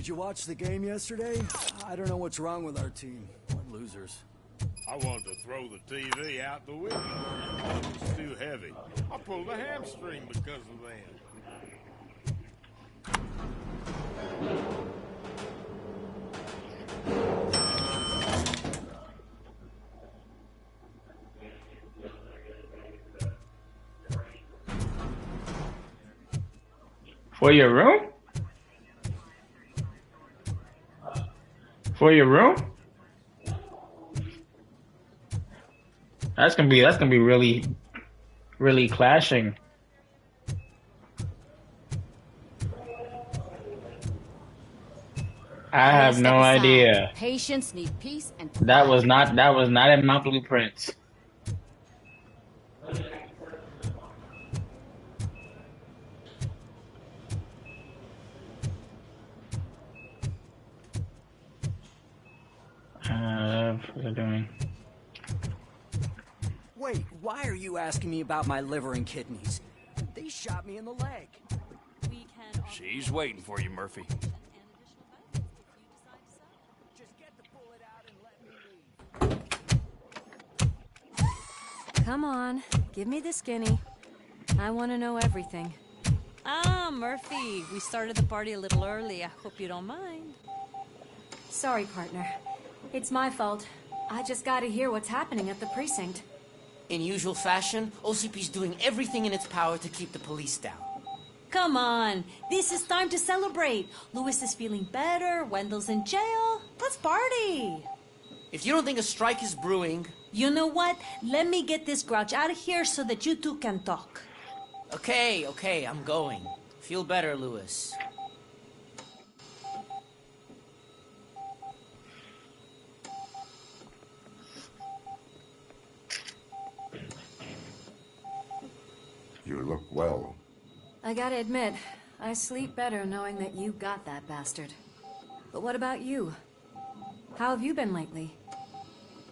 Did you watch the game yesterday? I don't know what's wrong with our team. We're losers. I wanted to throw the TV out the window. It was too heavy. I pulled a hamstring because of that. For your room? For your room? That's gonna be really, really clashing. I have no idea. Patience, need peace, and that was not in my blueprints. What are they doing? Wait, why are you asking me about my liver and kidneys? They shot me in the leg. She's waiting for you, Murphy. Just get the bullet out and let me leave. Come on, give me the skinny. I want to know everything. Ah, Murphy, we started the party a little early. I hope you don't mind. Sorry, partner. It's my fault. I just gotta hear what's happening at the precinct. In usual fashion, OCP's doing everything in its power to keep the police down. Come on, this is time to celebrate. Louis is feeling better, Wendell's in jail. Let's party. If you don't think a strike is brewing... You know what? Let me get this grouch out of here so that you two can talk. Okay, I'm going. Feel better, Louis. You look well. I gotta admit, I sleep better knowing that you got that bastard. But what about you? How have you been lately?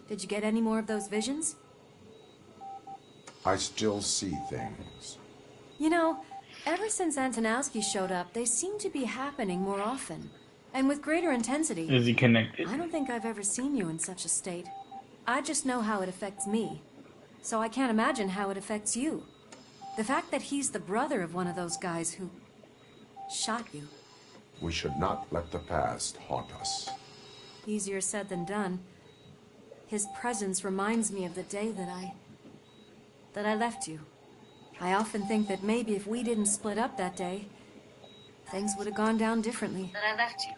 Did you get any more of those visions? I still see things. You know, ever since Antonowski showed up, they seem to be happening more often. And with greater intensity. Is he connected? I don't think I've ever seen you in such a state. I just know how it affects me. So I can't imagine how it affects you. The fact that he's the brother of one of those guys who shot you. We should not let the past haunt us. Easier said than done. His presence reminds me of the day that I left you. I often think that maybe if we didn't split up that day, things would have gone down differently. That I left you.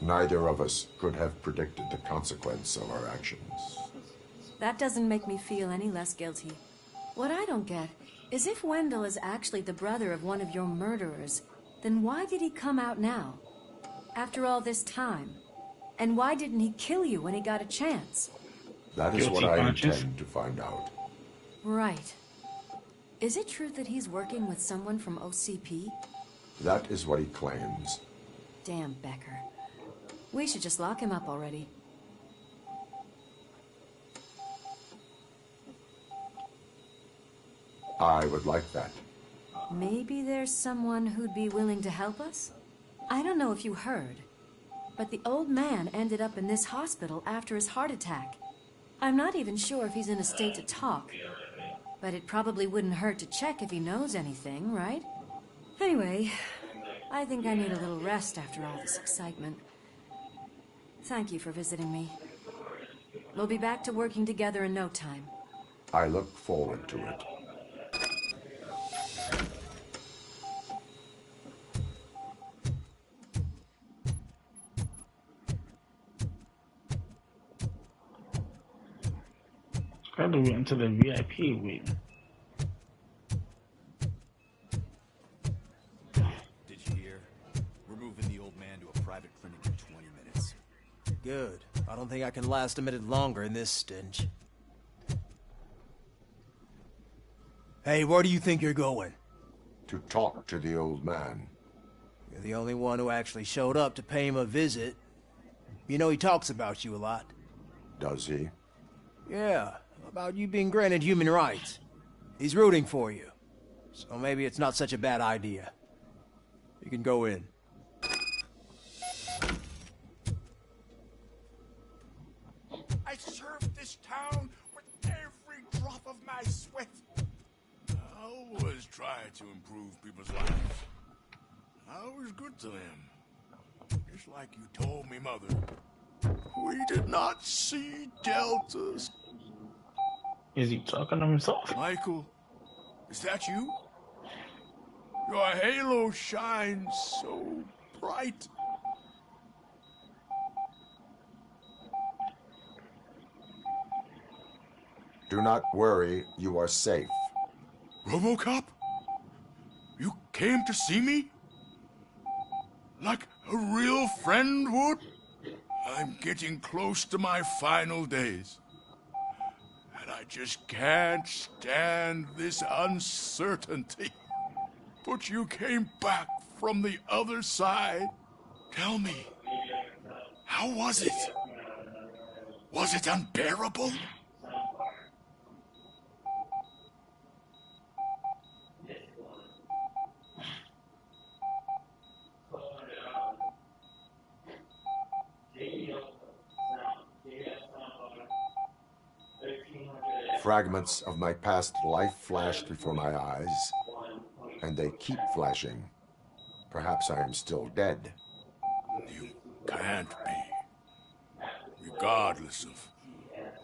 Neither of us could have predicted the consequence of our actions. That doesn't make me feel any less guilty. What I don't get is if Wendell is actually the brother of one of your murderers, then why did he come out now? After all this time? And why didn't he kill you when he got a chance? That is what I intend to find out. Right. Is it true that he's working with someone from OCP? That is what he claims. Damn Becker. We should just lock him up already. I would like that. Maybe there's someone who'd be willing to help us? I don't know if you heard, but the old man ended up in this hospital after his heart attack. I'm not even sure if he's in a state to talk, but it probably wouldn't hurt to check if he knows anything, right? Anyway, I think I need a little rest after all this excitement. Thank you for visiting me. We'll be back to working together in no time. I look forward to it. Gotta get into the VIP wing. Did you hear? We're moving the old man to a private clinic in 20 minutes. Good. I don't think I can last a minute longer in this stench. Hey, where do you think you're going? To talk to the old man. You're the only one who actually showed up to pay him a visit. You know he talks about you a lot. Does he? Yeah. about you being granted human rights. He's rooting for you. So maybe it's not such a bad idea. You can go in. I served this town with every drop of my sweat. I always try to improve people's lives. I was good to them. Just like you told me, Mother. We did not see deltas. Is he talking to himself? Michael, is that you? Your halo shines so bright. Do not worry, you are safe. RoboCop? You came to see me? Like a real friend would? I'm getting close to my final days. And I just can't stand this uncertainty. But you came back from the other side. Tell me, how was it? Was it unbearable? Fragments of my past life flashed before my eyes, and they keep flashing. Perhaps I am still dead. You can't be. Regardless of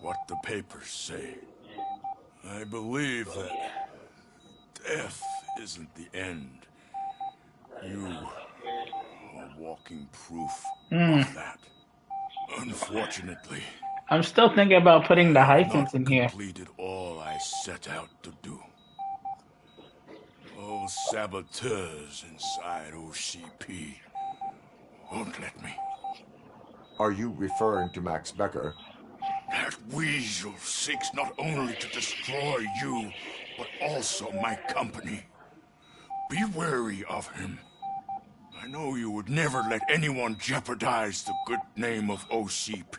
what the papers say. I believe that death isn't the end. You are walking proof of that. Unfortunately, I'm still thinking about putting the hyphens not in here. completed all I set out to do. All saboteurs inside OCP won't let me. Are you referring to Max Becker? That weasel seeks not only to destroy you, but also my company. Be wary of him. I know you would never let anyone jeopardize the good name of OCP.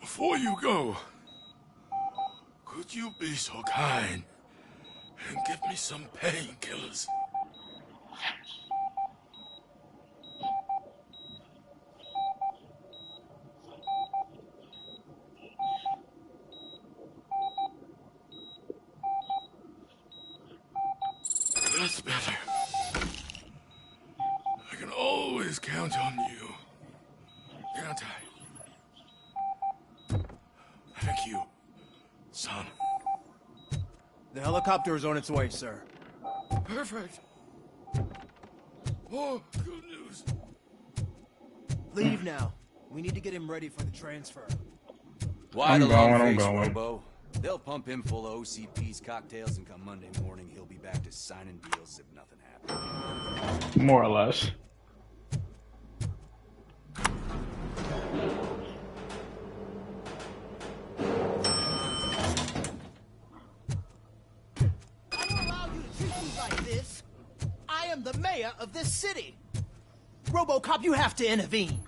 Before you go, could you be so kind and give me some painkillers? That's better. I can always count on you. Can't I? Thank you, son. The helicopter is on its way, sir. Perfect. Oh, good news. Leave now. We need to get him ready for the transfer. Why I'm the long going, I'm face, going. Robo? They'll pump him full of OCP's cocktails, and come Monday morning, he'll be back to signing deals if nothing happened. More or less. I don't allow you to treat me like this. I am the mayor of this city. RoboCop, you have to intervene.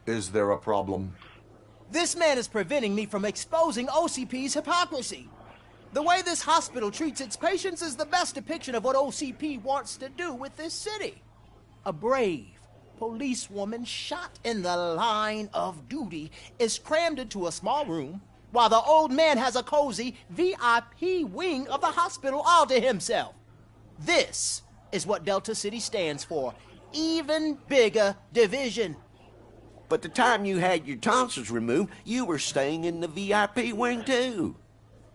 Is there a problem? This man is preventing me from exposing OCP's hypocrisy. The way this hospital treats its patients is the best depiction of what OCP wants to do with this city. A brave policewoman shot in the line of duty is crammed into a small room, while the old man has a cozy VIP wing of the hospital all to himself. This is what Delta City stands for. Even bigger division. But the time you had your tonsils removed, you were staying in the VIP wing too.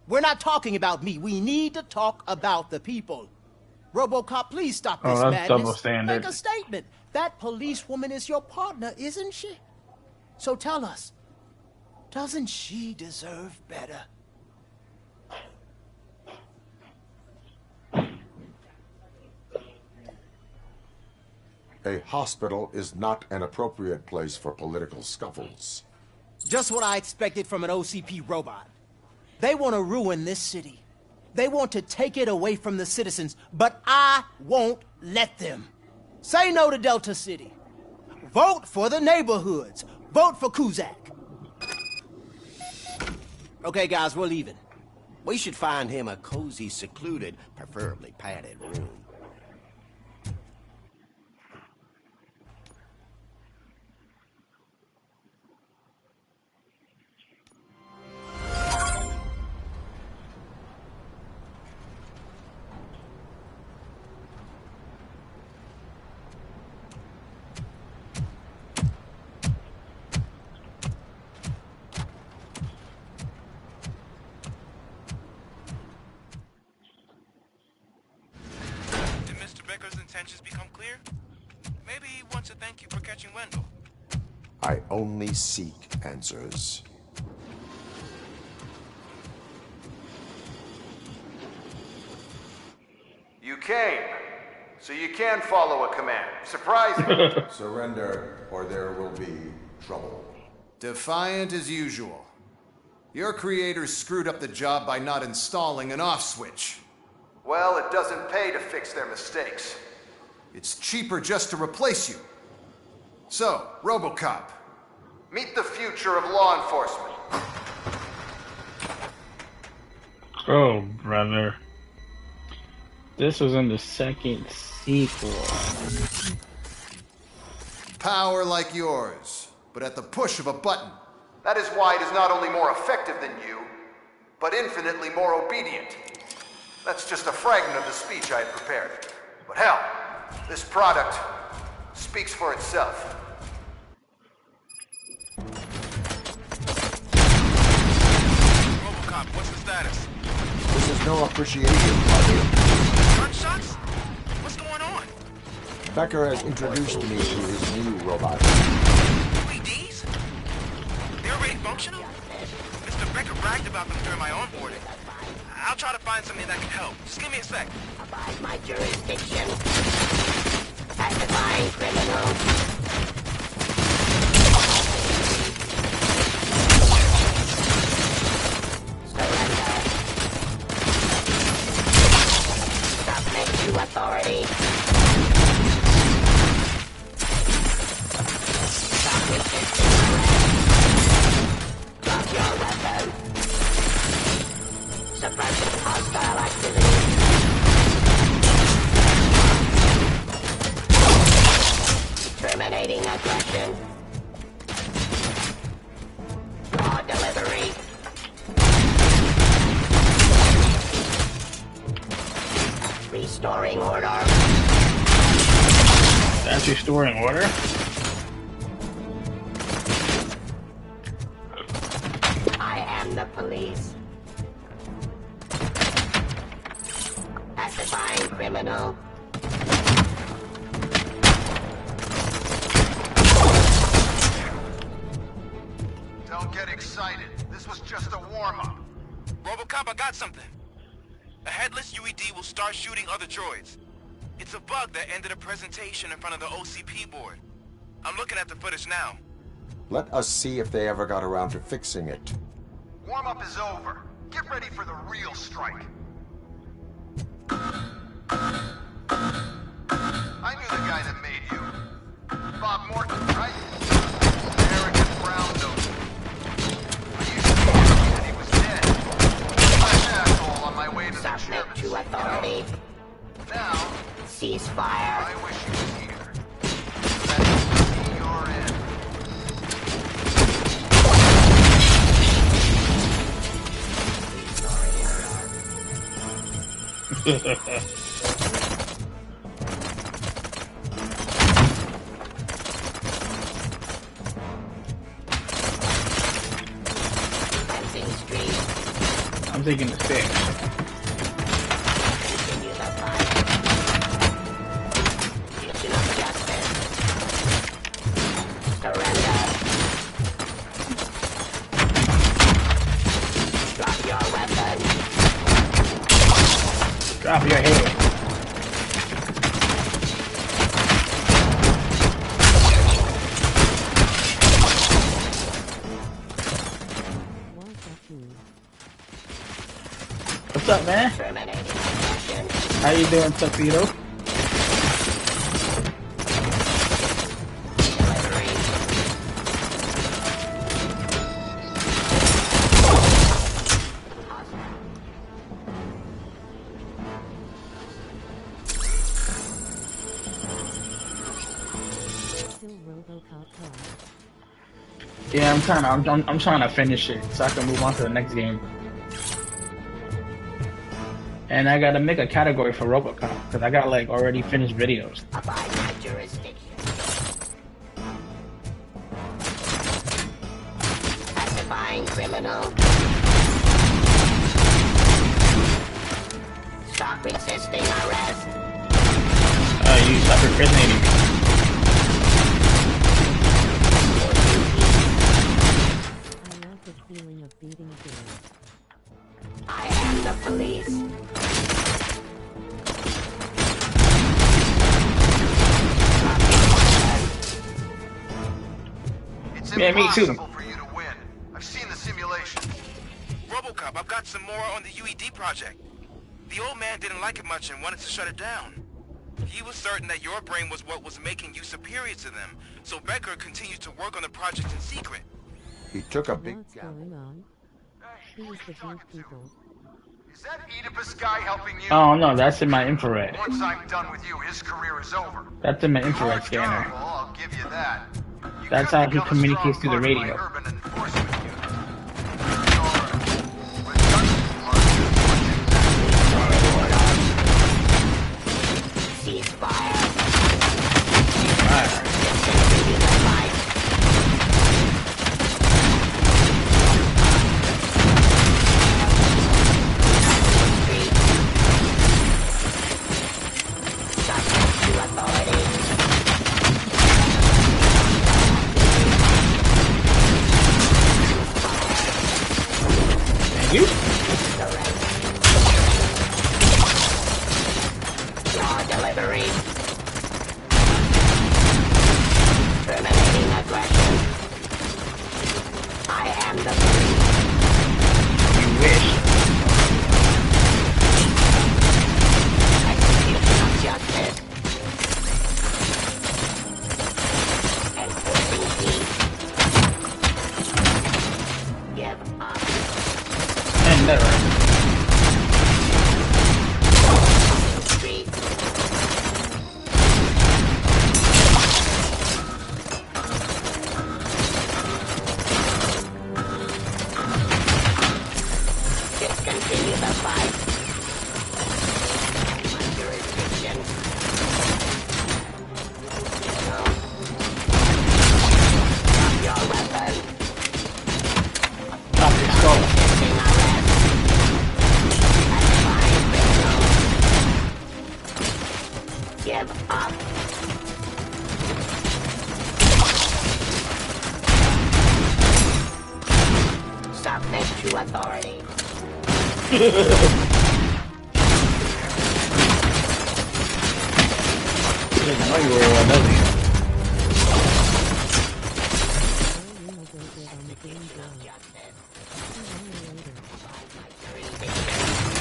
We're not talking about me. We need to talk about the people. RoboCop, please stop this that's madness. double standard. Make a statement. That policewoman is your partner, isn't she? So tell us, doesn't she deserve better? A hospital is not an appropriate place for political scuffles. Just what I expected from an OCP robot. They want to ruin this city. They want to take it away from the citizens, but I won't let them. Say no to Delta City. Vote for the neighborhoods. Vote for Kuzak. Okay, guys, we're leaving. We should find him a cozy, secluded, preferably padded room. Become clear? Maybe he wants to thank you for catching Wendell. I only seek answers. You came, so you can follow a command. Surprising. Surrender, or there will be trouble. Defiant as usual. Your creators screwed up the job by not installing an off switch. Well, it doesn't pay to fix their mistakes. It's cheaper just to replace you. So, RoboCop. Meet the future of law enforcement. Oh, brother. This was in the second sequel. Power like yours, but at the push of a button. That is why it is not only more effective than you, but infinitely more obedient. That's just a fragment of the speech I had prepared. But hell, this product speaks for itself. RoboCop, what's the status? This is no appreciation party. Gunshots? What's going on? Becker has introduced me to his new robot. LEDs? They're already functional? Mr. Becker bragged about them during my onboarding. I'll try to find something that can help. Just give me a sec. Abide my jurisdiction. Pacifying criminals. Surrender. Submit to authority. Stop resisting arrest. Drop your weapon. Suppressing hostile activity. Terminating aggression. Raw delivery. Restoring order. That's restoring order? I am the police. Pacifying criminal. Don't get excited. This was just a warm-up. RoboCop, I got something. A headless UED will start shooting other droids. It's a bug that ended a presentation in front of the OCP board. I'm looking at the footage now. Let us see if they ever got around to fixing it. Warm-up is over. Get ready for the real strike. I knew the guy that made you. Bob Morton, right? Arrogant brown nose. I used to think that he was dead. Last asshole on my way to the Submit to authority. Now, ceasefire. I wish he was here. That is your end. I'm taking the stick. Continue the fight. Mission of justice. Surrender. Drop your weapon. Drop your head. What's up, man? How you doing, Tuxedo? Yeah, I'm trying to finish it so I can move on to the next game. And I gotta make a category for RoboCop because I got like already finished videos. Abide my jurisdiction. Pacifying criminal. Stop resisting arrest. You stop impersonating me. I am the police. It's Yeah, me too. impossible for you to win. I've seen the simulations. RoboCop, I've got some more on the UED project. The old man didn't like it much and wanted to shut it down. He was certain that your brain was what was making you superior to them, so Becker continued to work on the project in secret. He took a big Is that Oedipus guy helping you? Oh no, that's in my infrared. Once I'm done with you, his career is over. That's in my infrared scanner. Well, I'll give you that. That's how he communicates through the radio.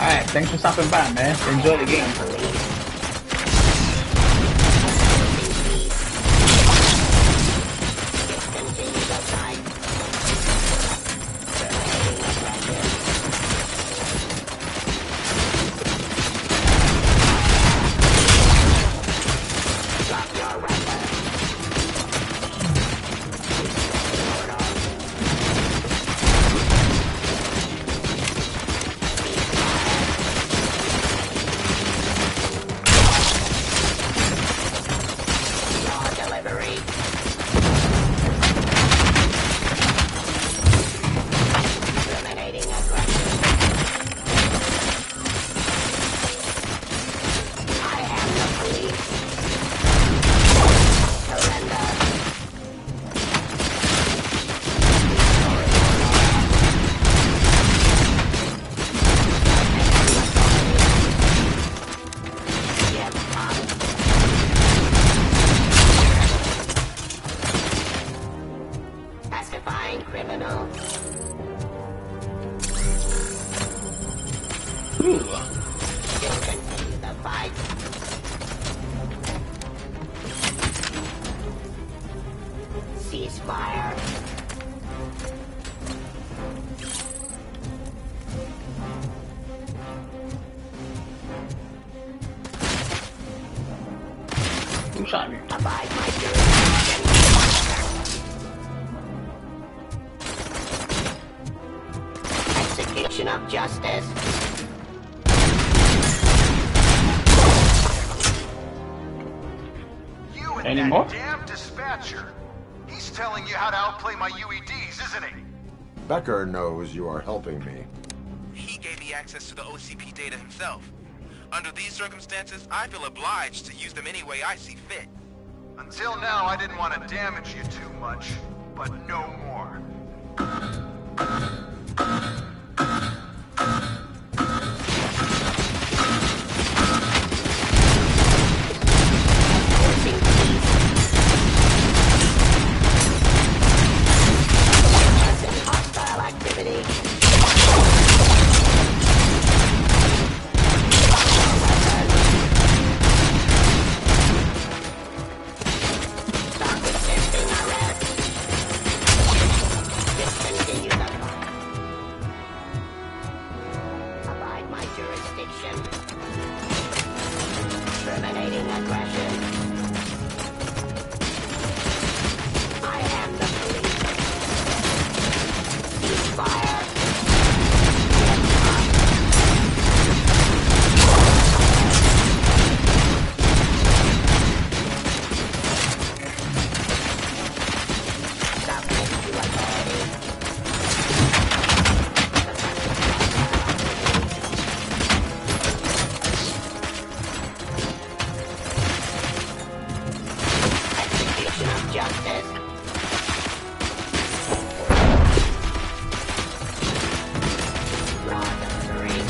Alright, thanks for stopping by, man. Enjoy the game. Who shot me? Abide my jurisdiction. of justice. You and Any more? that damn dispatcher. He's telling you how to outplay my UEDs, isn't he? Becker knows you are helping me. He gave me access to the OCP data himself. Under these circumstances, I feel obliged to use them any way I see fit. Until now, I didn't want to damage you too much, but no more. Hostile activity. Stop resisting arrest. Discontinue the clock. Abide my jurisdiction. Terminating aggression. I am the police. Ceasefire. Submit to authority. Execution of justice. Raw delivery.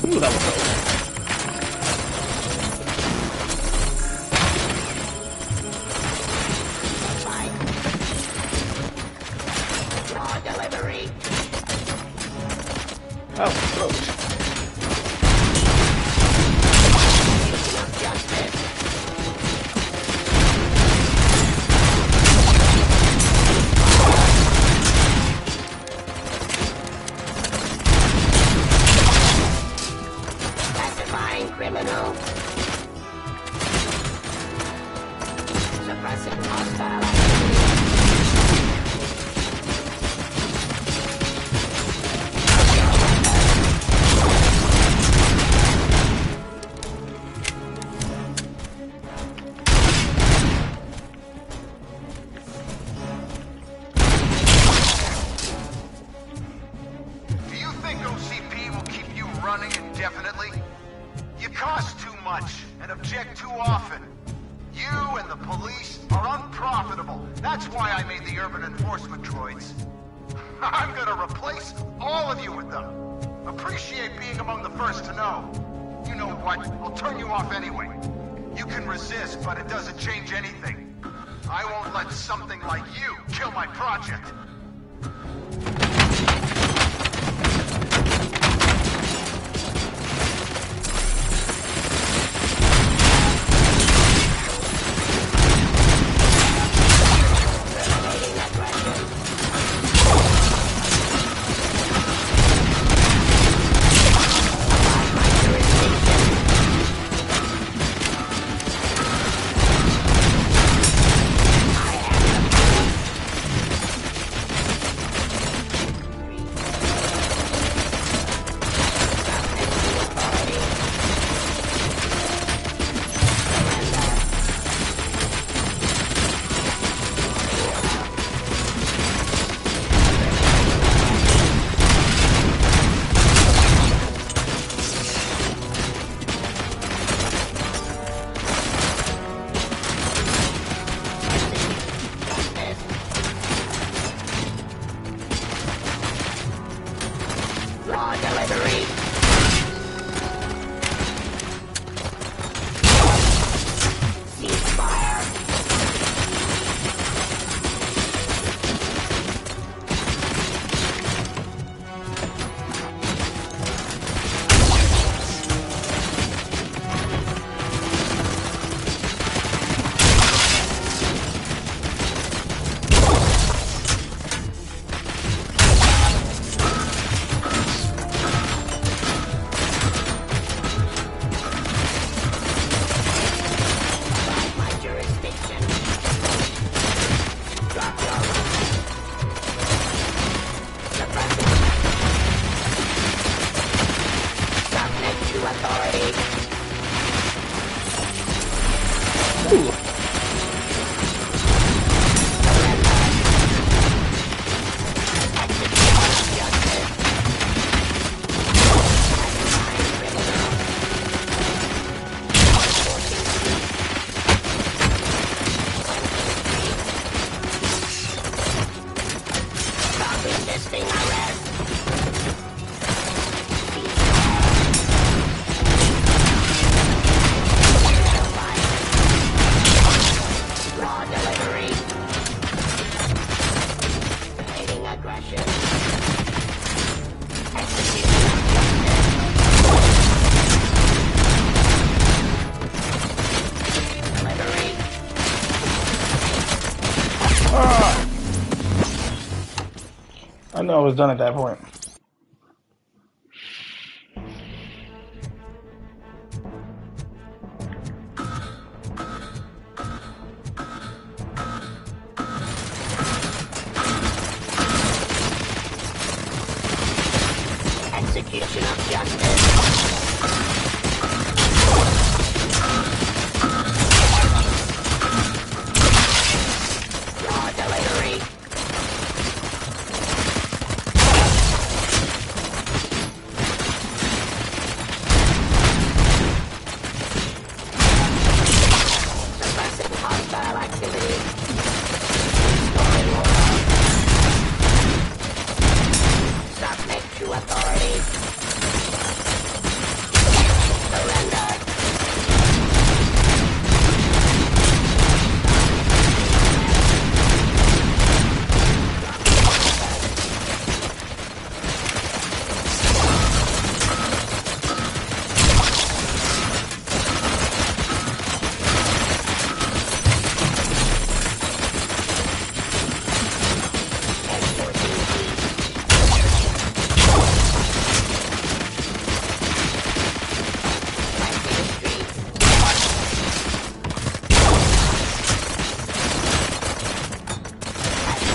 Ooh, that was dope. Raw delivery. That was close. Execution of justice. Pacifying criminal. Suppressing hostile activity. Do you think OCP will keep you running indefinitely? You cost too much and object too often. You and the police are unprofitable. That's why I made the urban enforcement droids. I'm gonna replace all of you with them. Appreciate being among the first to know. You know what? I'll turn you off anyway. You can resist, but it doesn't change anything. I won't let something like you kill my project. Terminating aggression. Abide my jurisdiction. I am the police. I was done at that point. Execution of justice. Raw delivery. Suppressing hostile activity. Restoring order. Submit to authority. Surrender.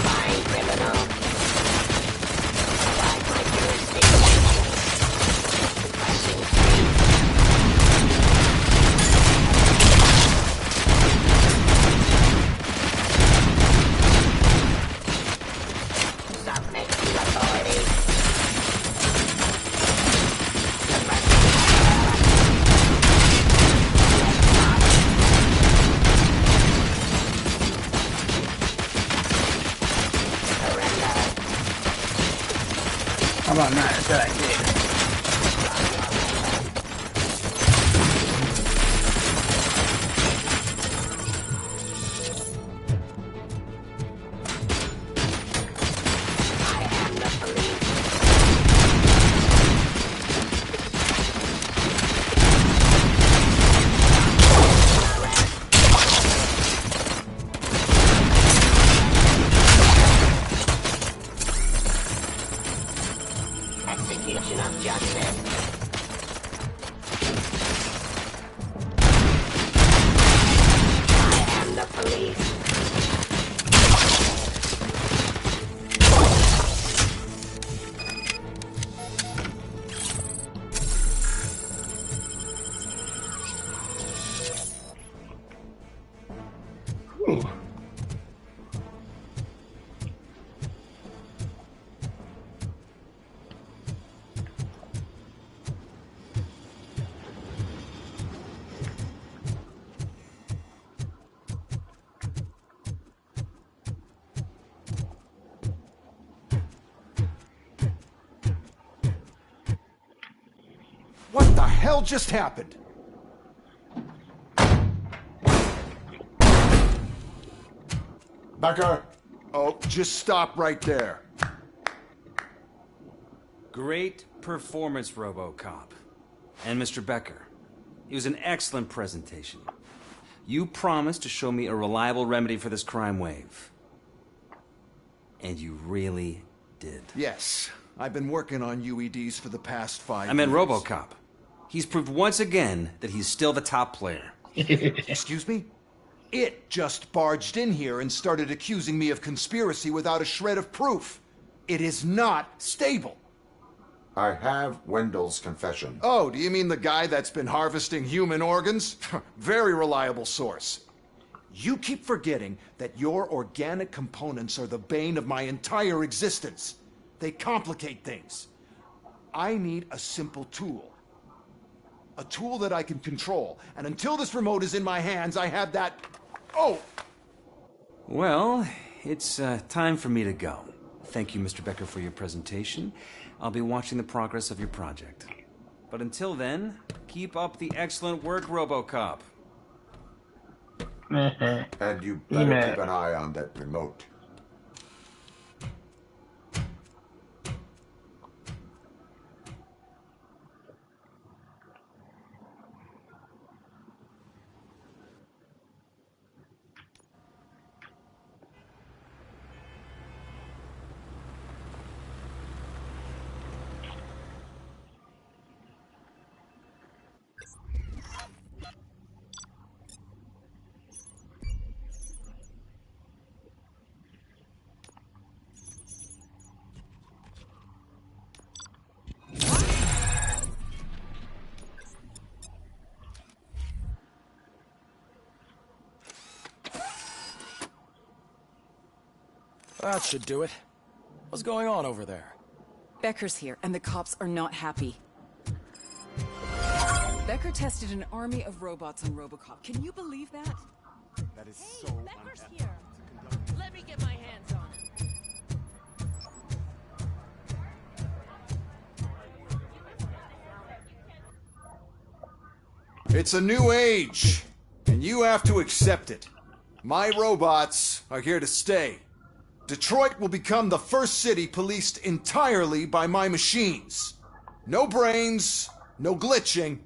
Fine criminal. Provide my jurisdiction. Suppressing free. Submit to authority. Suppressing How about not? That's what I did. I am the police. Execution of justice. I am the police. Ooh. What the hell just happened? Becker! Oh, just stop right there. Great performance, RoboCop. And Mr. Becker, it was an excellent presentation. You promised to show me a reliable remedy for this crime wave. And you really did. Yes, I've been working on UEDs for the past 5 years. I meant RoboCop. He's proved once again that he's still the top player. Excuse me? It just barged in here and started accusing me of conspiracy without a shred of proof. It is not stable. I have Wendell's confession. Oh, do you mean the guy that's been harvesting human organs? Very reliable source. You keep forgetting that your organic components are the bane of my entire existence. They complicate things. I need a simple tool. A tool that I can control. And until this remote is in my hands, I have that... Oh! Well, it's time for me to go. Thank you, Mr. Becker, for your presentation. I'll be watching the progress of your project. But until then, keep up the excellent work, RoboCop. And you better keep an eye on that remote. That should do it. What's going on over there? Becker's here, and the cops are not happy. Becker tested an army of robots on RoboCop. Can you believe that? That is Hey, Becker's here. Let me get my hands on it. It's a new age, and you have to accept it. My robots are here to stay. Detroit will become the first city policed entirely by my machines. No brains, no glitching,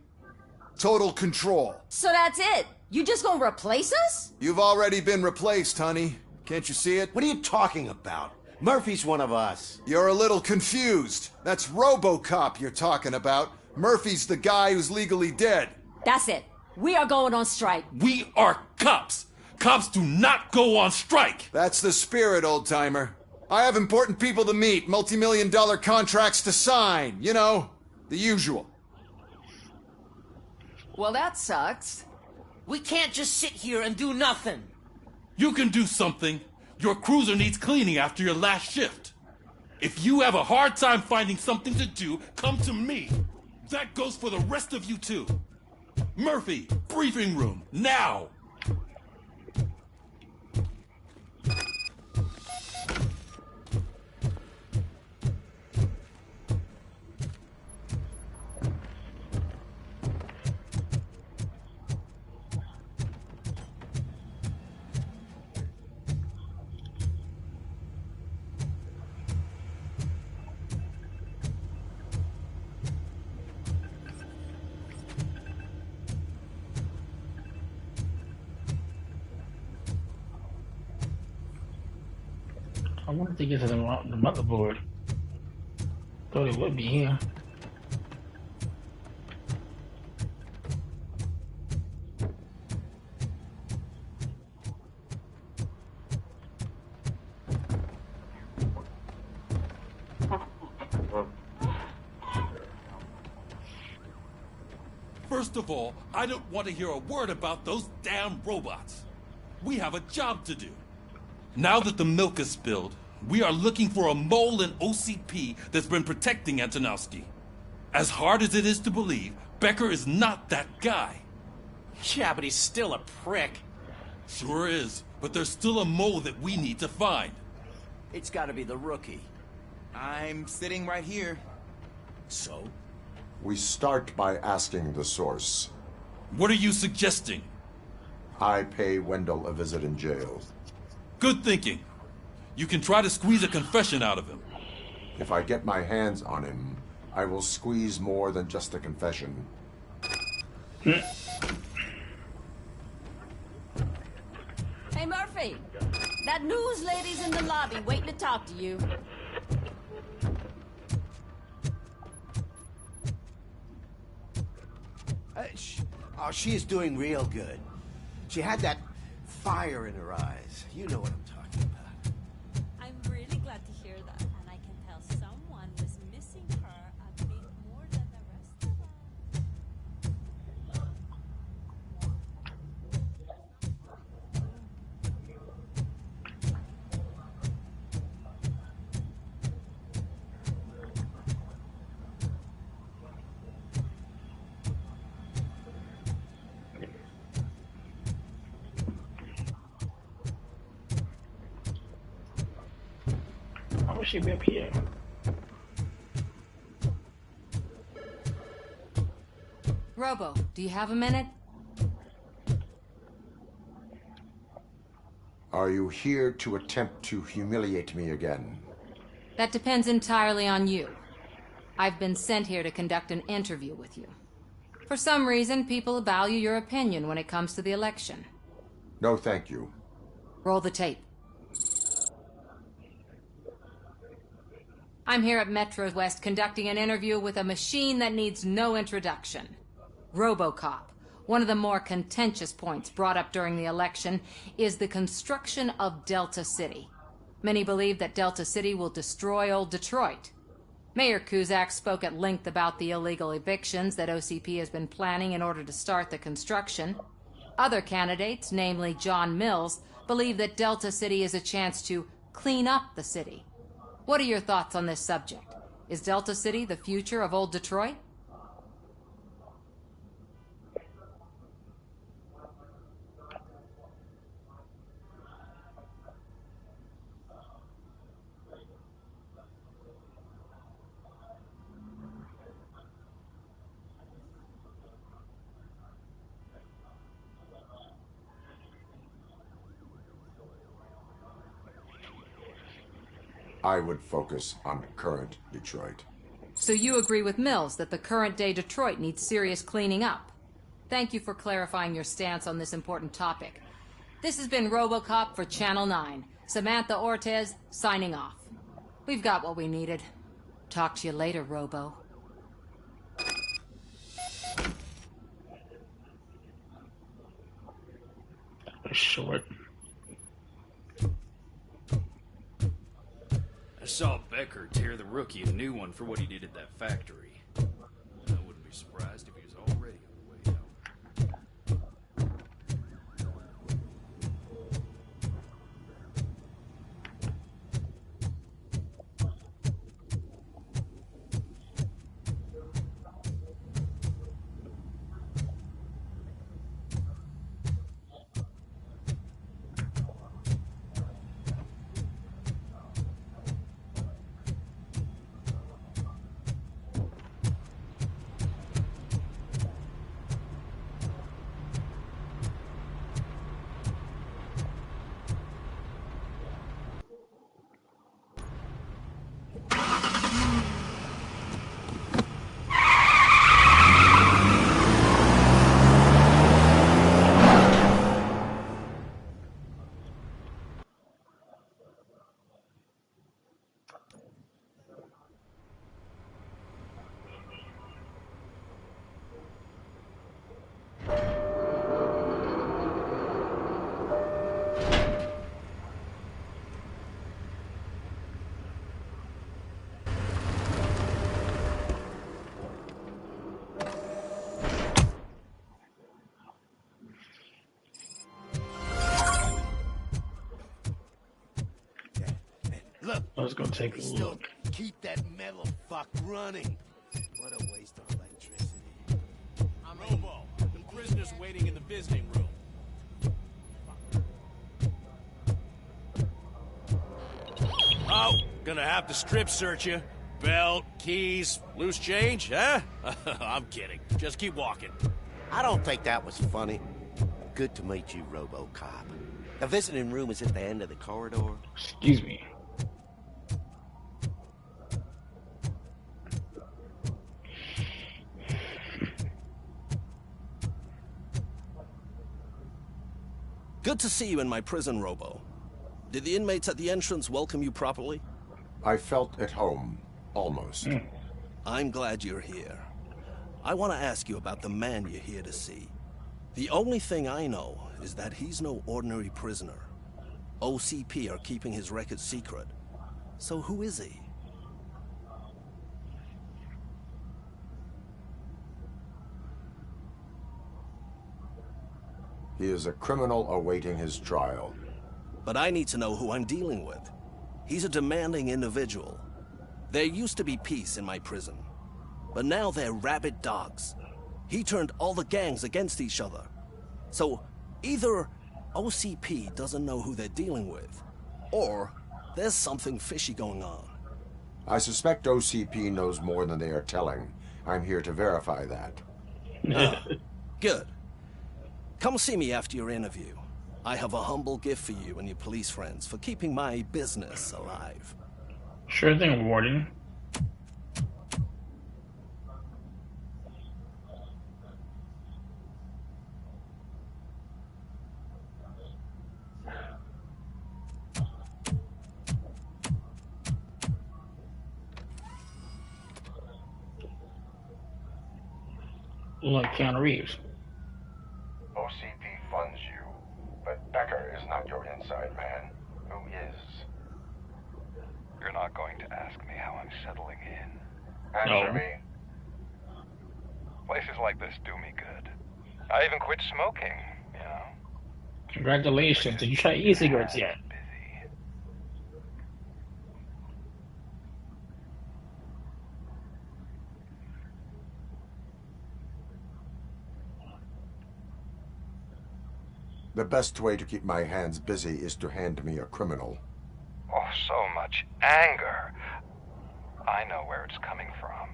total control. So that's it? You just gonna replace us? You've already been replaced, honey. Can't you see it? What are you talking about? Murphy's one of us. You're a little confused. That's RoboCop you're talking about. Murphy's the guy who's legally dead. That's it. We are going on strike. We are cops. Cops do not go on strike. That's the spirit, old-timer. I have important people to meet, multi-million-dollar contracts to sign. You know, the usual. Well, that sucks. We can't just sit here and do nothing. You can do something. Your cruiser needs cleaning after your last shift. If you have a hard time finding something to do, come to me. That goes for the rest of you too. Murphy, briefing room, now! I wanted to get to the motherboard. Thought it would be here. First of all, I don't want to hear a word about those damn robots. We have a job to do. Now that the milk is spilled, we are looking for a mole in OCP that's been protecting Antonowski. As hard as it is to believe, Becker is not that guy. Yeah, but he's still a prick. Sure is, but there's still a mole that we need to find. It's gotta be the rookie. I'm sitting right here. So? We start by asking the source. What are you suggesting? I pay Wendell a visit in jail. Good thinking. You can try to squeeze a confession out of him. If I get my hands on him, I will squeeze more than just a confession. Hey, Murphy. That news lady's in the lobby waiting to talk to you. Oh, she is doing real good. She had that fire in her eyes. You know what I'm talking about. I'm really glad to hear that, and I can tell someone was missing her a bit more than the rest of us. I wish she'd be up here. Robo, do you have a minute? Are you here to attempt to humiliate me again? That depends entirely on you. I've been sent here to conduct an interview with you. For some reason, people value your opinion when it comes to the election. No, thank you. Roll the tape. I'm here at Metro West conducting an interview with a machine that needs no introduction. RoboCop. One of the more contentious points brought up during the election is the construction of Delta City. Many believe that Delta City will destroy old Detroit. Mayor Cusack spoke at length about the illegal evictions that OCP has been planning in order to start the construction. Other candidates, namely John Mills, believe that Delta City is a chance to clean up the city. What are your thoughts on this subject? Is Delta City the future of old Detroit? I would focus on current Detroit. So you agree with Mills that the current day Detroit needs serious cleaning up? Thank you for clarifying your stance on this important topic. This has been RoboCop for Channel 9. Samantha Ortez, signing off. We've got what we needed. Talk to you later, Robo. Short. I saw Becker tear the rookie a new one for what he did at that factory. I wouldn't be surprised if he was already on the way out. Look, I was gonna take a still look. keep that metal fuck running. What a waste of electricity. I'm Robo. The prisoner's waiting in the visiting room. Oh, gonna have to strip search you. Belt, keys, loose change, huh? I'm kidding. Just keep walking. I don't think that was funny. Good to meet you, RoboCop. The visiting room is at the end of the corridor. Excuse me. Good to see you in my prison, Robo. Did the inmates at the entrance welcome you properly? I felt at home, almost. I'm glad you're here. I want to ask you about the man you're here to see. The only thing I know is that he's no ordinary prisoner. OCP are keeping his record secret. So who is he? He is a criminal awaiting his trial. But I need to know who I'm dealing with. He's a demanding individual. There used to be peace in my prison. But now they're rabid dogs. He turned all the gangs against each other. So either OCP doesn't know who they're dealing with, or there's something fishy going on. I suspect OCP knows more than they are telling. I'm here to verify that. Good. Come see me after your interview. I have a humble gift for you and your police friends for keeping my business alive. Sure thing, Warden. Like Keanu Reeves. OCP funds you, but Becker is not your inside man. Who is? You're not going to ask me how I'm settling in. Answer me. Places like this do me good. I even quit smoking, you know. Congratulations. Did you try e-cigarettes yet? The best way to keep my hands busy is to hand me a criminal. Oh, so much anger. I know where it's coming from.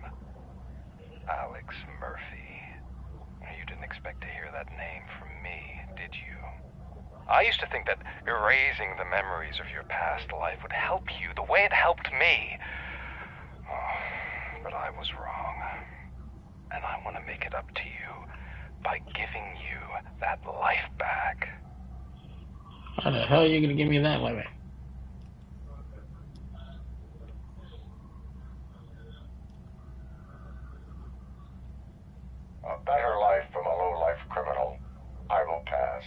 Alex Murphy. You didn't expect to hear that name from me, did you? I used to think that erasing the memories of your past life would help you the way it helped me. Oh, but I was wrong. And I want to make it up to you by giving you that life back. How the hell are you gonna give me that limit? A better life from a low-life criminal. I will pass.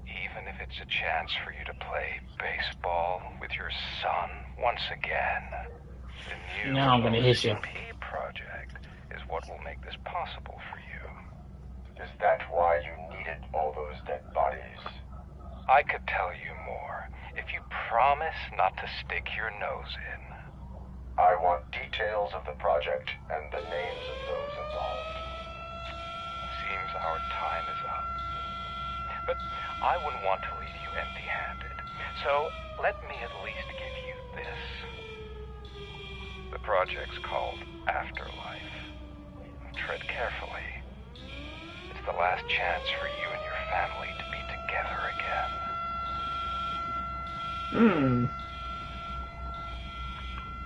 Even if it's a chance for you to play baseball with your son once again. The new Now I'm gonna hit you. OCP project is what will make this possible for you. Is that why you needed all those dead bodies? I could tell you more if you promise not to stick your nose in. I want details of the project and the names of those involved. Seems our time is up. But I wouldn't want to leave you empty-handed. So let me at least give you this. The project's called Afterlife. Tread carefully. It's the last chance for you and your family to be together again.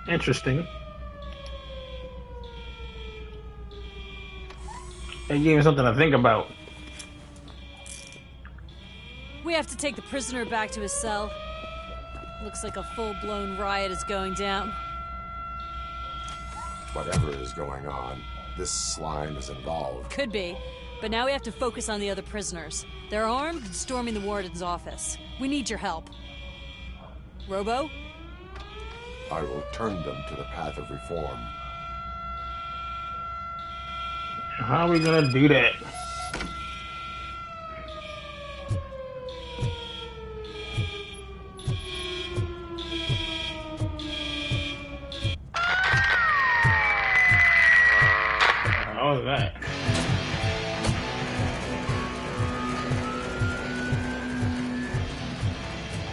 Interesting. They gave me something to think about. We have to take the prisoner back to his cell. Looks like a full-blown riot is going down. Whatever is going on, this slime is involved. Could be. But now we have to focus on the other prisoners. They're armed and storming the warden's office. We need your help. Robo? I will turn them to the path of reform. How are we gonna do that? How was that?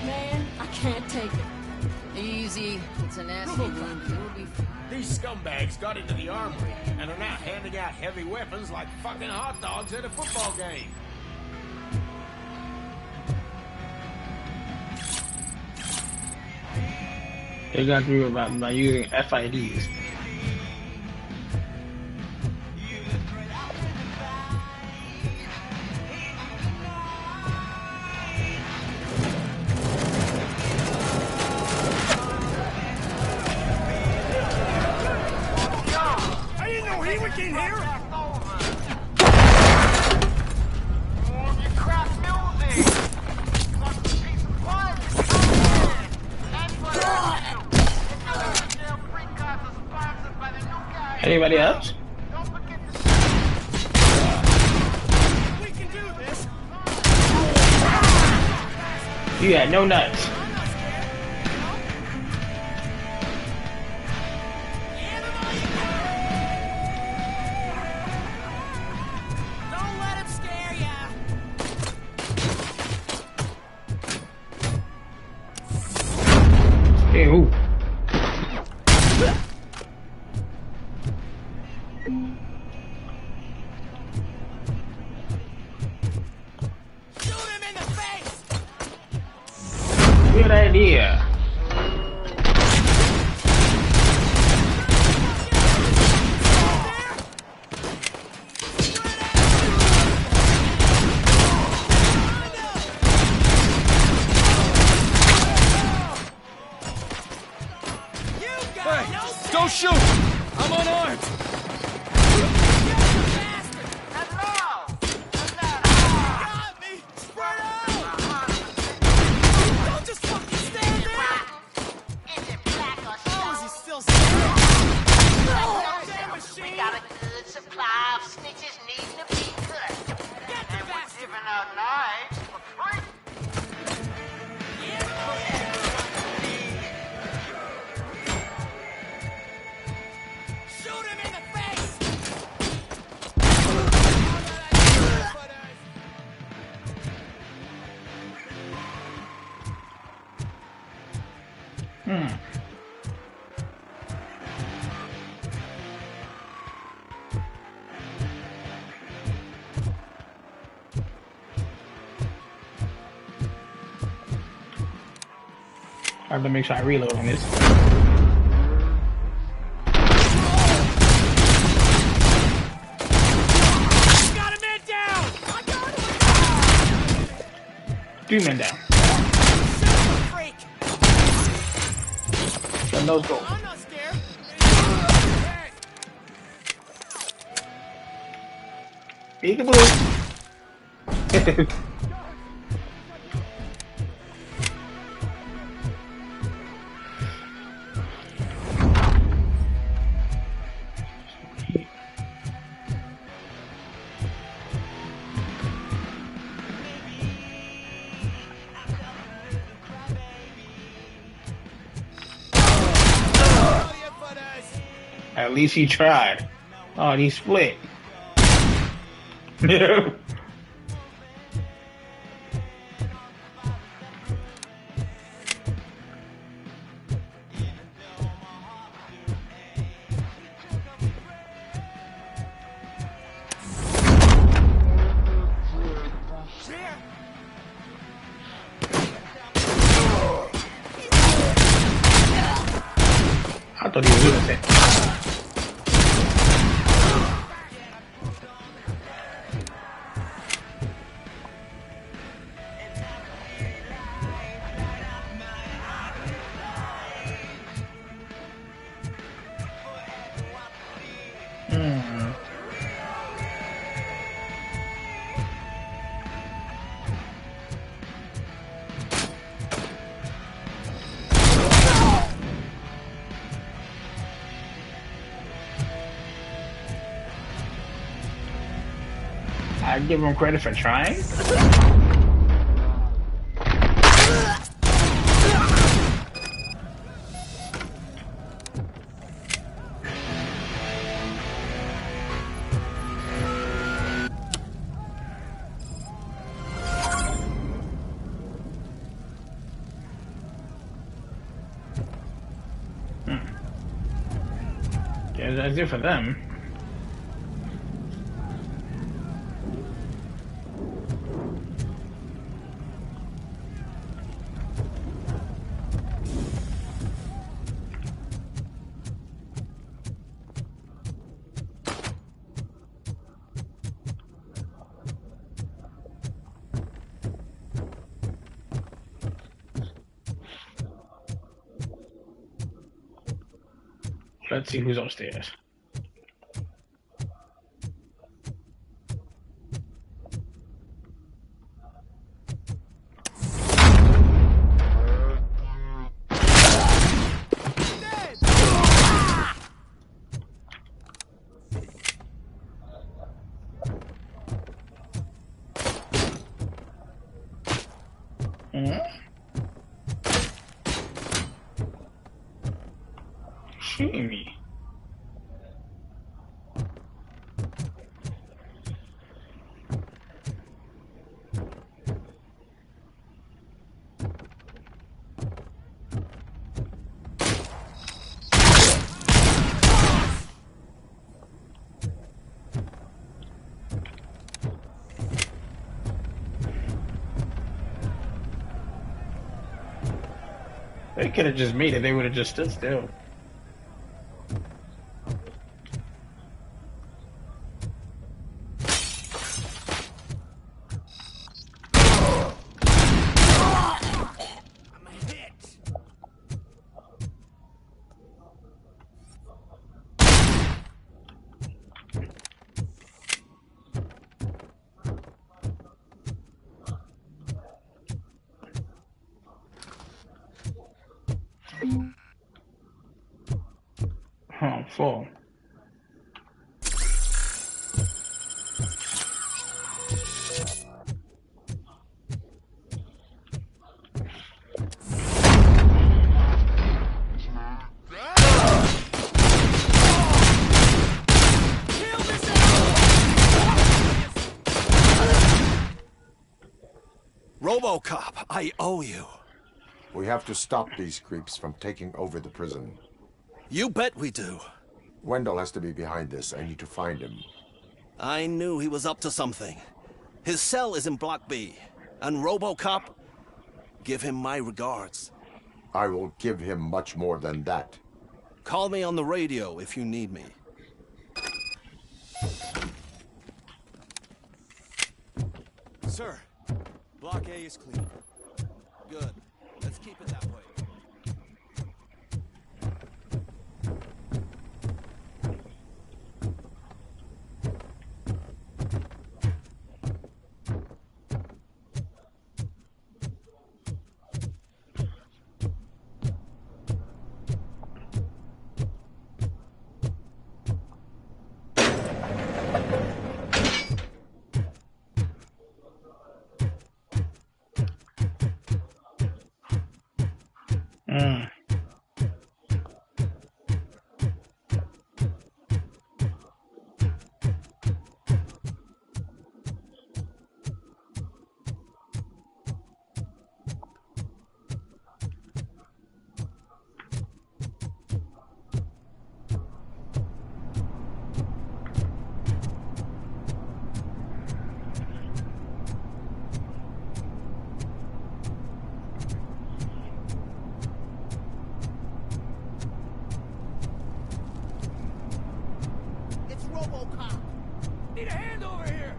Man, I can't take it. Easy. It's a nasty wound. You'll be fine. These scumbags got into the armory and are now handing out heavy weapons like fucking hot dogs at a football game. They got through by using FIDs. I didn't know he was in here! Anybody else? We can do this! You had no nuts. Don't let him scare ya! Hey, who? Shoot him in the face! Good idea. Hey, don't shoot! I'm unarmed! Don't just fucking stand there! How is he still standing? Damn machine! We got a good supply of snitches needing to be cut. And we're giving out knives for free. Shoot him in the face! I have to make sure I reload on this. Got a man down! I got him! 3 men down. Freak! Let those go. I'm not scared. Peekaboo. At least he tried. Oh, he split. Yeah. I thought he was innocent. I give him credit for trying. Yeah, that's it for them. Let's see who's upstairs. Shooting me. They could have just made it. They would have just stood still. Oh, full. RoboCop, I owe you. We have to stop these creeps from taking over the prison. You bet we do. Wendell has to be behind this. I need to find him. I knew he was up to something. His cell is in Block B. And RoboCop, give him my regards. I will give him much more than that. Call me on the radio if you need me. Sir, Block A is clear. Good. Let's keep it that way. It's RoboCop. Need a hand over here.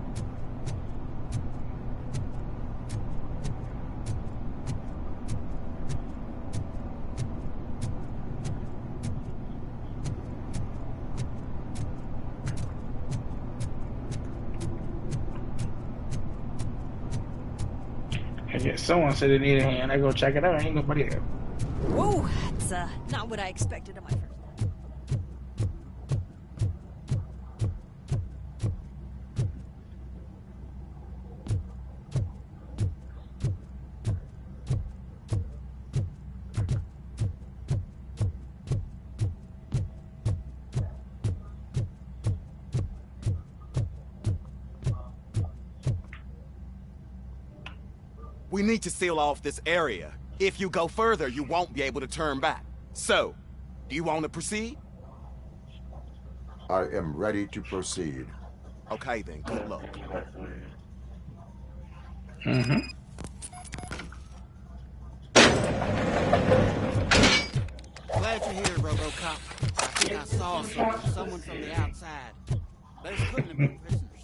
Yeah, someone said they needed a hand. I go check it out. Ain't nobody there. Whoa, that's not what I expected of my first. We need to seal off this area. If you go further, you won't be able to turn back. So, do you want to proceed? I am ready to proceed. Okay then, good luck. Glad you're here, RoboCop. I think I saw someone from the outside. Those couldn't have been prisoners.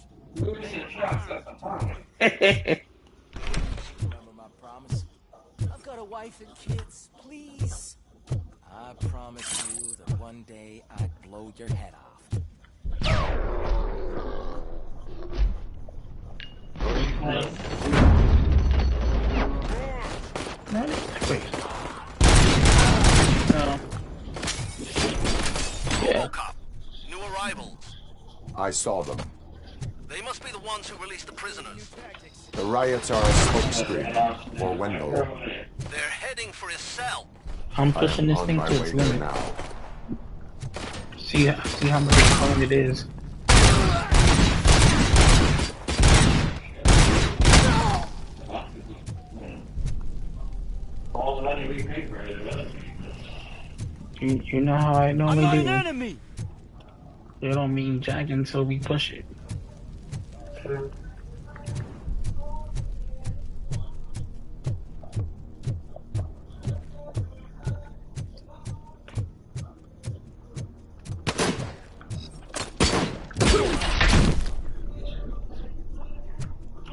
Remember my promise? I've got a wife and kids, please. I promise you that one day I'd blow your head off. RoboCop, new arrivals. I saw them. They must be the ones who released the prisoners. The riots are a smokescreen for Wendell. They're heading for his cell. I'm pushing this on thing my to its way there limit. now. See how much fun it is. You know how I normally I'm not do. an enemy. It don't mean jack until we push it.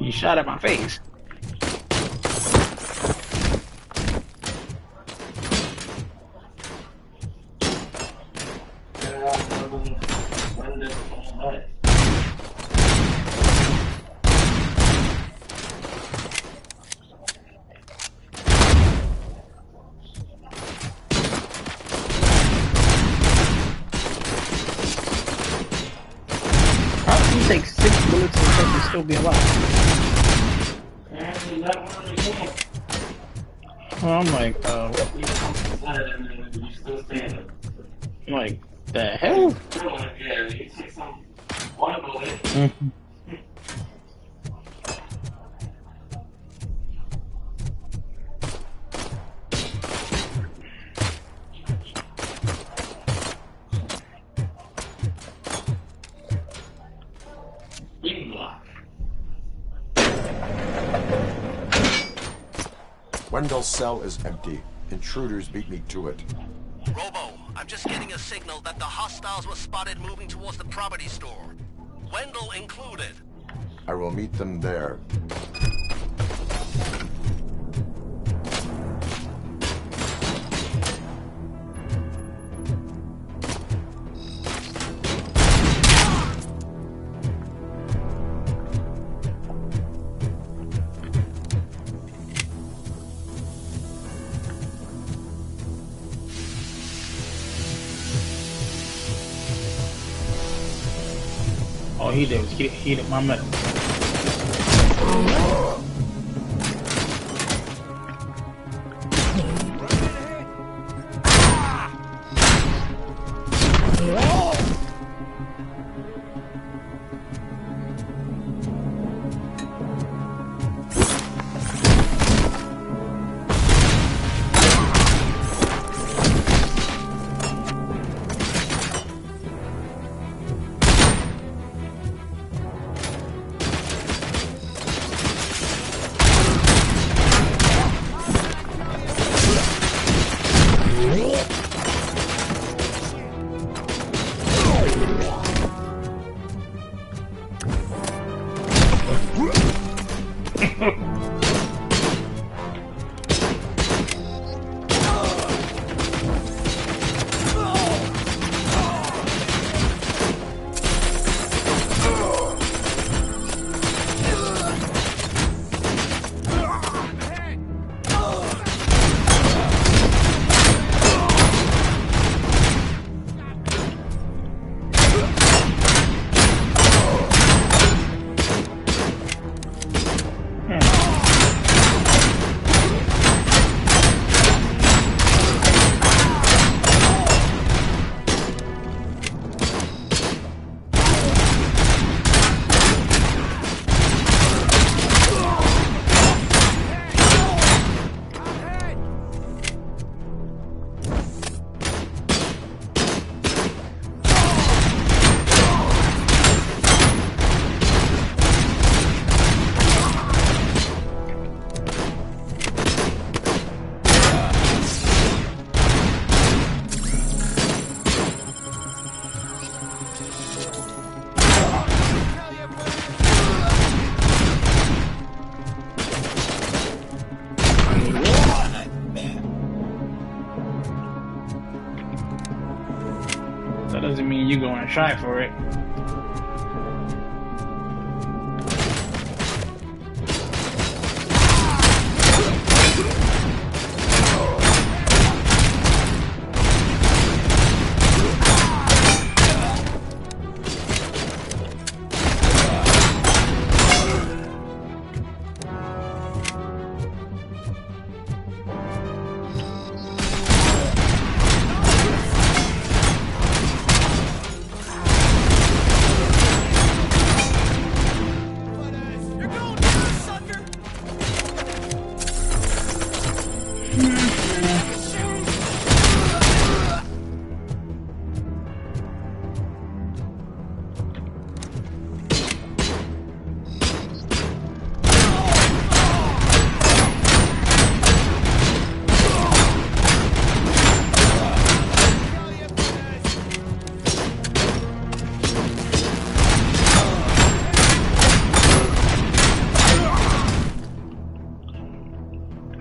You shot at my face. How can you take 6 bullets and still be alive? Well, I'm like, like, the hell? Wendell's cell is empty. Intruders beat me to it. Robo, I'm just getting a signal that the hostiles were spotted moving towards the property store. Wendell included. I will meet them there. All he did was heat up my metal. That doesn't mean you go and try for it.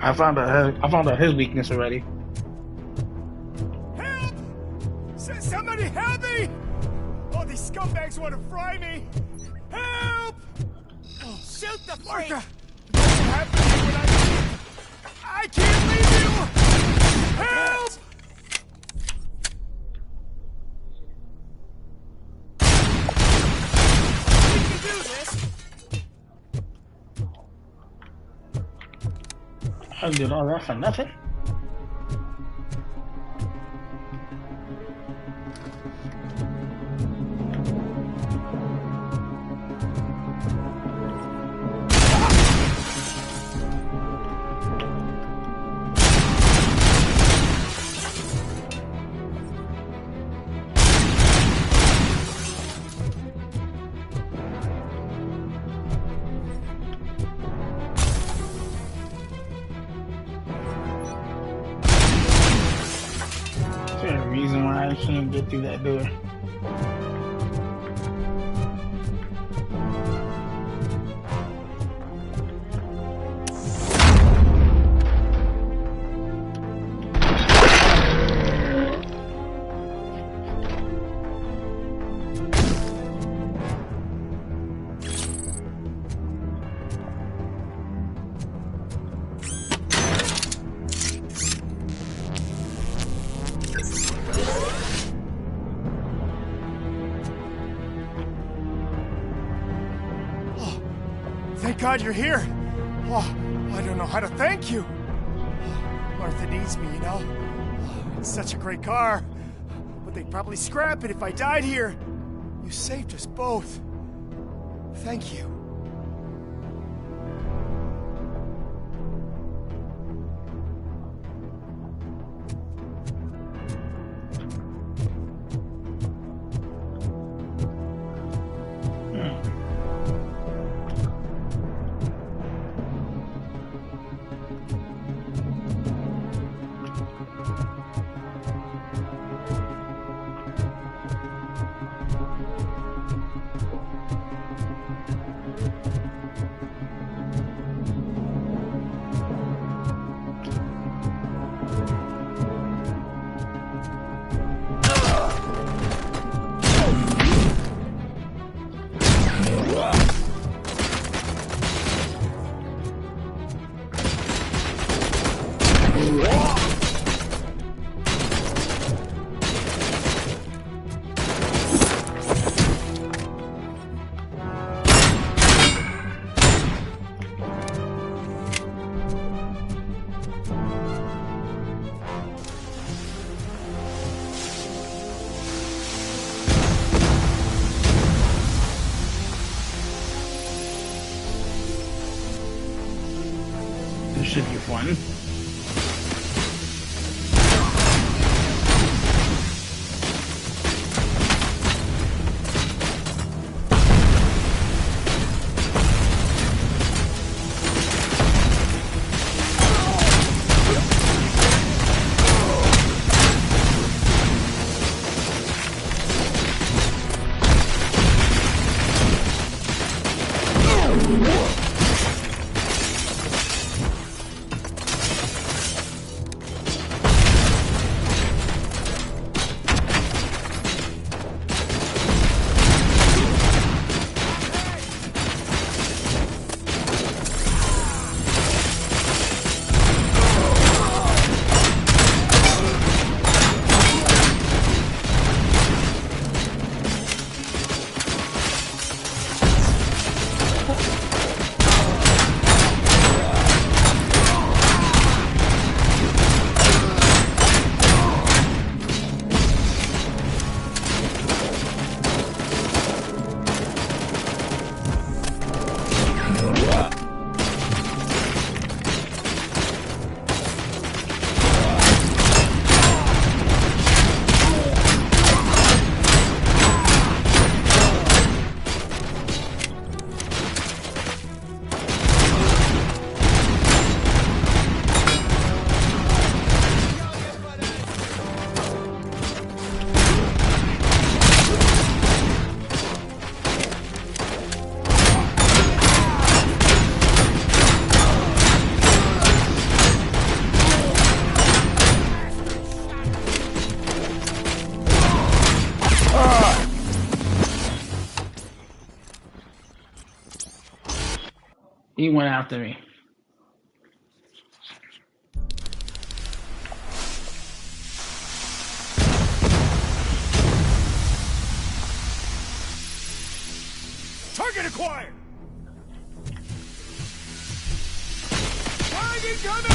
I found out his weakness already. Help! Somebody help me! Oh, these scumbags want to fry me! Help! Shoot the freak! I can't leave you! Help! We can do this! I did all that for nothing. Can't get through that door. Thank God you're here. Oh, I don't know how to thank you. Martha needs me, you know. It's such a great car. But they'd probably scrap it if I died here. You saved us both. Thank you. This should be fun. He went after me. Target acquired! Target coming!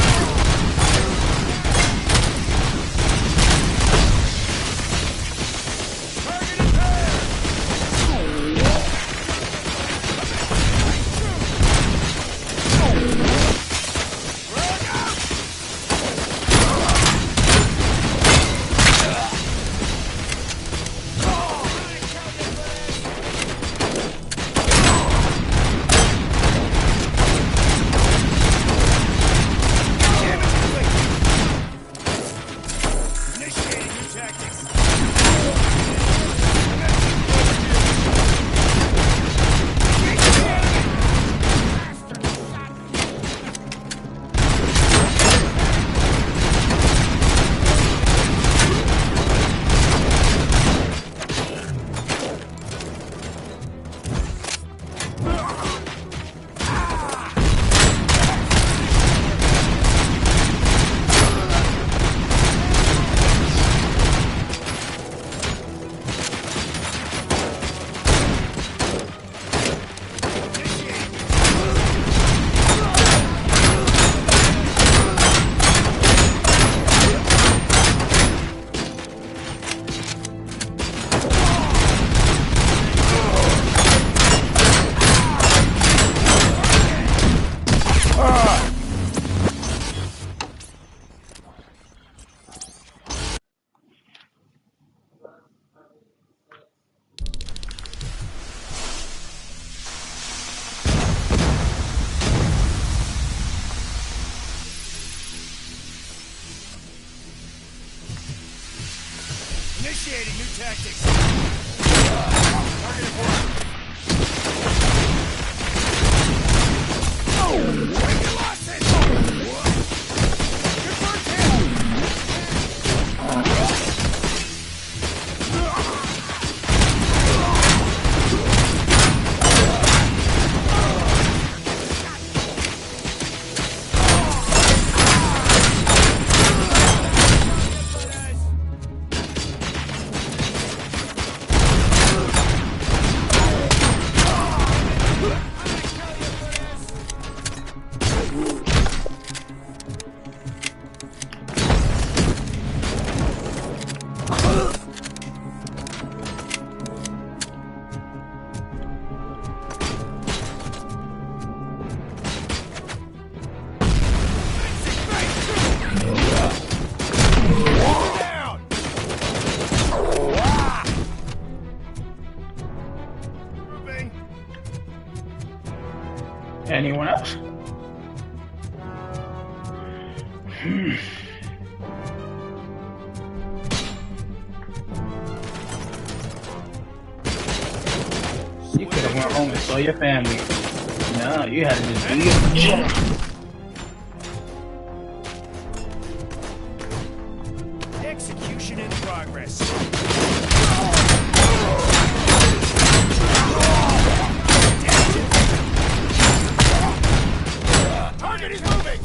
Damn it! tactics. Target at work. You lost it! Confirmed Anyone else? You could have went home and saw your family. No, you had to just do your job. Execution in progress. Target is moving!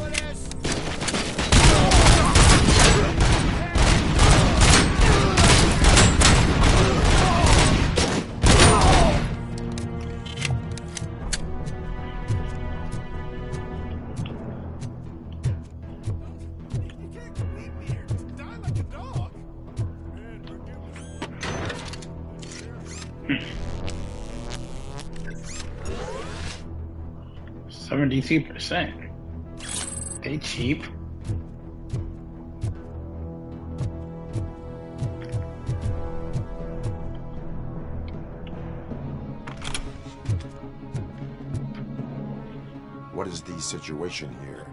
%. They cheap. What is the situation here?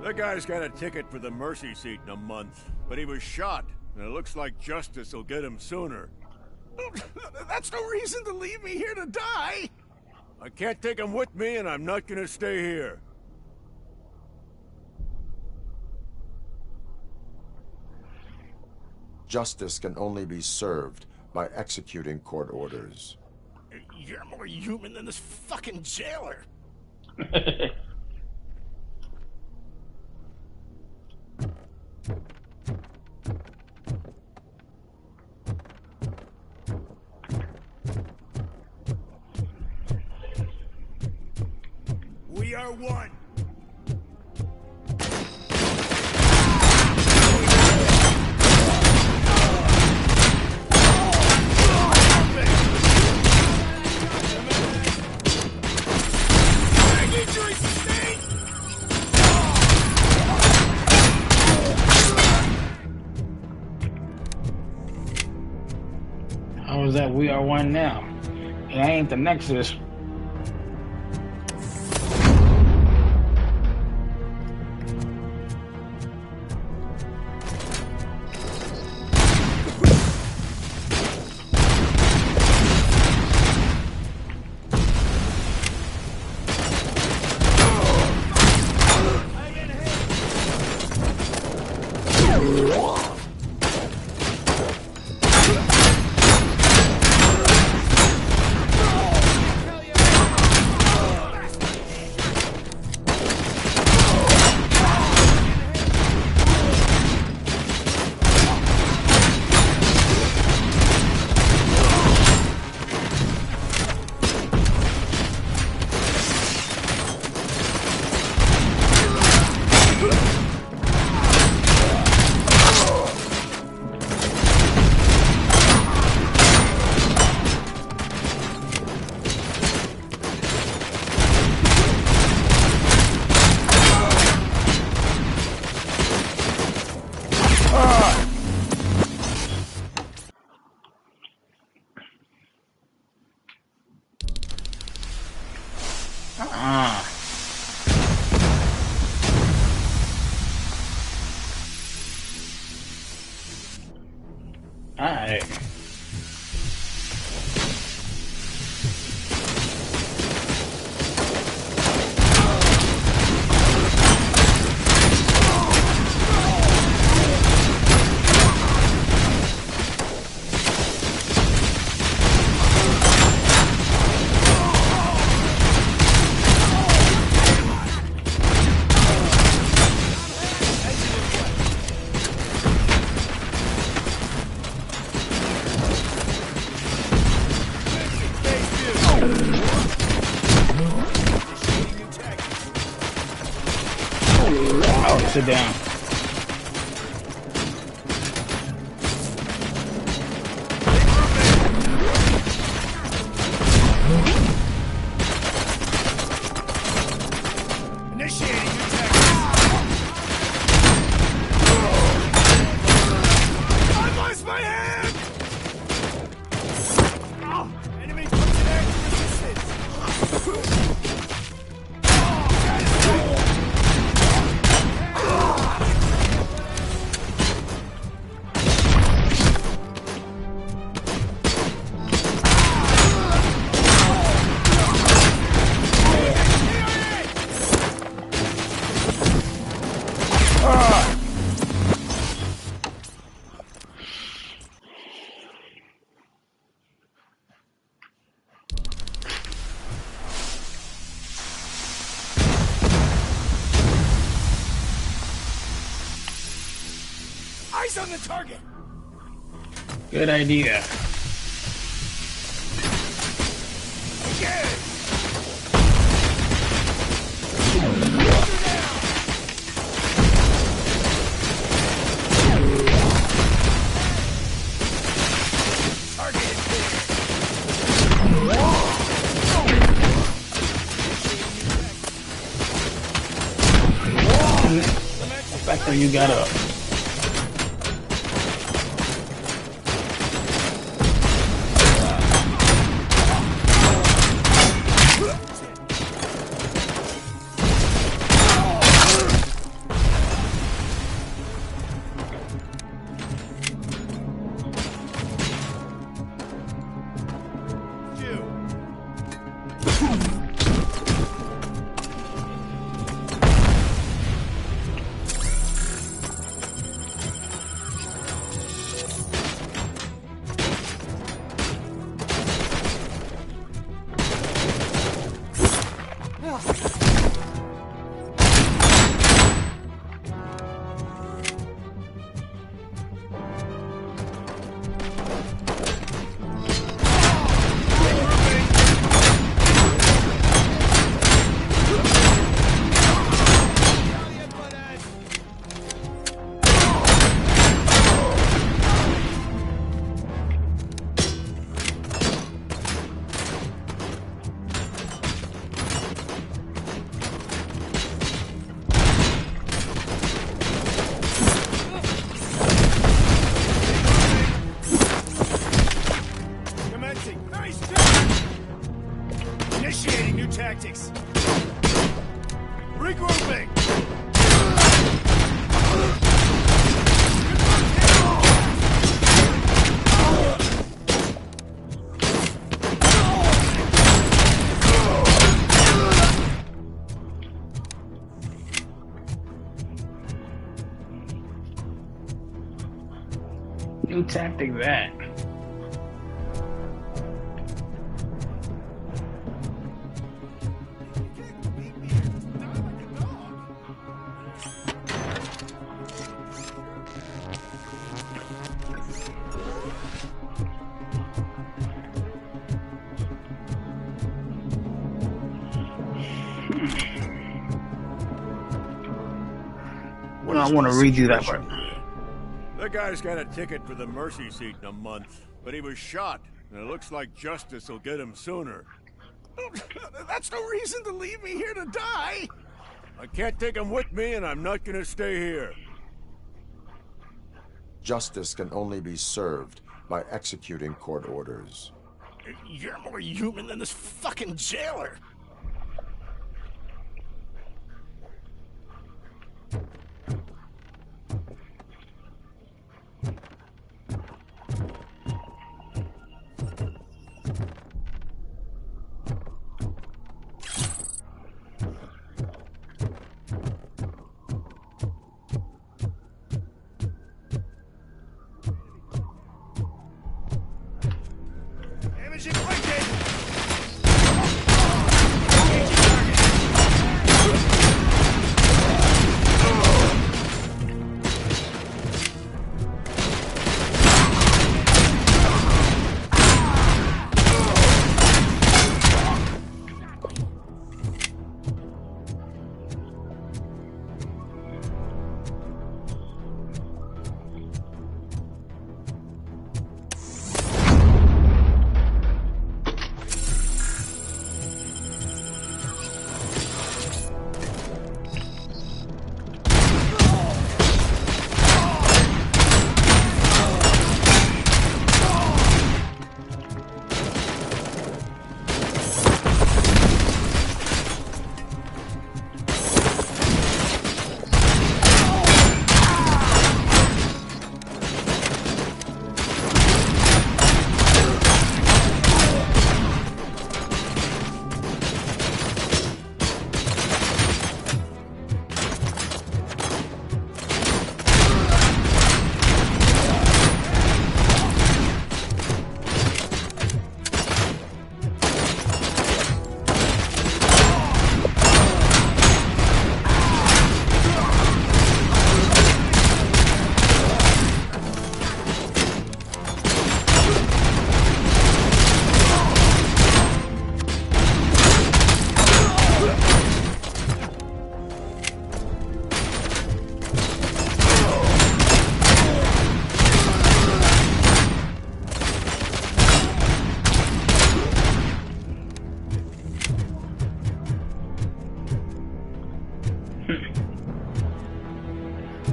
The guy's got a ticket for the mercy seat in a month, but he was shot, and it looks like justice will get him sooner. That's no reason to leave me here to die! I can't take him with me, and I'm not gonna stay here. Justice can only be served by executing court orders. You're more human than this fucking jailer! We are one! How is that we are one now? It ain't the Nexus. Alright. sit down. Eyes on the target. Good idea. Back where you got up. Initiating new tactics. Regrouping. New tactic that. I want to redo that part. That guy's got a ticket for the mercy seat in a month, but he was shot, and it looks like justice will get him sooner. That's no reason to leave me here to die. I can't take him with me, and I'm not gonna stay here. Justice can only be served by executing court orders. You're more human than this fucking jailer. Damage inflicted!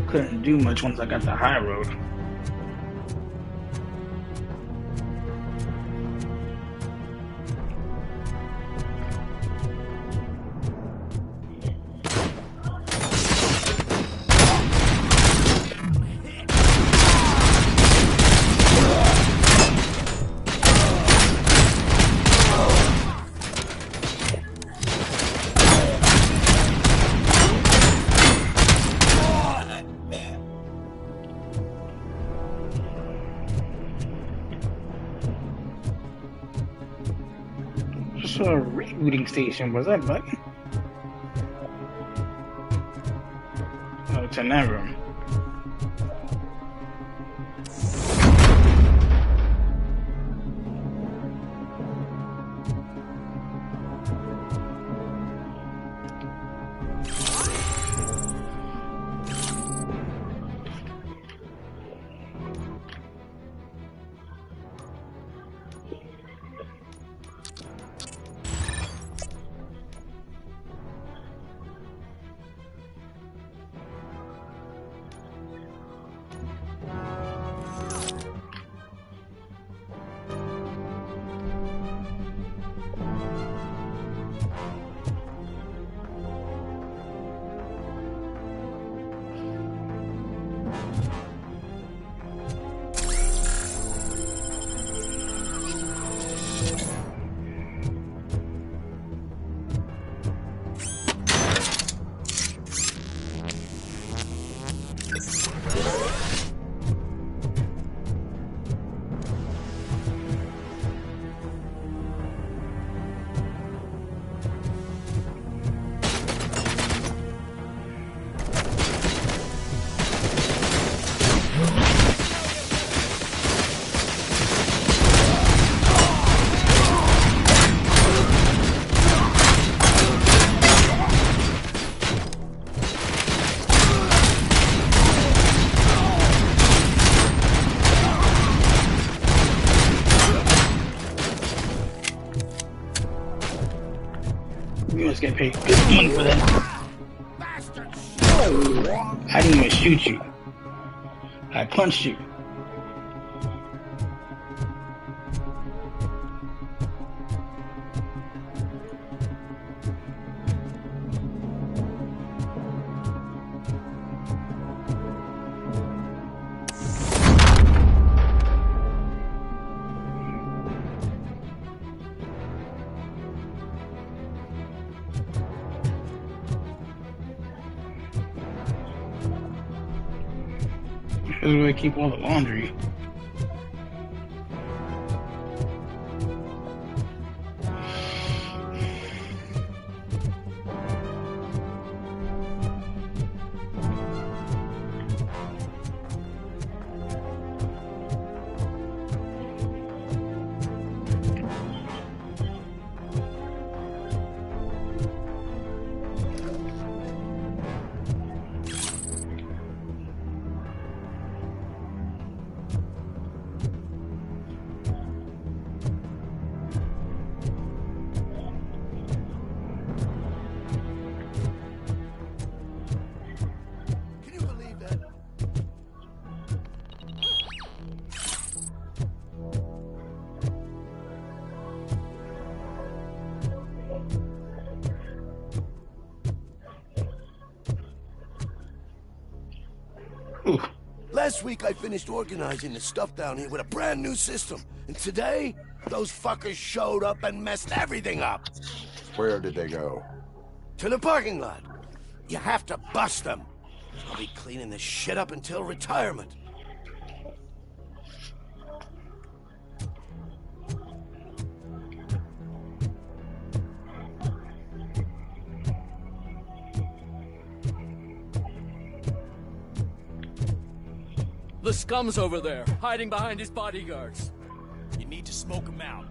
couldn't do much once I got the high road. So a rebooting station, was that button? Oh, it's in that room. You must get paid good money for that. I didn't even shoot you. I punched you. This is where I keep all the laundry. Last week I finished organizing the stuff down here with a brand new system. And today, those fuckers showed up and messed everything up. Where did they go? To the parking lot. You have to bust them. I'll be cleaning this shit up until retirement. The scum's over there, hiding behind his bodyguards. You need to smoke him out.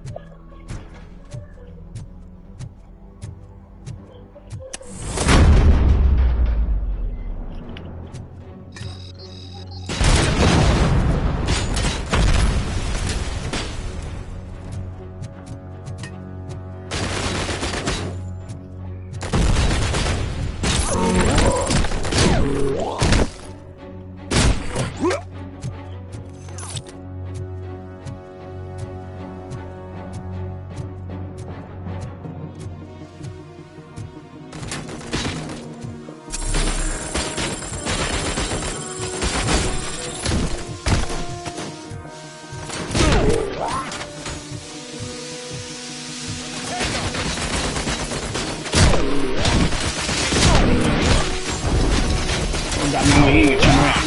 No, he ain't turn around.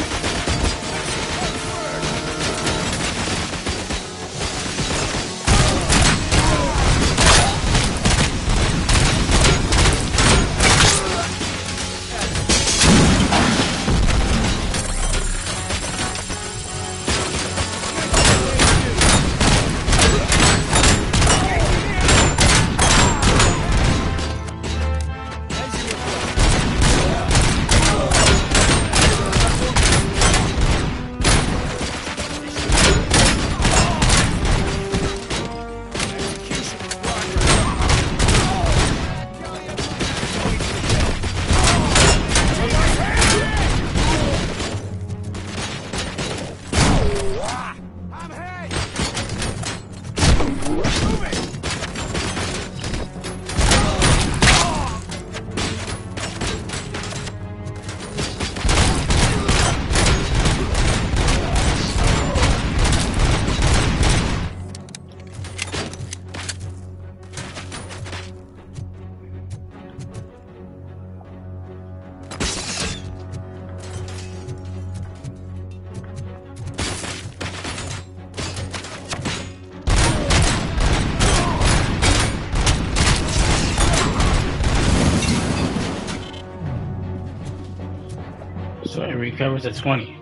So it recovers at 20.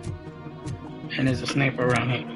And there's a sniper around here.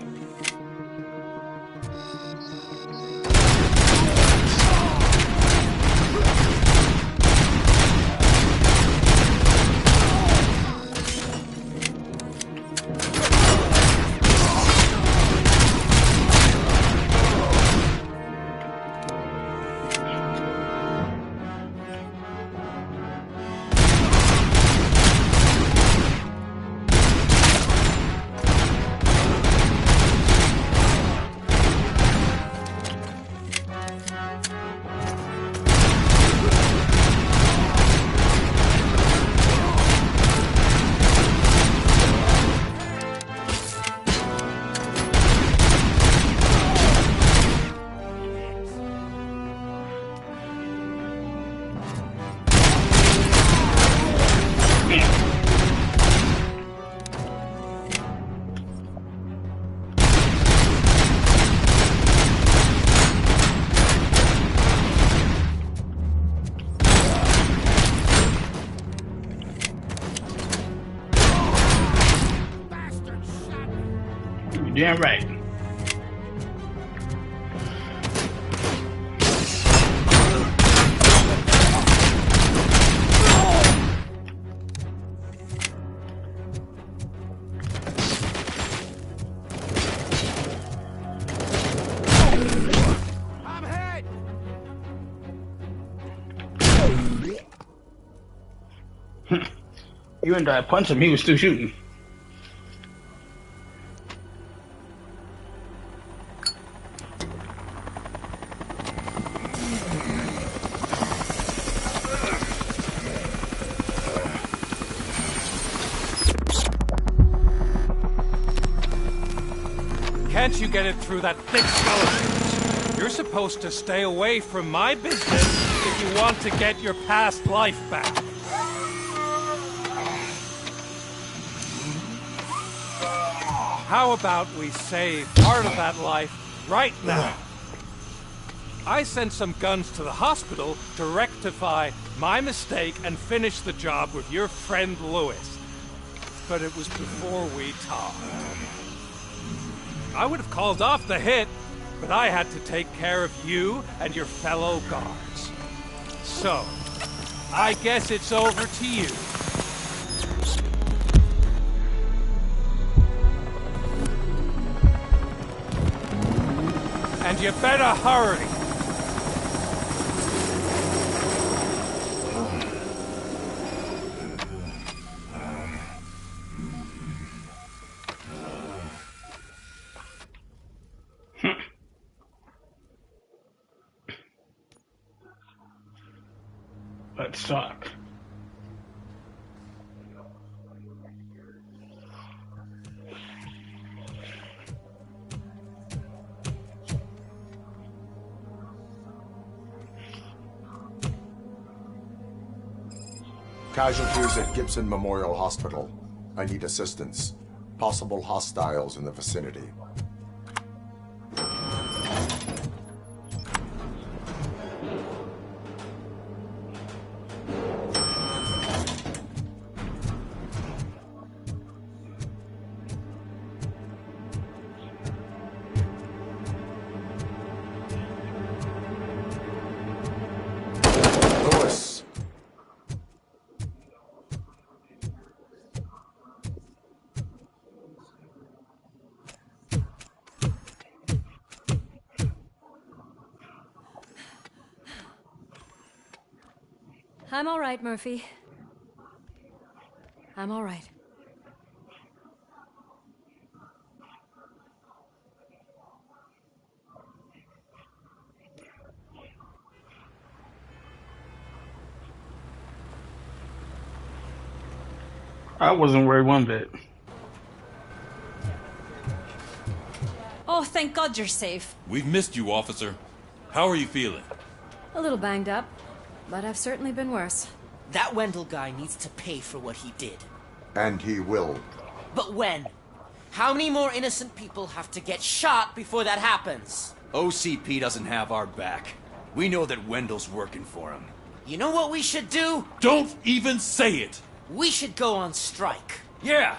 You're damn right. You and I punched him, he was still shooting. Can't you get it through that thick skeleton? You're supposed to stay away from my business if you want to get your past life back. How about we save part of that life right now? I sent some guns to the hospital to rectify my mistake and finish the job with your friend Lewis. But it was before we talked. I would have called off the hit, but I had to take care of you and your fellow guards. So, I guess it's over to you. And you better hurry. Let's talk. Casualties at Gibson Memorial Hospital. I need assistance. Possible hostiles in the vicinity. Lewis. I'm all right, Murphy. I'm all right. I wasn't worried one bit. Oh, thank God you're safe. We've missed you, officer. How are you feeling? A little banged up, but I've certainly been worse. That Wendell guy needs to pay for what he did. And he will. But when? How many more innocent people have to get shot before that happens? OCP doesn't have our back. We know that Wendell's working for him. You know what we should do? Don't even say it! We should go on strike. Yeah!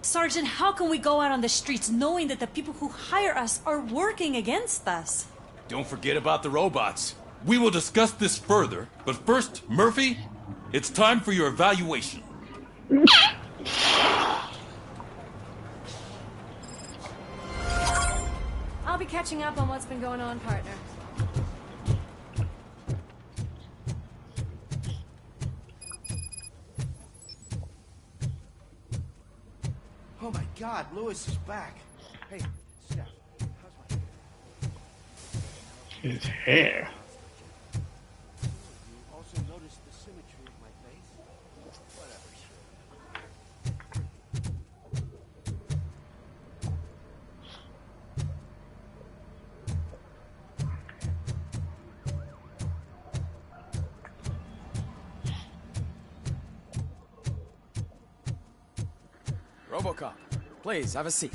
Sergeant, how can we go out on the streets knowing that the people who hire us are working against us? Don't forget about the robots. We will discuss this further, but first, Murphy, it's time for your evaluation. I'll be catching up on what's been going on, partner. Oh my God, Lewis is back. Hey, Steph, how's my... His hair. You also noticed the symmetry of my face? RoboCop, please have a seat.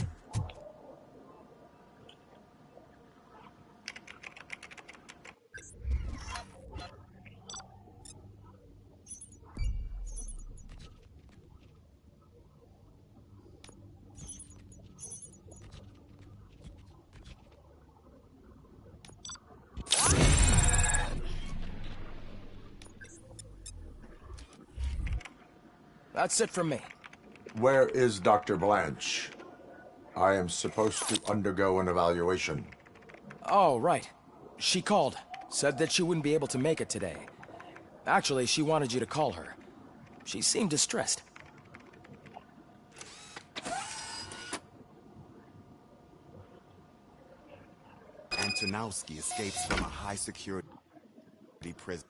That's it from me. Where is Dr. Blanche? I am supposed to undergo an evaluation. Oh, right. She called. Said that she wouldn't be able to make it today. Actually, she wanted you to call her. She seemed distressed. Antonowski escapes from a high-security prison.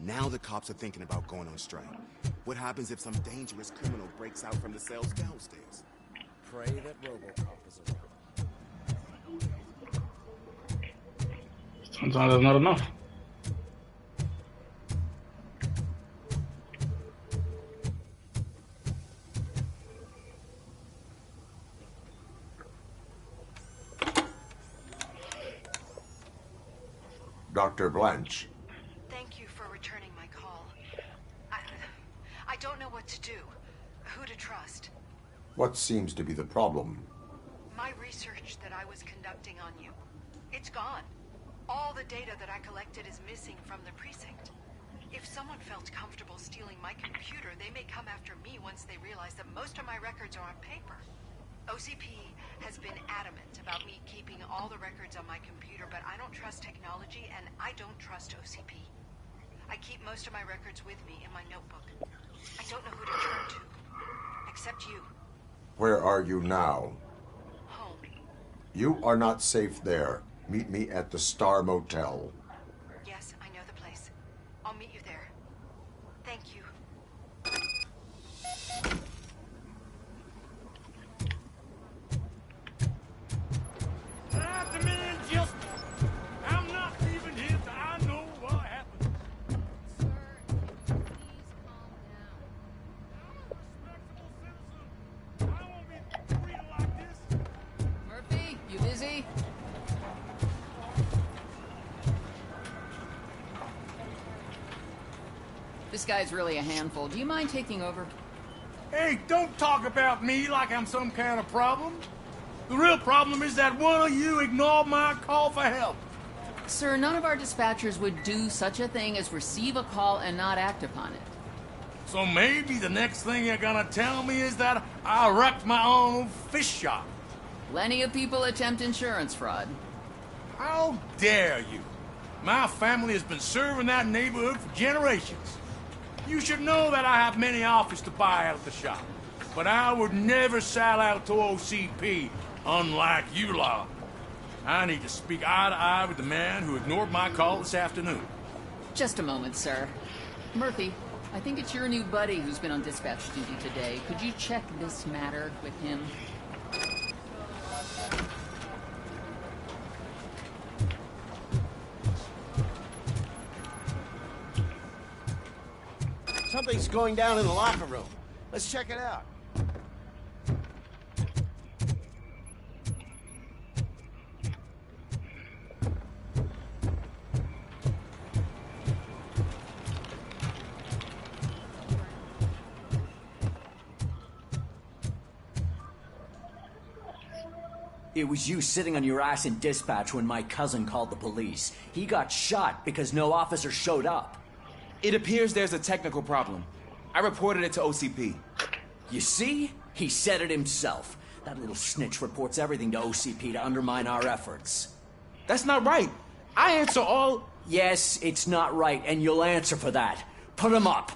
Now the cops are thinking about going on strike. What happens if some dangerous criminal breaks out from the cells downstairs? Pray that RoboCop is around. Sometimes that's not enough. Dr. Blanche. Thank you for returning my call. I don't know what to do. Who to trust. What seems to be the problem? My research that I was conducting on you. It's gone. All the data that I collected is missing from the precinct. If someone felt comfortable stealing my computer, they may come after me once they realize that most of my records are on paper. OCP has been adamant about me keeping all the records on my computer, but I don't trust technology and I don't trust OCP. I keep most of my records with me in my notebook. I don't know who to turn to, except you. Where are you now? Home. You are not safe there. Meet me at the Star Motel. Yes, I know the place. I'll meet you there. Thank you. This guy's really a handful. Do you mind taking over? Hey, don't talk about me like I'm some kind of problem. The real problem is that one of you ignored my call for help. Sir, none of our dispatchers would do such a thing as receive a call and not act upon it. So maybe the next thing you're gonna tell me is that I wrecked my own fish shop. Plenty of people attempt insurance fraud. How dare you? My family has been serving that neighborhood for generations. You should know that I have many offers to buy out of the shop. But I would never sell out to OCP, unlike you lot. I need to speak eye to eye with the man who ignored my call this afternoon. Just a moment, sir. Murphy, I think it's your new buddy who's been on dispatch duty today. Could you check this matter with him? Something's going down in the locker room. Let's check it out. It was you sitting on your ass in dispatch when my cousin called the police. He got shot because no officer showed up. It appears there's a technical problem. I reported it to OCP. You see? He said it himself. That little snitch reports everything to OCP to undermine our efforts. That's not right. I answer all... Yes, it's not right, and you'll answer for that. Put him up.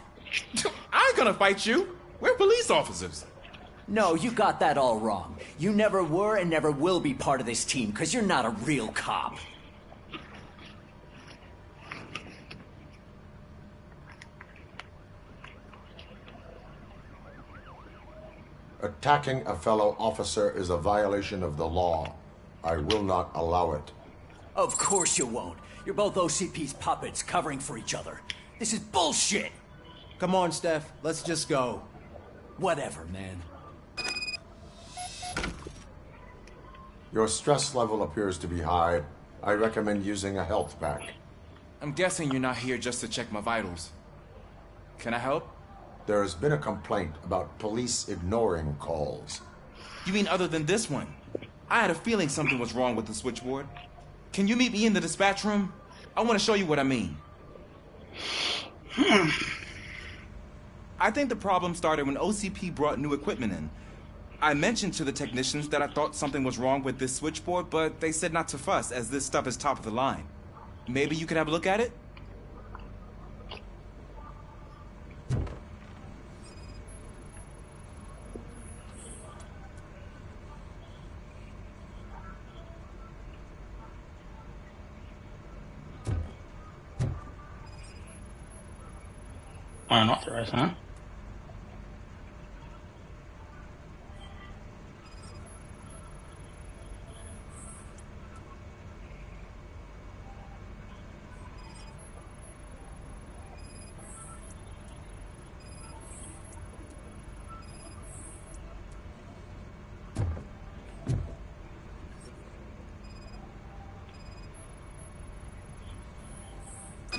I ain't gonna fight you. We're police officers. No, you got that all wrong. You never were and never will be part of this team, because you're not a real cop. Attacking a fellow officer is a violation of the law. I will not allow it. Of course you won't. You're both OCP's puppets covering for each other. This is bullshit! Come on, Steph. Let's just go. Whatever, man. Your stress level appears to be high. I recommend using a health pack. I'm guessing you're not here just to check my vitals. Can I help? There has been a complaint about police ignoring calls. You mean other than this one? I had a feeling something was wrong with the switchboard. Can you meet me in the dispatch room? I want to show you what I mean. I think the problem started when OCP brought new equipment in. I mentioned to the technicians that I thought something was wrong with this switchboard, but they said not to fuss, as this stuff is top of the line. Maybe you could have a look at it? Unauthorized, huh?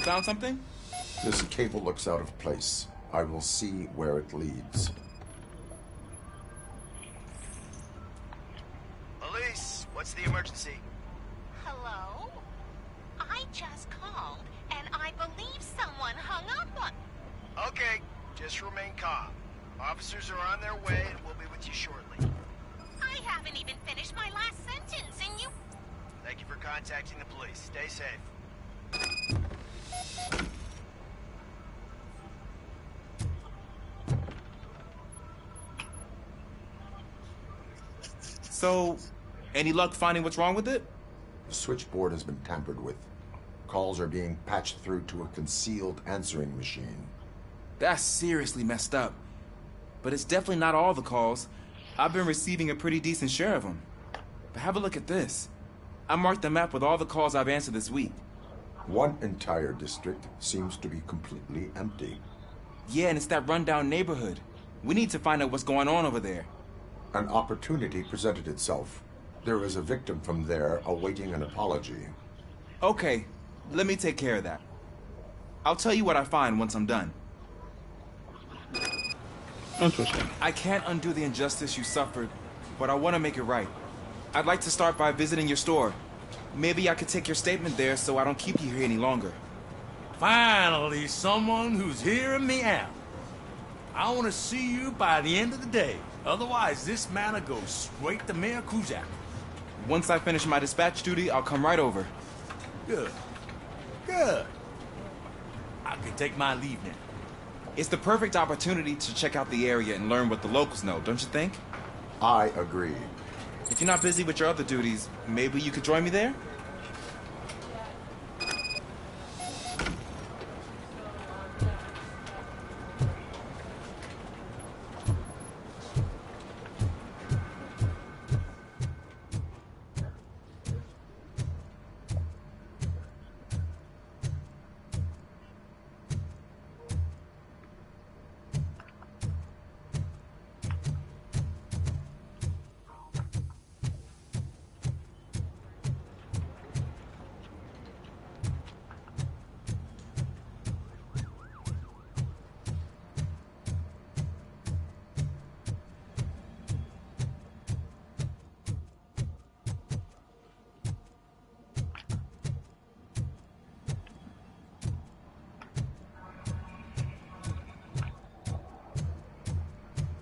Found something? This cable looks out of place. I will see where it leads. Police, what's the emergency? Hello? I just called, and I believe someone hung up on... Okay, just remain calm. Officers are on their way, and we'll be with you shortly. I haven't even finished my last sentence, and you... Thank you for contacting the police. Stay safe. So, any luck finding what's wrong with it? The switchboard has been tampered with. Calls are being patched through to a concealed answering machine. That's seriously messed up. But it's definitely not all the calls. I've been receiving a pretty decent share of them. But have a look at this. I marked the map with all the calls I've answered this week. One entire district seems to be completely empty. Yeah, and it's that rundown neighborhood. We need to find out what's going on over there. An opportunity presented itself. There is a victim from there awaiting an apology. Okay, let me take care of that. I'll tell you what I find once I'm done. Interesting. I can't undo the injustice you suffered, but I want to make it right. I'd like to start by visiting your store. Maybe I could take your statement there so I don't keep you here any longer. Finally, someone who's hearing me out. I want to see you by the end of the day. Otherwise, this matter goes straight to Mayor Kuzak. Once I finish my dispatch duty, I'll come right over. Good. Good. I can take my leave now. It's the perfect opportunity to check out the area and learn what the locals know, don't you think? I agree. If you're not busy with your other duties, maybe you could join me there?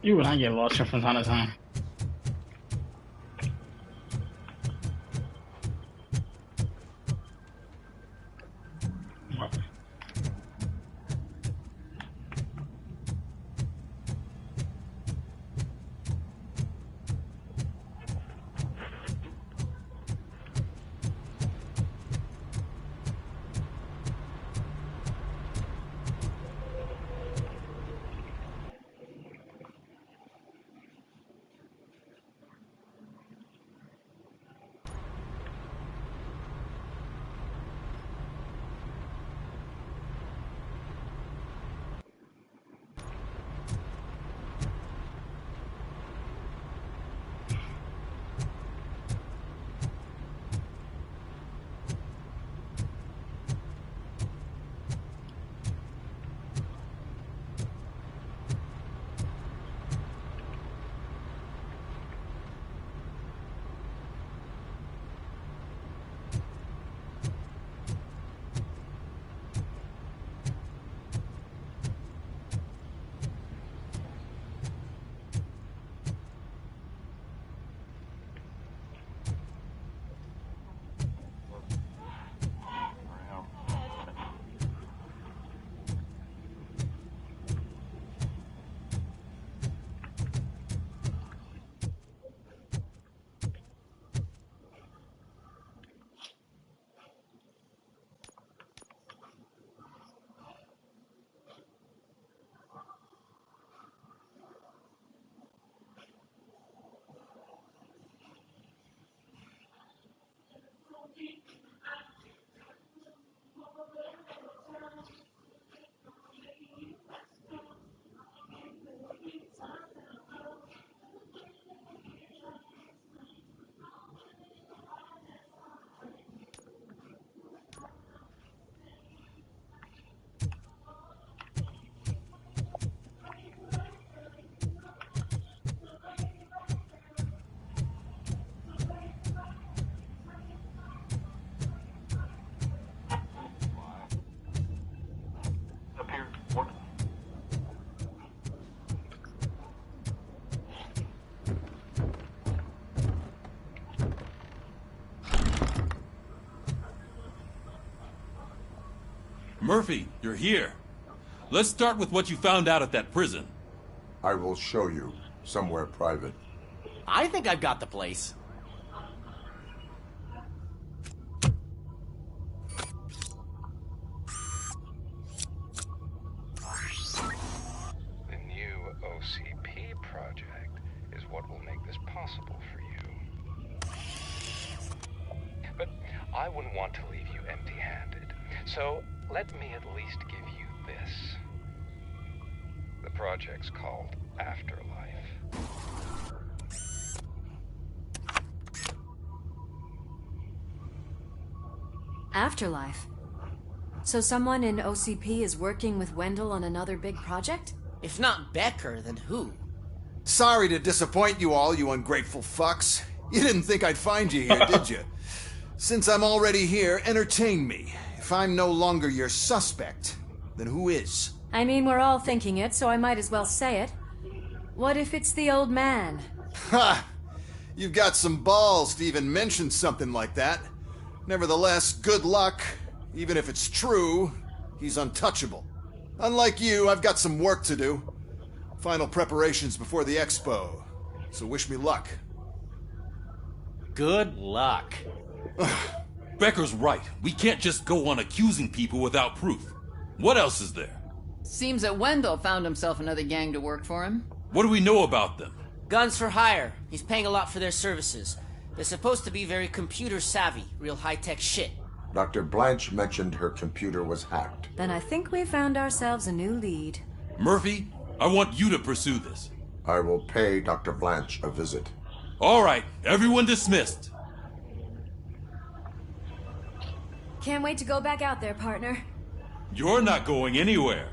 You and I get lost here from time to time. Murphy, you're here. Let's start with what you found out at that prison. I will show you somewhere private. I think I've got the place. The new OCP project is what will make this possible for you. But I wouldn't want to leave you empty-handed. So let me at least give you this. The project's called Afterlife. Afterlife? So someone in OCP is working with Wendell on another big project? If not Becker, then who? Sorry to disappoint you all, you ungrateful fucks. You didn't think I'd find you here, did you? Since I'm already here, entertain me. If I'm no longer your suspect, then who is? I mean, we're all thinking it, so I might as well say it. What if it's the old man? Ha! You've got some balls to even mention something like that. Nevertheless, good luck. Even if it's true, he's untouchable. Unlike you, I've got some work to do. Final preparations before the expo. So wish me luck. Good luck. Becker's right. We can't just go on accusing people without proof. What else is there? Seems that Wendell found himself another gang to work for him. What do we know about them? Guns for hire. He's paying a lot for their services. They're supposed to be very computer savvy, real high-tech shit. Dr. Blanche mentioned her computer was hacked. Then I think we found ourselves a new lead. Murphy, I want you to pursue this. I will pay Dr. Blanche a visit. All right, everyone dismissed. Can't wait to go back out there, partner. You're not going anywhere.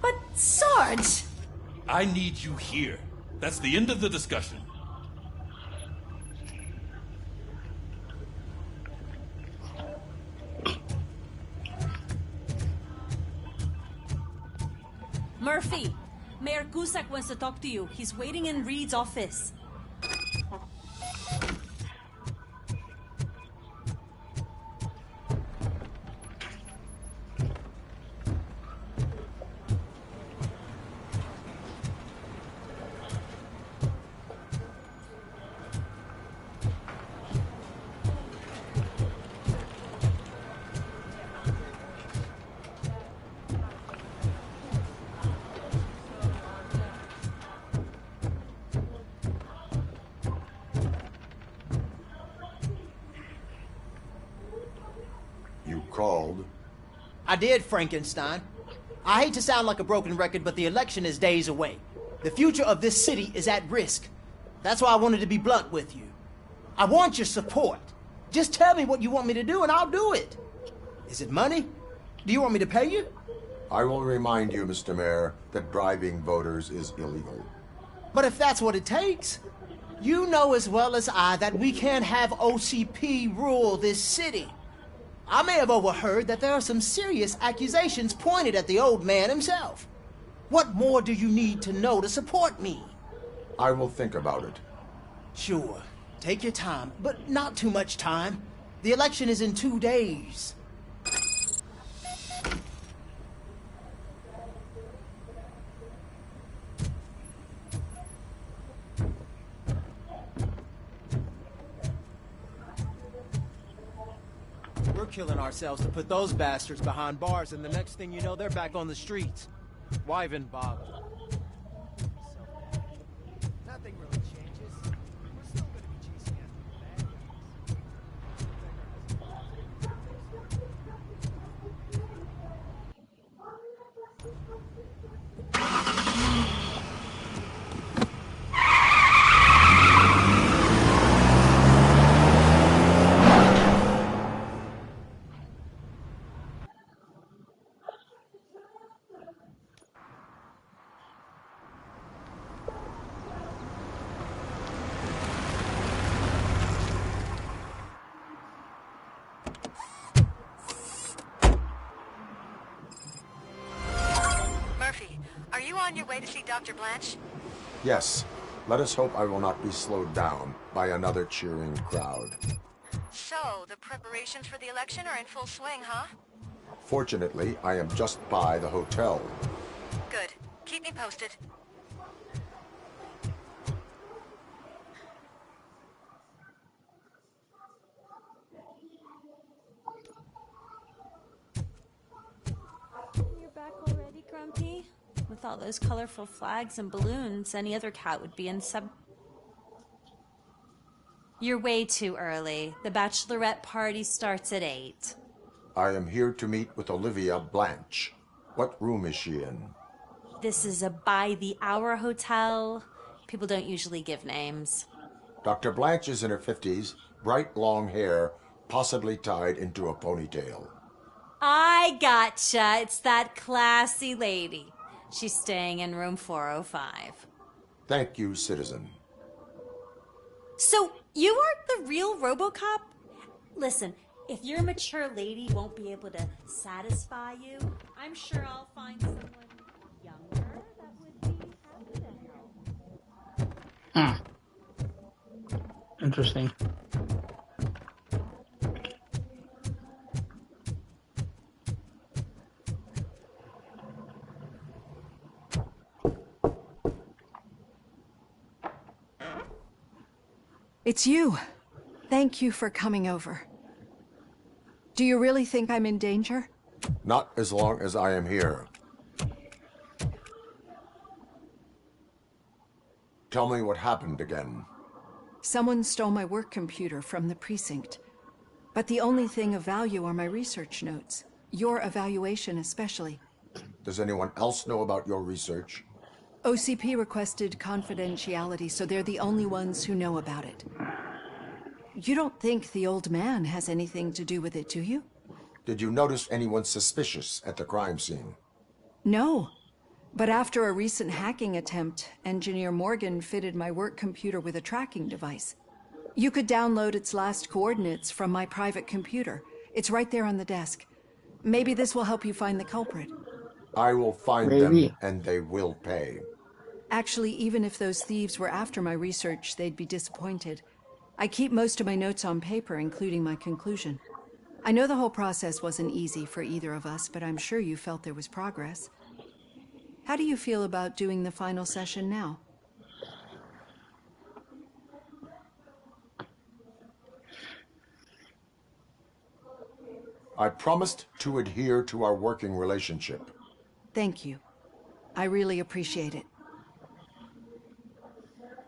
But, Sarge! I need you here. That's the end of the discussion. Murphy, Mayor Cusack wants to talk to you. He's waiting in Reed's office. Called. I did, Frankenstein. I hate to sound like a broken record, but the election is days away. The future of this city is at risk. That's why I wanted to be blunt with you. I want your support. Just tell me what you want me to do and I'll do it. Is it money? Do you want me to pay you? I will remind you, Mr. Mayor, that bribing voters is illegal. But if that's what it takes, you know as well as I that we can't have OCP rule this city. I may have overheard that there are some serious accusations pointed at the old man himself. What more do you need to know to support me? I will think about it. Sure. Take your time, but not too much time. The election is in 2 days. We're killing ourselves to put those bastards behind bars, and the next thing you know, they're back on the streets. Why even bother? Nothing really changes. We're still gonna be chasing after the on your way to see Dr. Blanche? Yes. Let us hope I will not be slowed down by another cheering crowd. So, the preparations for the election are in full swing, huh? Fortunately, I am just by the hotel. Good. Keep me posted. You're back already, Grumpy? With all those colorful flags and balloons, any other cat would be in sub... You're way too early. The bachelorette party starts at 8. I am here to meet with Olivia Blanche. What room is she in? This is a by-the-hour hotel. People don't usually give names. Dr. Blanche is in her 50s, bright long hair, possibly tied into a ponytail. I gotcha. It's that classy lady. She's staying in room 405. Thank you, citizen. So, you aren't the real RoboCop? Listen, if your mature lady won't be able to satisfy you, I'm sure I'll find someone younger that would be happy to help. Interesting. It's you. Thank you for coming over. Do you really think I'm in danger? Not as long as I am here. Tell me what happened again. Someone stole my work computer from the precinct. But the only thing of value are my research notes. Your evaluation especially. Does anyone else know about your research? OCP requested confidentiality, so they're the only ones who know about it. You don't think the old man has anything to do with it, do you? Did you notice anyone suspicious at the crime scene? No. But after a recent hacking attempt, Engineer Morgan fitted my work computer with a tracking device. You could download its last coordinates from my private computer. It's right there on the desk. Maybe this will help you find the culprit. I will find them, and they will pay. Actually, even if those thieves were after my research, they'd be disappointed. I keep most of my notes on paper, including my conclusion. I know the whole process wasn't easy for either of us, but I'm sure you felt there was progress. How do you feel about doing the final session now? I promised to adhere to our working relationship. Thank you. I really appreciate it.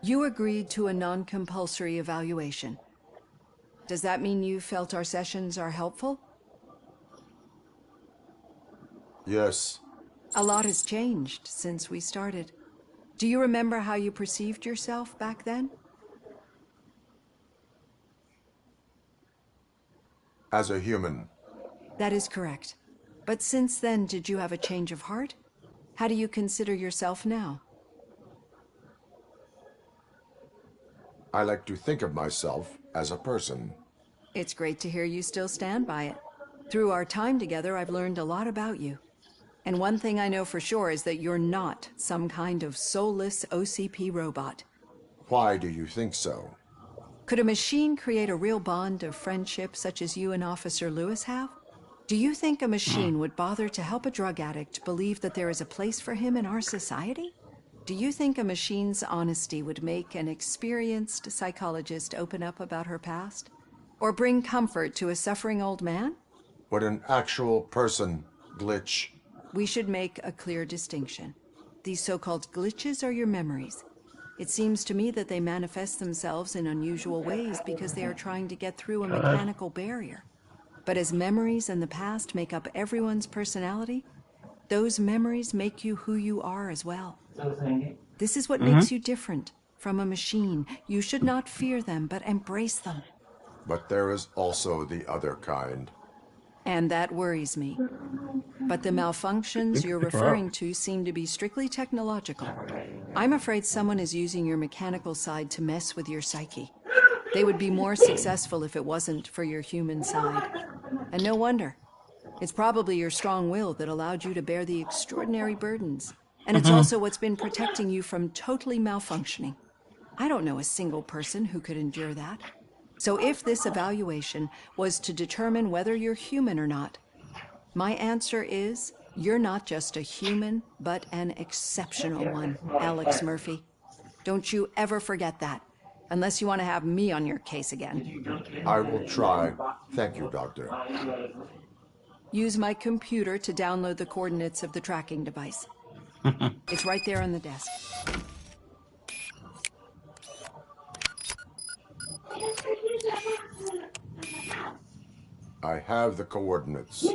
You agreed to a non-compulsory evaluation. Does that mean you felt our sessions are helpful? Yes. A lot has changed since we started. Do you remember how you perceived yourself back then? As a human. That is correct. But since then, did you have a change of heart? How do you consider yourself now? I like to think of myself as a person. It's great to hear you still stand by it. Through our time together, I've learned a lot about you. And one thing I know for sure is that you're not some kind of soulless OCP robot. Why do you think so? Could a machine create a real bond of friendship such as you and Officer Lewis have? Do you think a machine would bother to help a drug addict believe that there is a place for him in our society? Do you think a machine's honesty would make an experienced psychologist open up about her past? Or bring comfort to a suffering old man? Would an actual person glitch? We should make a clear distinction. These so-called glitches are your memories. It seems to me that they manifest themselves in unusual ways because they are trying to get through a mechanical barrier. But as memories in the past make up everyone's personality, those memories make you who you are as well. This is what makes you different from a machine. You should not fear them, but embrace them. But there is also the other kind. And that worries me. But the malfunctions you're referring to seem to be strictly technological. I'm afraid someone is using your mechanical side to mess with your psyche. They would be more successful if it wasn't for your human side. And no wonder. It's probably your strong will that allowed you to bear the extraordinary burdens. And it's also what's been protecting you from totally malfunctioning. I don't know a single person who could endure that. So if this evaluation was to determine whether you're human or not, my answer is you're not just a human, but an exceptional one, Alex Murphy. Don't you ever forget that, unless you want to have me on your case again. I will try. Thank you, Doctor. Use my computer to download the coordinates of the tracking device. It's right there on the desk. I have the coordinates.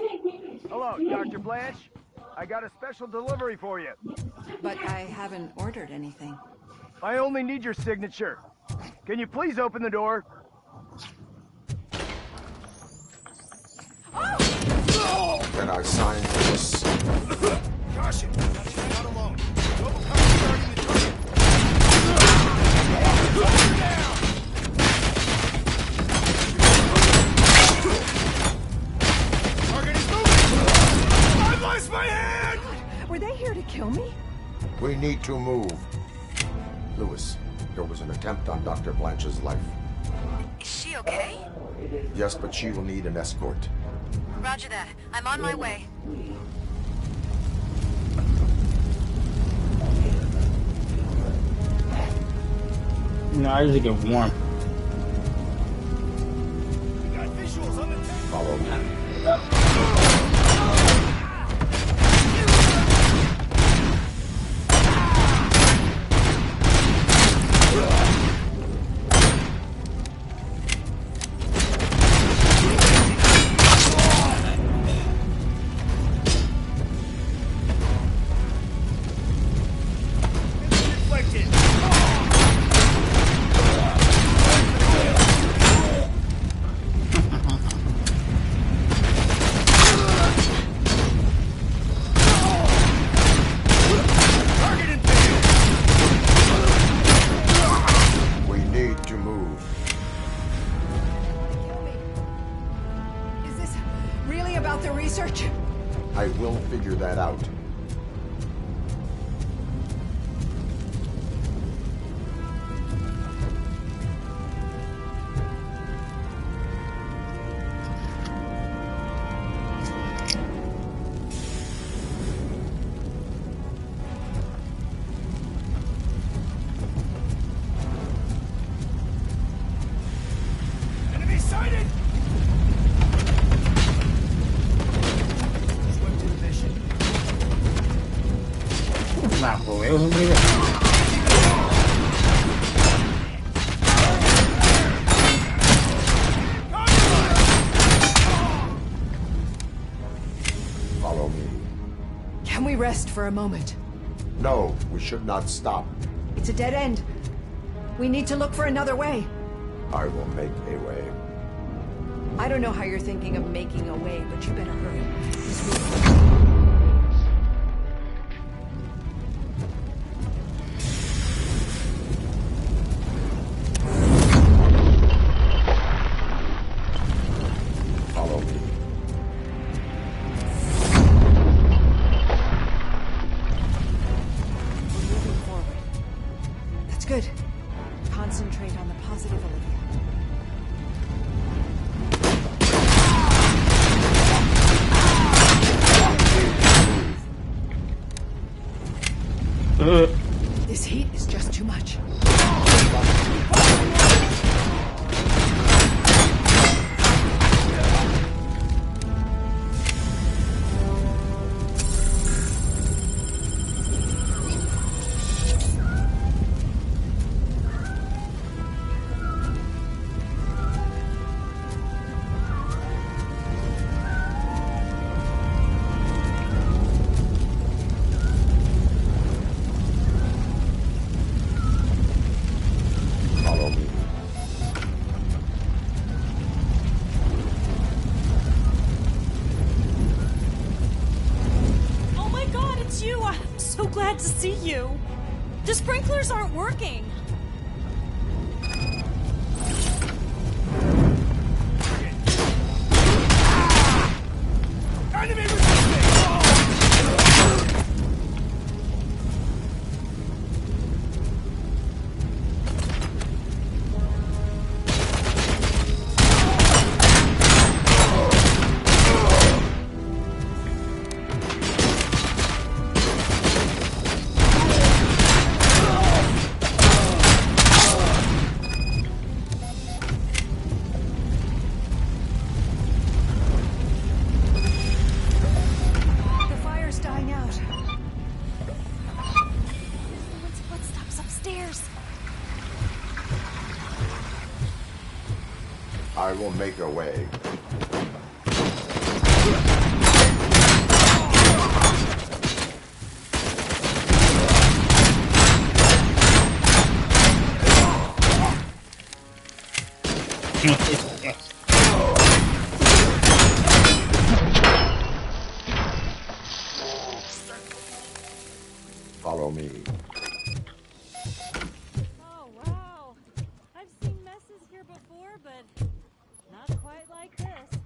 Hello, Dr. Blanche. I got a special delivery for you. But I haven't ordered anything. I only need your signature. Can you please open the door? Can I sign this? Caution! Not alone. kill me? We need to move. Lewis, there was an attempt on Dr. Blanche's life. Is she okay? Yes, but she will need an escort. Roger that. I'm on my way. No, I just get warm. Follow me. I will figure that out. Enemy sighted! Nah, pues veo un video. Follow me. Can we rest for a moment? No, we should not stop. It's a dead end. We need to look for another way. I will make a way. I don't know how you're thinking of making a way, but you better hurry. Follow me. We're moving forward. That's good. Concentrate on the positive, Olivia. This heat is just too much. Follow me. Oh my god, it's you! I'm so glad to see you. The sprinklers aren't working. Enemy resisting! The fire's dying out. Someone's footsteps upstairs. I will make a way. Follow me. Oh, wow. I've seen messes here before, but not quite like this.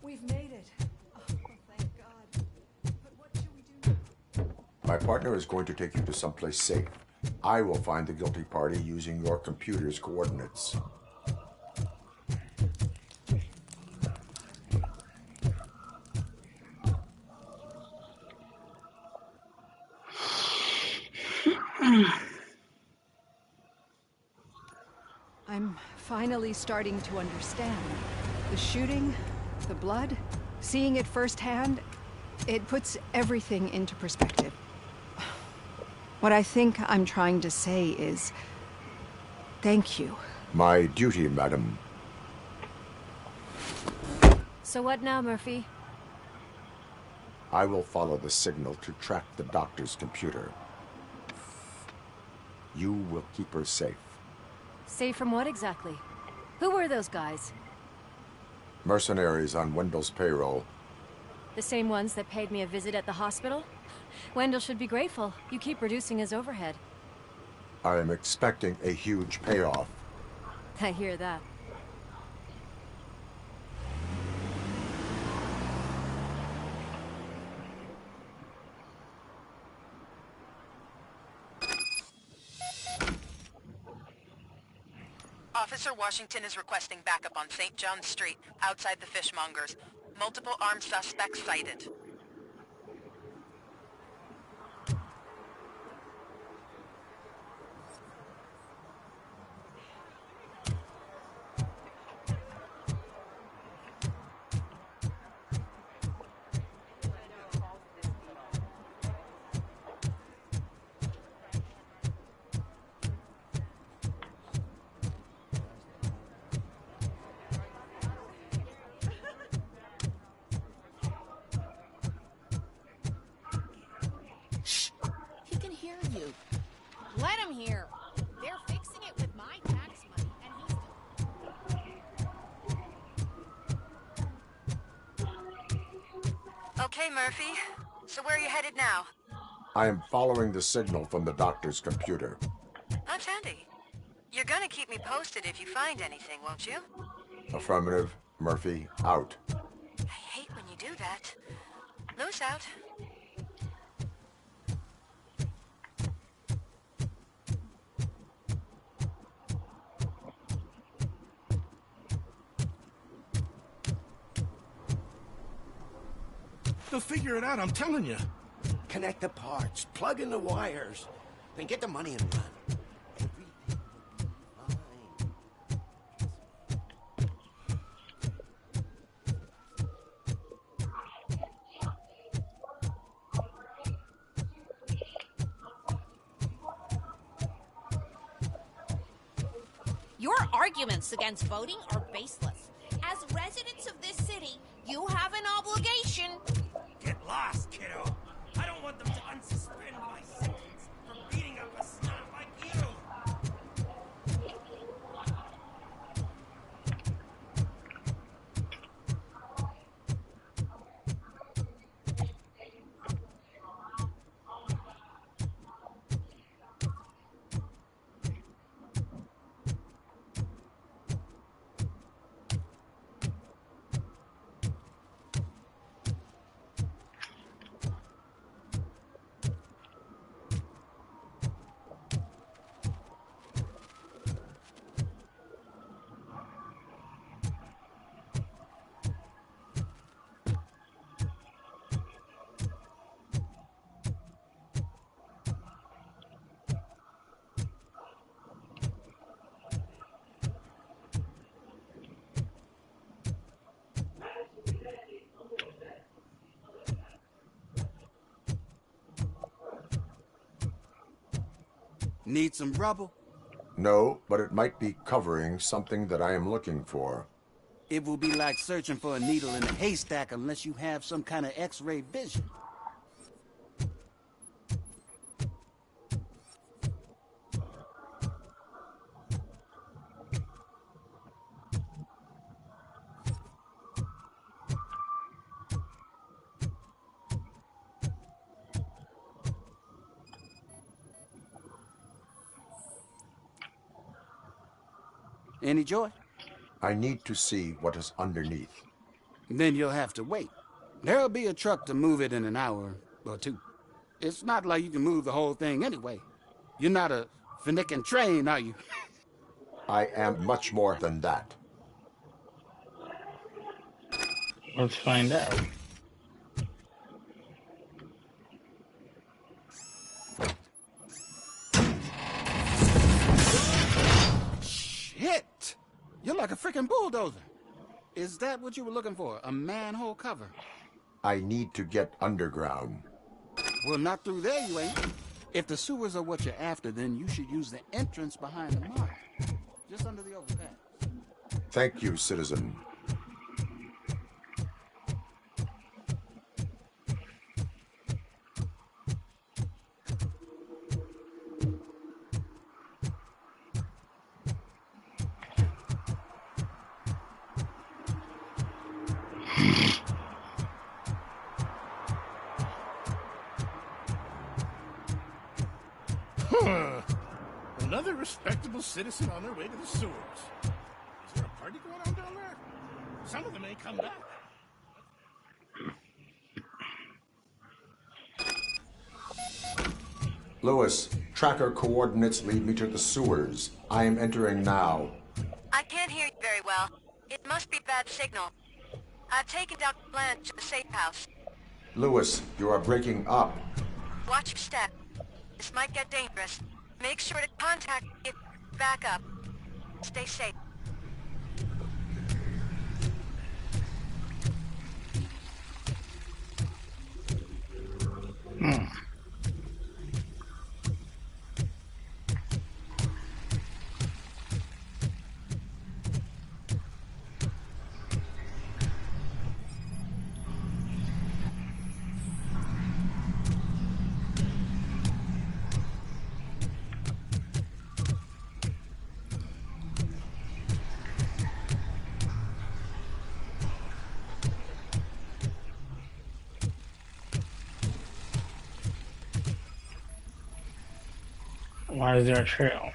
We've made it. Oh, thank God. But what should we do now? My partner is going to take you to someplace safe. I will find the guilty party using your computer's coordinates. I'm finally starting to understand. The shooting, the blood, seeing it firsthand, it puts everything into perspective. What I think I'm trying to say is, thank you. My duty, madam. So what now, Murphy? I will follow the signal to track the doctor's computer. You will keep her safe. Safe from what exactly? Who were those guys? Mercenaries on Wendell's payroll. The same ones that paid me a visit at the hospital? Wendell should be grateful. You keep reducing his overhead. I am expecting a huge payoff. I hear that. Officer Washington is requesting backup on St. John's Street, outside the fishmongers. Multiple armed suspects sighted. He can hear you. Let him hear. They're fixing it with my tax money, and he's... Okay, Murphy. So where are you headed now? I am following the signal from the doctor's computer. That's handy. You're gonna keep me posted if you find anything, won't you? Affirmative. Murphy, out. I hate when you do that. Loose out. They'll figure it out, I'm telling you. Connect the parts, plug in the wires, then get the money and run. Your arguments against voting are baseless. As residents of this city, you have an obligation. Get lost, kiddo. I don't want them to unsuspend my sentence for beating up a snob like you. Need some rubble? No, but it might be covering something that I am looking for. It will be like searching for a needle in a haystack unless you have some kind of X-ray vision. Any joy? I need to see what is underneath. Then you'll have to wait. There'll be a truck to move it in an hour or two. It's not like you can move the whole thing anyway. You're not a Finnick train, are you? I am much more than that. Let's find out. Shit! You're like a freaking bulldozer. Is that what you were looking for? A manhole cover? I need to get underground. Well, not through there, you ain't. If the sewers are what you're after, then you should use the entrance behind the mark. Just under the overpass. Thank you, citizen. Another respectable citizen on their way to the sewers. Is there a party going on down there? Some of them ain't come back. Lewis, tracker coordinates lead me to the sewers. I am entering now. I can't hear you very well. It must be bad signal. I've taken down the plan to the safe house. Lewis, you are breaking up. Watch your step. This might get dangerous. Make sure to contact me if you back up. Stay safe. Why is there a trail?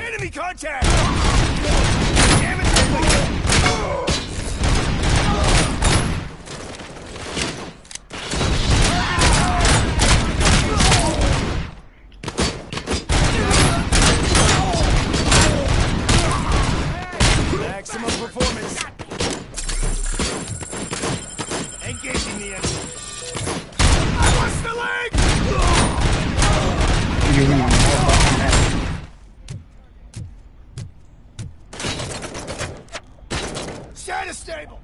Enemy contact! Damn it! Maximum performance. Engaging the enemy. I lost the leg! Status stable.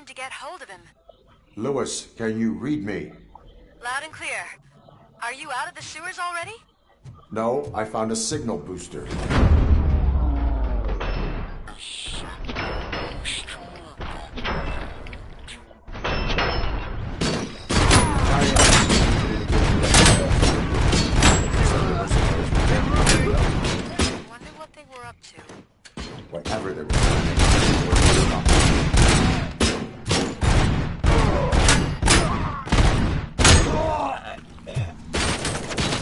to get hold of him. Lewis, can you read me? Loud and clear. Are you out of the sewers already? No, I found a signal booster. Wonder what they were up to. Whatever they were.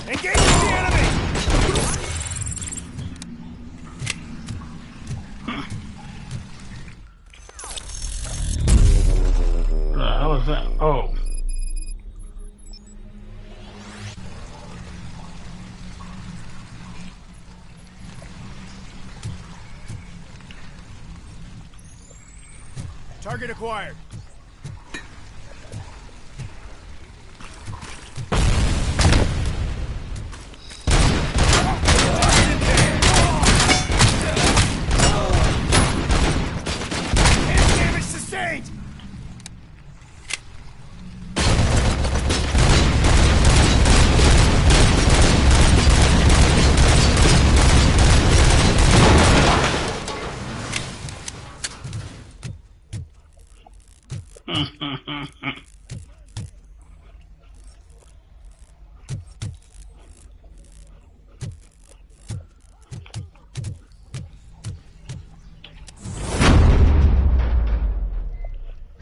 Engage the enemy! How was that? Oh. Target acquired. Damage sustained!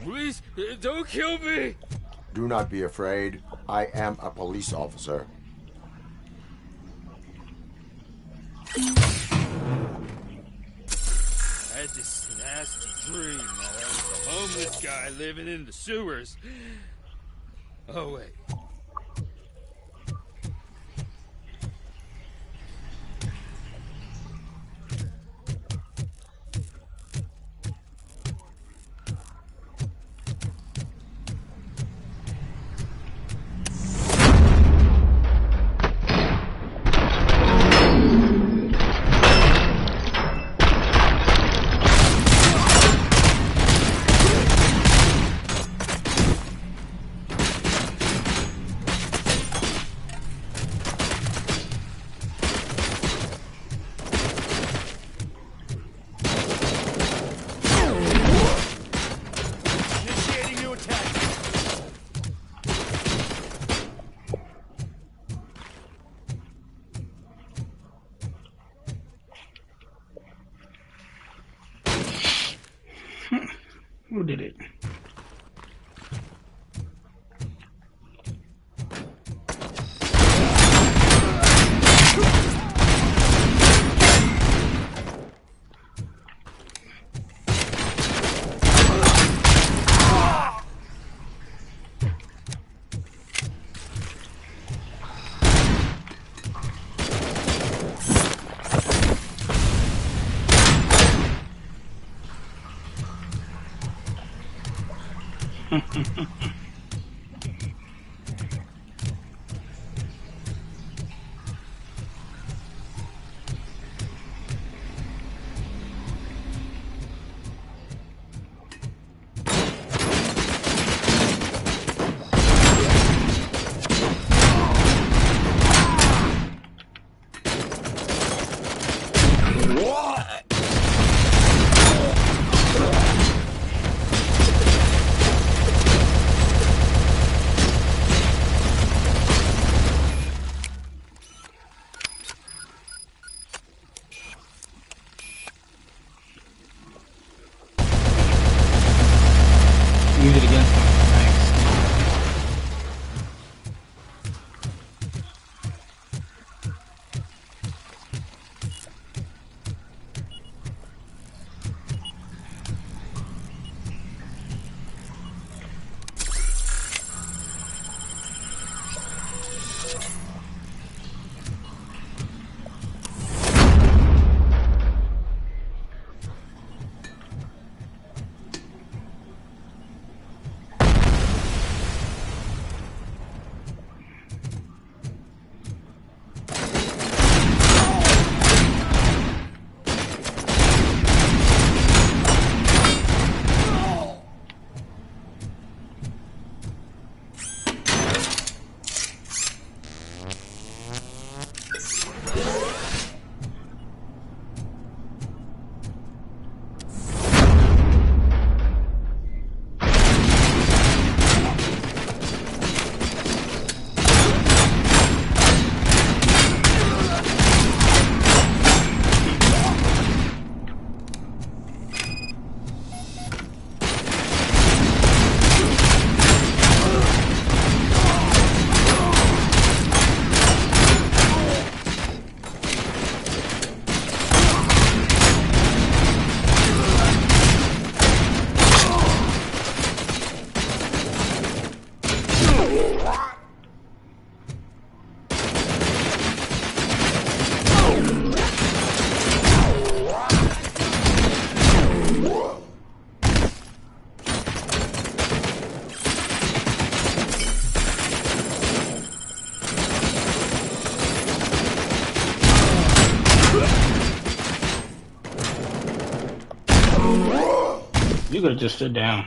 Please, don't kill me! Do not be afraid. I am a police officer. I had this nasty dream that I was a homeless guy living in the sewers. Oh, wait. Initiating new attack. Who did it? could have just stood down.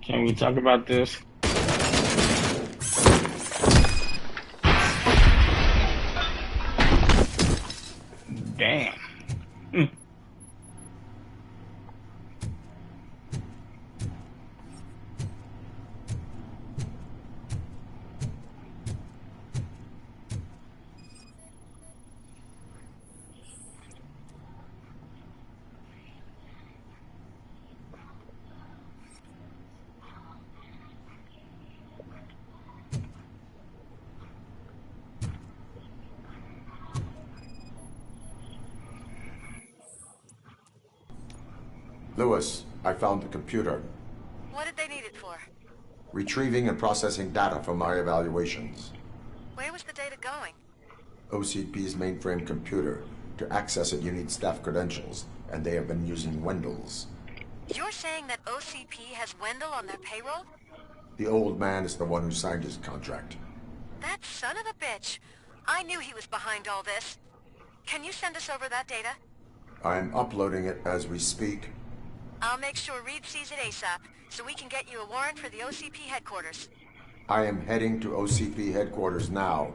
Can we talk about this? Damn. Lewis, I found the computer. What did they need it for? Retrieving and processing data from my evaluations. Where was the data going? OCP's mainframe computer. To access it, you need staff credentials, and they have been using Wendell's. You're saying that OCP has Wendell on their payroll? The old man is the one who signed his contract. That son of a bitch. I knew he was behind all this. Can you send us over that data? I'm uploading it as we speak. I'll make sure Reed sees it ASAP, so we can get you a warrant for the OCP headquarters. I am heading to OCP headquarters now.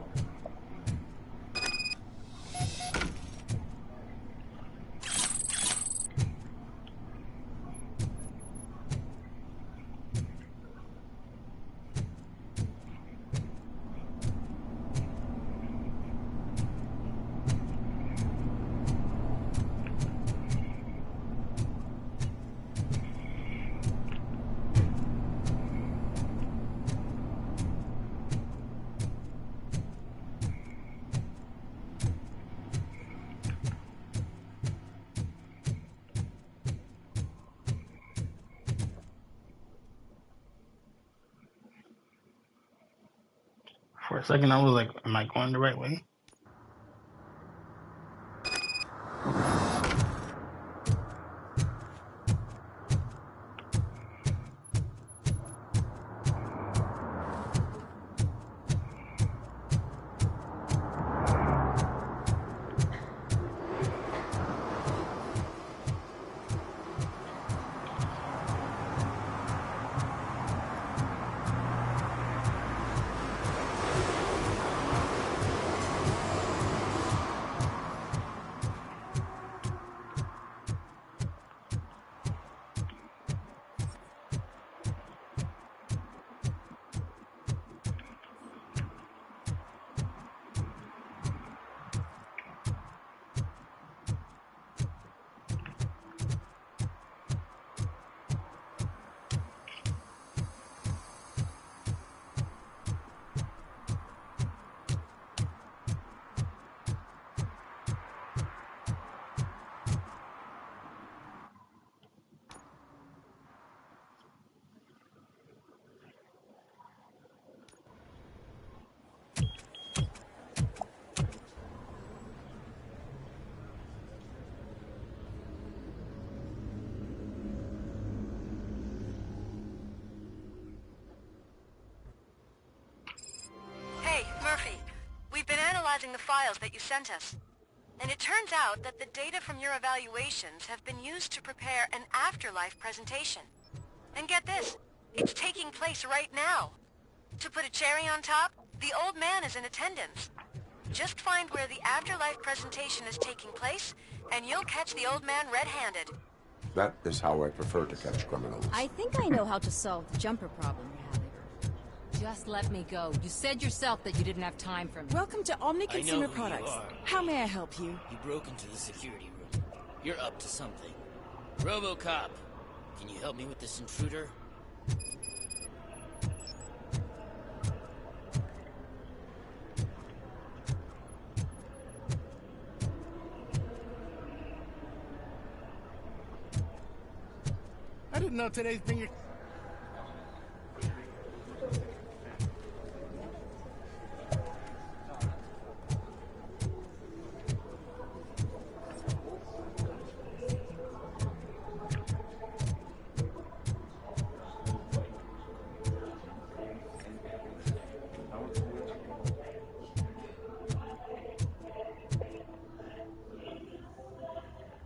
For a second, I was like, am I going the right way? Hey, Murphy. We've been analyzing the files that you sent us. And it turns out that the data from your evaluations have been used to prepare an afterlife presentation. And get this, it's taking place right now. To put a cherry on top, the old man is in attendance. Just find where the afterlife presentation is taking place, and you'll catch the old man red-handed. That is how I prefer to catch criminals. I think I know how to solve the jumper problem you're having. Just let me go. You said yourself that you didn't have time for me. Welcome to Omni I know Consumer who Products. you are. How may I help you? You broke into the security room. You're up to something. RoboCop, can you help me with this intruder? I didn't know today's been your...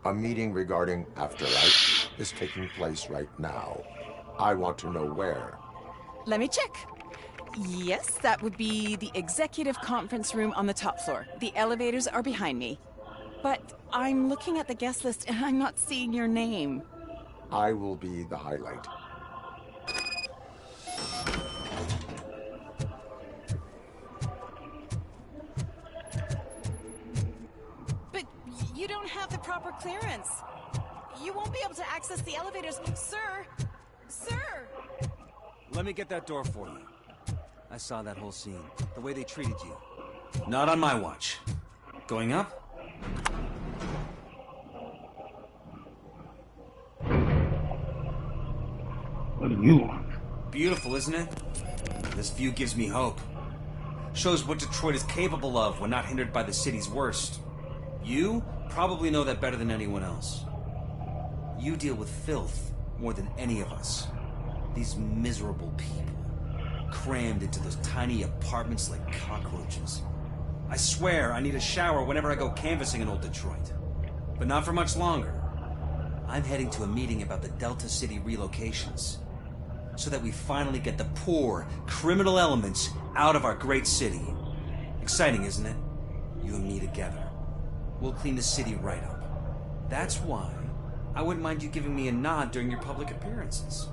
A meeting regarding Afterlife is taking place right now. I want to know where. Let me check. Yes, that would be the executive conference room on the top floor. The elevators are behind me. But I'm looking at the guest list and I'm not seeing your name. I will be the highlight. But you don't have the proper clearance. You won't be able to access the elevators, sir. Sir! Let me get that door for you. I saw that whole scene. The way they treated you. Not on my watch. Going up? What do you want? Beautiful, isn't it? This view gives me hope. Shows what Detroit is capable of when not hindered by the city's worst. You probably know that better than anyone else. You deal with filth more than any of us. These miserable people, crammed into those tiny apartments like cockroaches. I swear I need a shower whenever I go canvassing in old Detroit. But not for much longer. I'm heading to a meeting about the Delta City relocations, so that we finally get the poor, criminal elements out of our great city. Exciting, isn't it? You and me together. We'll clean the city right up. That's why I wouldn't mind you giving me a nod during your public appearances.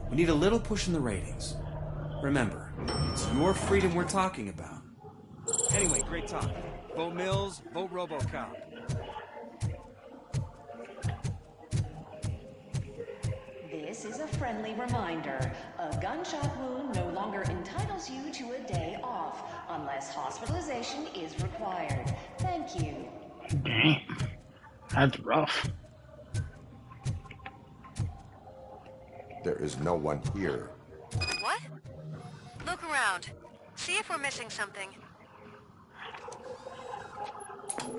We need a little push in the ratings. Remember, it's your freedom we're talking about. Anyway, great talk. Vote Mills, vote RoboCop. This is a friendly reminder. A gunshot wound no longer entitles you to a day off, unless hospitalization is required. Thank you. Damn. That's rough. There is no one here. What? Look around. See if we're missing something. Do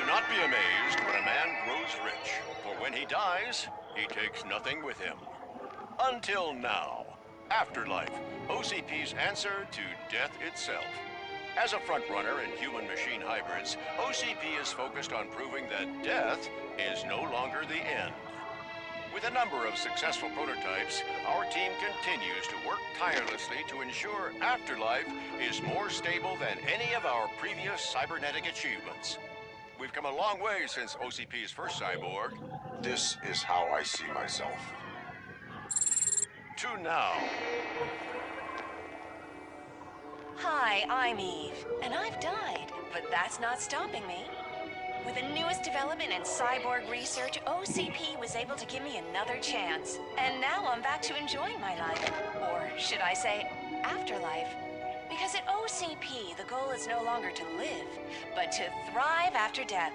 not be amazed when a man grows rich, for when he dies, he takes nothing with him. Until now. Afterlife, OCP's answer to death itself. As a frontrunner in human-machine hybrids, OCP is focused on proving that death is no longer the end. With a number of successful prototypes, our team continues to work tirelessly to ensure Afterlife is more stable than any of our previous cybernetic achievements. We've come a long way since OCP's first cyborg. This is how I see myself. To now. Hi, I'm Eve, and I've died, but that's not stopping me. With the newest development in cyborg research, OCP was able to give me another chance. And now I'm back to enjoying my life. Or should I say, afterlife. Because at OCP, the goal is no longer to live, but to thrive after death.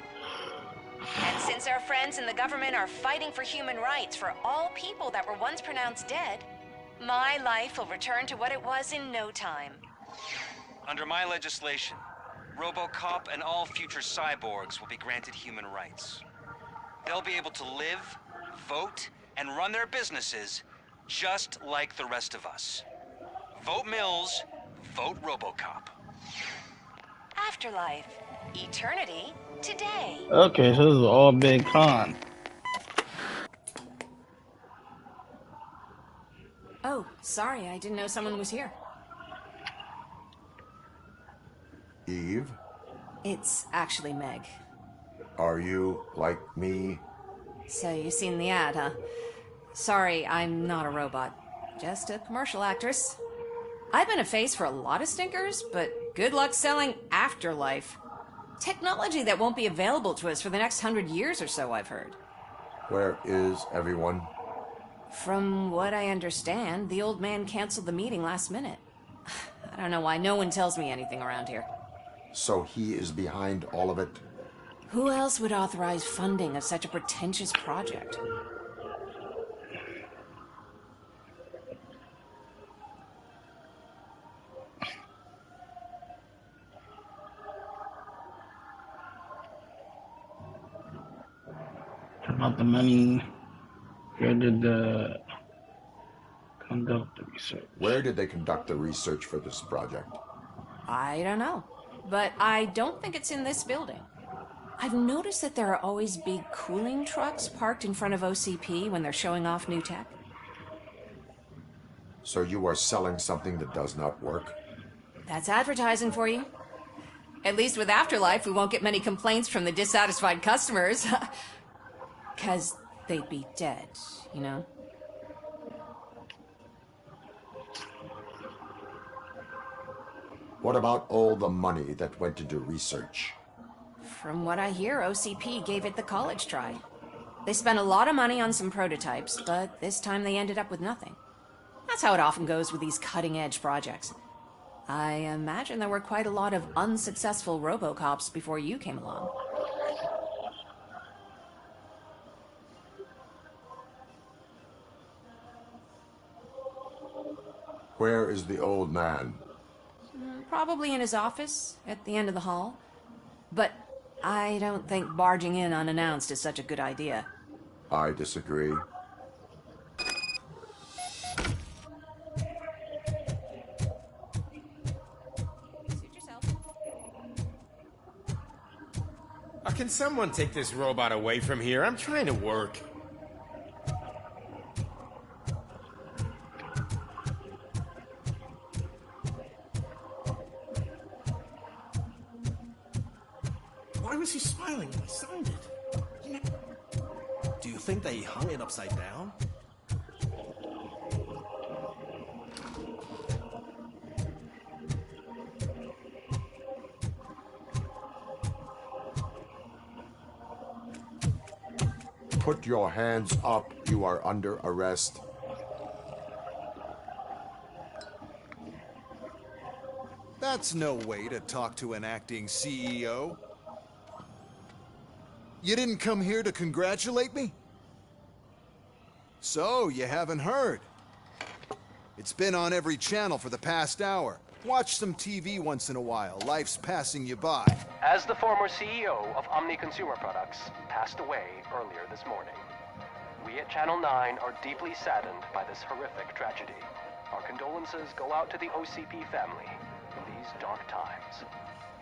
And since our friends in the government are fighting for human rights for all people that were once pronounced dead, my life will return to what it was in no time. Under my legislation, RoboCop and all future cyborgs will be granted human rights. They'll be able to live, vote, and run their businesses just like the rest of us. Vote Mills, vote RoboCop. Afterlife. Eternity today. Okay, so this is all big con. Oh, sorry, I didn't know someone was here. Eve? It's actually Meg. Are you like me? So you've seen the ad, huh? Sorry, I'm not a robot. Just a commercial actress. I've been a face for a lot of stinkers, but good luck selling Afterlife. Technology that won't be available to us for the next 100 years or so, I've heard. Where is everyone? From what I understand, the old man canceled the meeting last minute. I don't know why no one tells me anything around here. So he is behind all of it? Who else would authorize funding of such a pretentious project? About the money. Where did the conduct the research? Where did they conduct the research for this project? I don't know. but I don't think it's in this building. I've noticed that there are always big cooling trucks parked in front of OCP when they're showing off new tech. So you are selling something that does not work? That's advertising for you. At least with Afterlife, we won't get many complaints from the dissatisfied customers. 'Cause they'd be dead, you know? What about all the money that went into research? From what I hear, OCP gave it the college try. They spent a lot of money on some prototypes, but this time they ended up with nothing. That's how it often goes with these cutting-edge projects. I imagine there were quite a lot of unsuccessful RoboCops before you came along. Where is the old man? Probably in his office, at the end of the hall. But I don't think barging in unannounced is such a good idea. I disagree. Can someone take this robot away from here? I'm trying to work. Why was he smiling when I signed it? Do you think they hung it upside down? Put your hands up. You are under arrest. That's no way to talk to an acting CEO. You didn't come here to congratulate me? So, you haven't heard. It's been on every channel for the past hour. Watch some TV once in a while. Life's passing you by. As the former CEO of Omni Consumer Products passed away earlier this morning, we at Channel 9 are deeply saddened by this horrific tragedy. Our condolences go out to the OCP family in these dark times.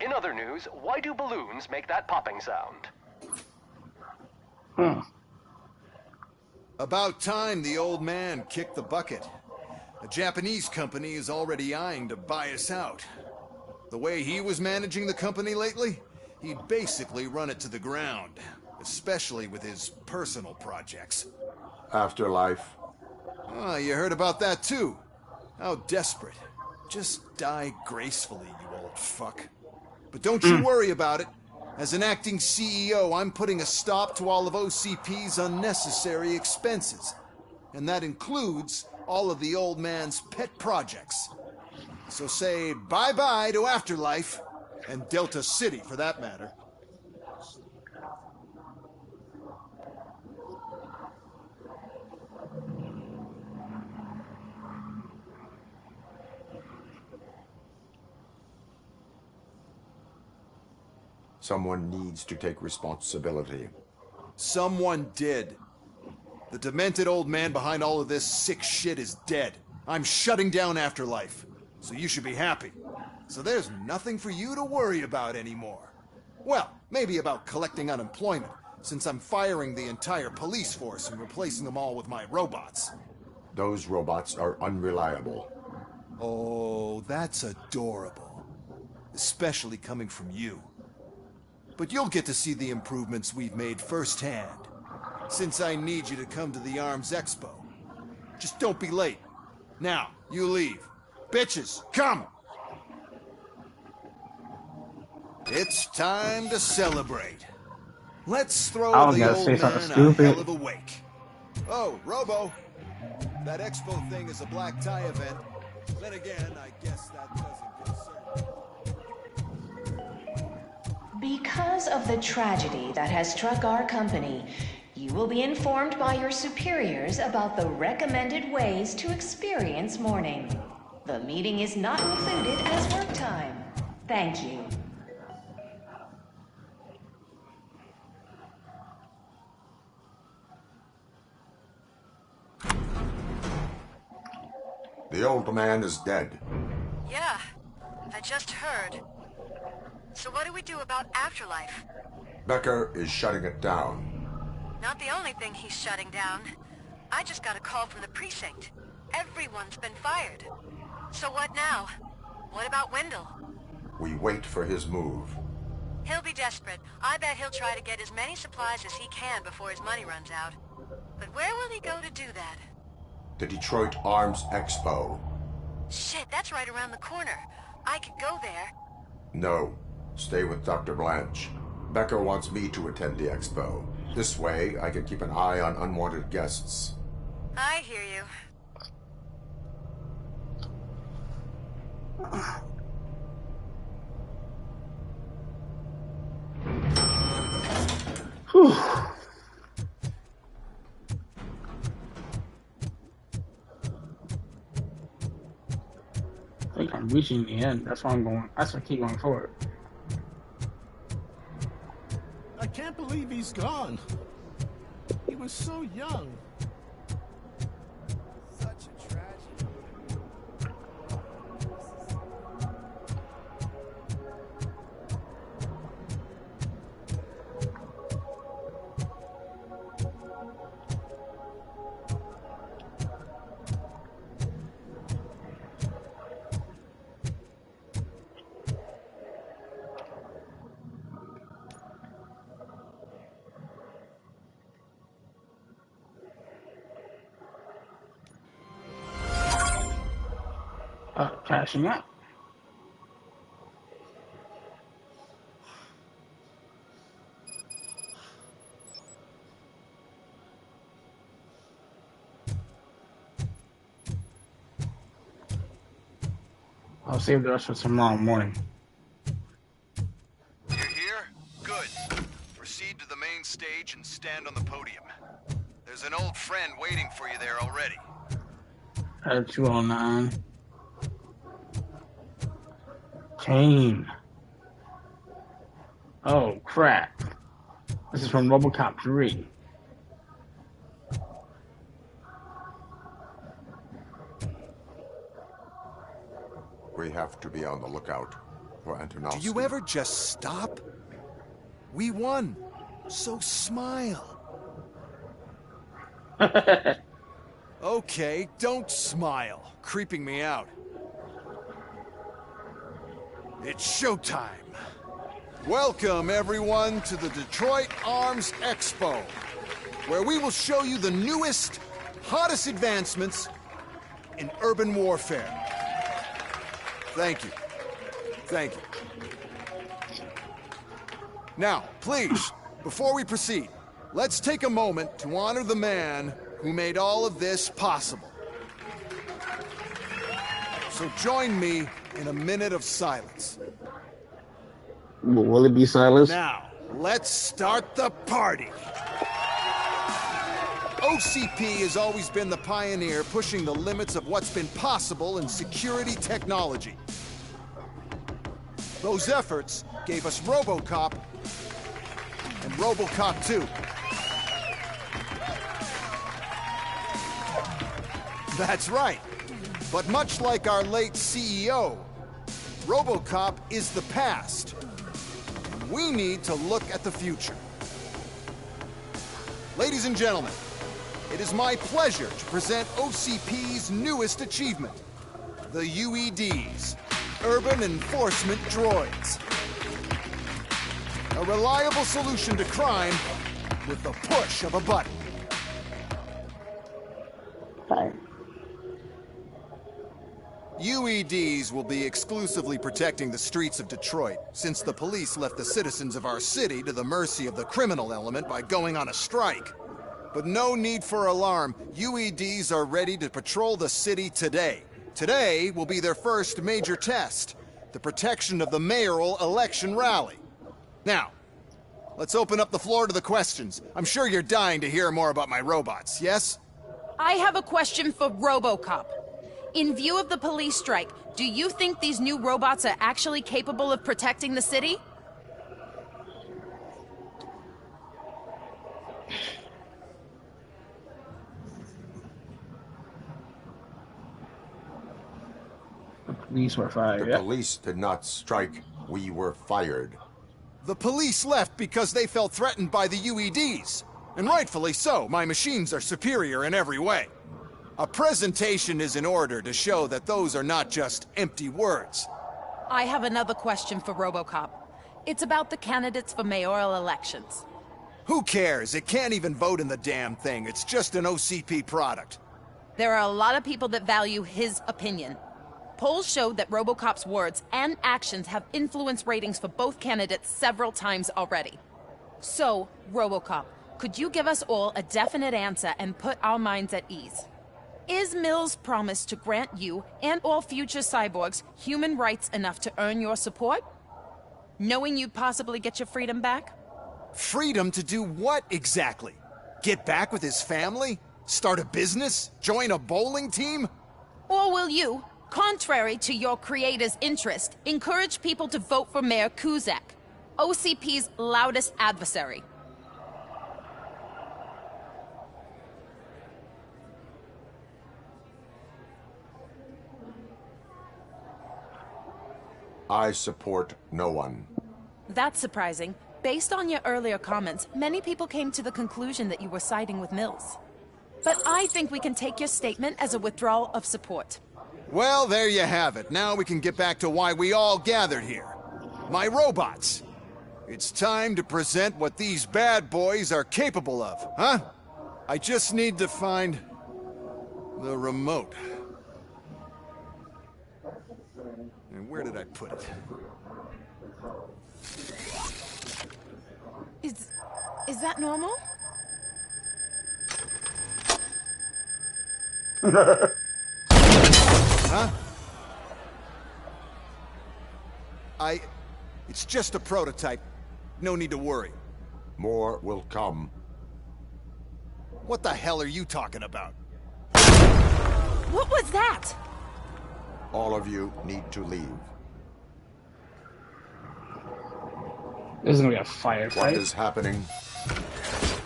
In other news, why do balloons make that popping sound? About time the old man kicked the bucket. A Japanese company is already eyeing to buy us out. The way he was managing the company lately, he'd basically run it to the ground, especially with his personal projects. Afterlife. Oh, you heard about that too? How desperate. Just die gracefully, you old fuck. But don't you worry about it. As an acting CEO, I'm putting a stop to all of OCP's unnecessary expenses. And that includes all of the old man's pet projects. So say bye-bye to Afterlife, and Delta City for that matter. Someone needs to take responsibility. Someone did. The demented old man behind all of this sick shit is dead. I'm shutting down Afterlife, so you should be happy. So there's nothing for you to worry about anymore. Well, maybe about collecting unemployment, since I'm firing the entire police force and replacing them all with my robots. Those robots are unreliable. Oh, that's adorable. Especially coming from you. But you'll get to see the improvements we've made firsthand, since I need you to come to the ARMS Expo. Just don't be late. Now, you leave. Bitches, come! It's time to celebrate. Let's throw I was the gonna old say man something a stupid. hell of a wake. Oh, Robo, that Expo thing is a black tie event. Then again, I guess that doesn't concern me. Because of the tragedy that has struck our company, you will be informed by your superiors about the recommended ways to experience mourning. The meeting is not included as work time. Thank you. The old man is dead. Yeah, I just heard. So what do we do about Afterlife? Becker is shutting it down. Not the only thing he's shutting down. I just got a call from the precinct. Everyone's been fired. So what now? What about Wendell? We wait for his move. He'll be desperate. I bet he'll try to get as many supplies as he can before his money runs out. But where will he go to do that? The Detroit Arms Expo. Shit, that's right around the corner. I could go there. No. Stay with Dr. Blanche. Becker wants me to attend the expo. This way, I can keep an eye on unwanted guests. I hear you. Whew. I think I'm reaching the end. That's why I'm going. That's why I keep going forward. I can't believe he's gone. He was so young. Such a tragedy. Cashing out. I'll save the rest for tomorrow morning. You're here? Good. Proceed to the main stage and stand on the podium. There's an old friend waiting for you there already. At 209. Kane. Oh, crap. This is from RoboCop 3. We have to be on the lookout for Antonovsky. Do you ever just stop? We won. So smile. Okay, don't smile. Creeping me out. It's showtime. Welcome, everyone, to the Detroit Arms Expo, where we will show you the newest, hottest advancements in urban warfare. Thank you. Thank you. Now, please, before we proceed, let's take a moment to honor the man who made all of this possible. So join me in a minute of silence. Will it be Silas? Now, let's start the party. OCP has always been the pioneer pushing the limits of what's been possible in security technology. Those efforts gave us RoboCop and RoboCop 2. That's right. But much like our late CEO, RoboCop is the past. And we need to look at the future. Ladies and gentlemen, it is my pleasure to present OCP's newest achievement, the UEDs, Urban Enforcement Droids. A reliable solution to crime with the push of a button. UEDs will be exclusively protecting the streets of Detroit, since the police left the citizens of our city to the mercy of the criminal element by going on a strike. But no need for alarm. UEDs are ready to patrol the city today. Today will be their first major test, the protection of the mayoral election rally. Now, let's open up the floor to the questions. I'm sure you're dying to hear more about my robots, yes? I have a question for RoboCop. In view of the police strike, do you think these new robots are actually capable of protecting the city? The police were fired. The police did not strike We were fired. The police left because they felt threatened by the UEDs. And rightfully so. My machines are superior in every way. A presentation is in order to show that those are not just empty words. I have another question for RoboCop. It's about the candidates for mayoral elections. Who cares? It can't even vote in the damn thing. It's just an OCP product. There are a lot of people that value his opinion. Polls show that RoboCop's words and actions have influenced ratings for both candidates several times already. So, RoboCop, could you give us all a definite answer and put our minds at ease? Is Mills' promise to grant you and all future cyborgs human rights enough to earn your support? Knowing you'd possibly get your freedom back? Freedom to do what exactly? Get back with his family? Start a business? Join a bowling team? Or will you, contrary to your creator's interest, encourage people to vote for Mayor Kuzak, OCP's loudest adversary? I support no one. That's surprising. Based on your earlier comments, many people came to the conclusion that you were siding with Mills. But I think we can take your statement as a withdrawal of support. Well, there you have it. Now we can get back to why we all gathered here. My robots. It's time to present what these bad boys are capable of, huh? I just need to find the remote. And where did I put it? Is that normal? Huh? It's just a prototype. No need to worry. More will come. What the hell are you talking about? What was that? All of you need to leave. This is gonna be a firefight. What is happening?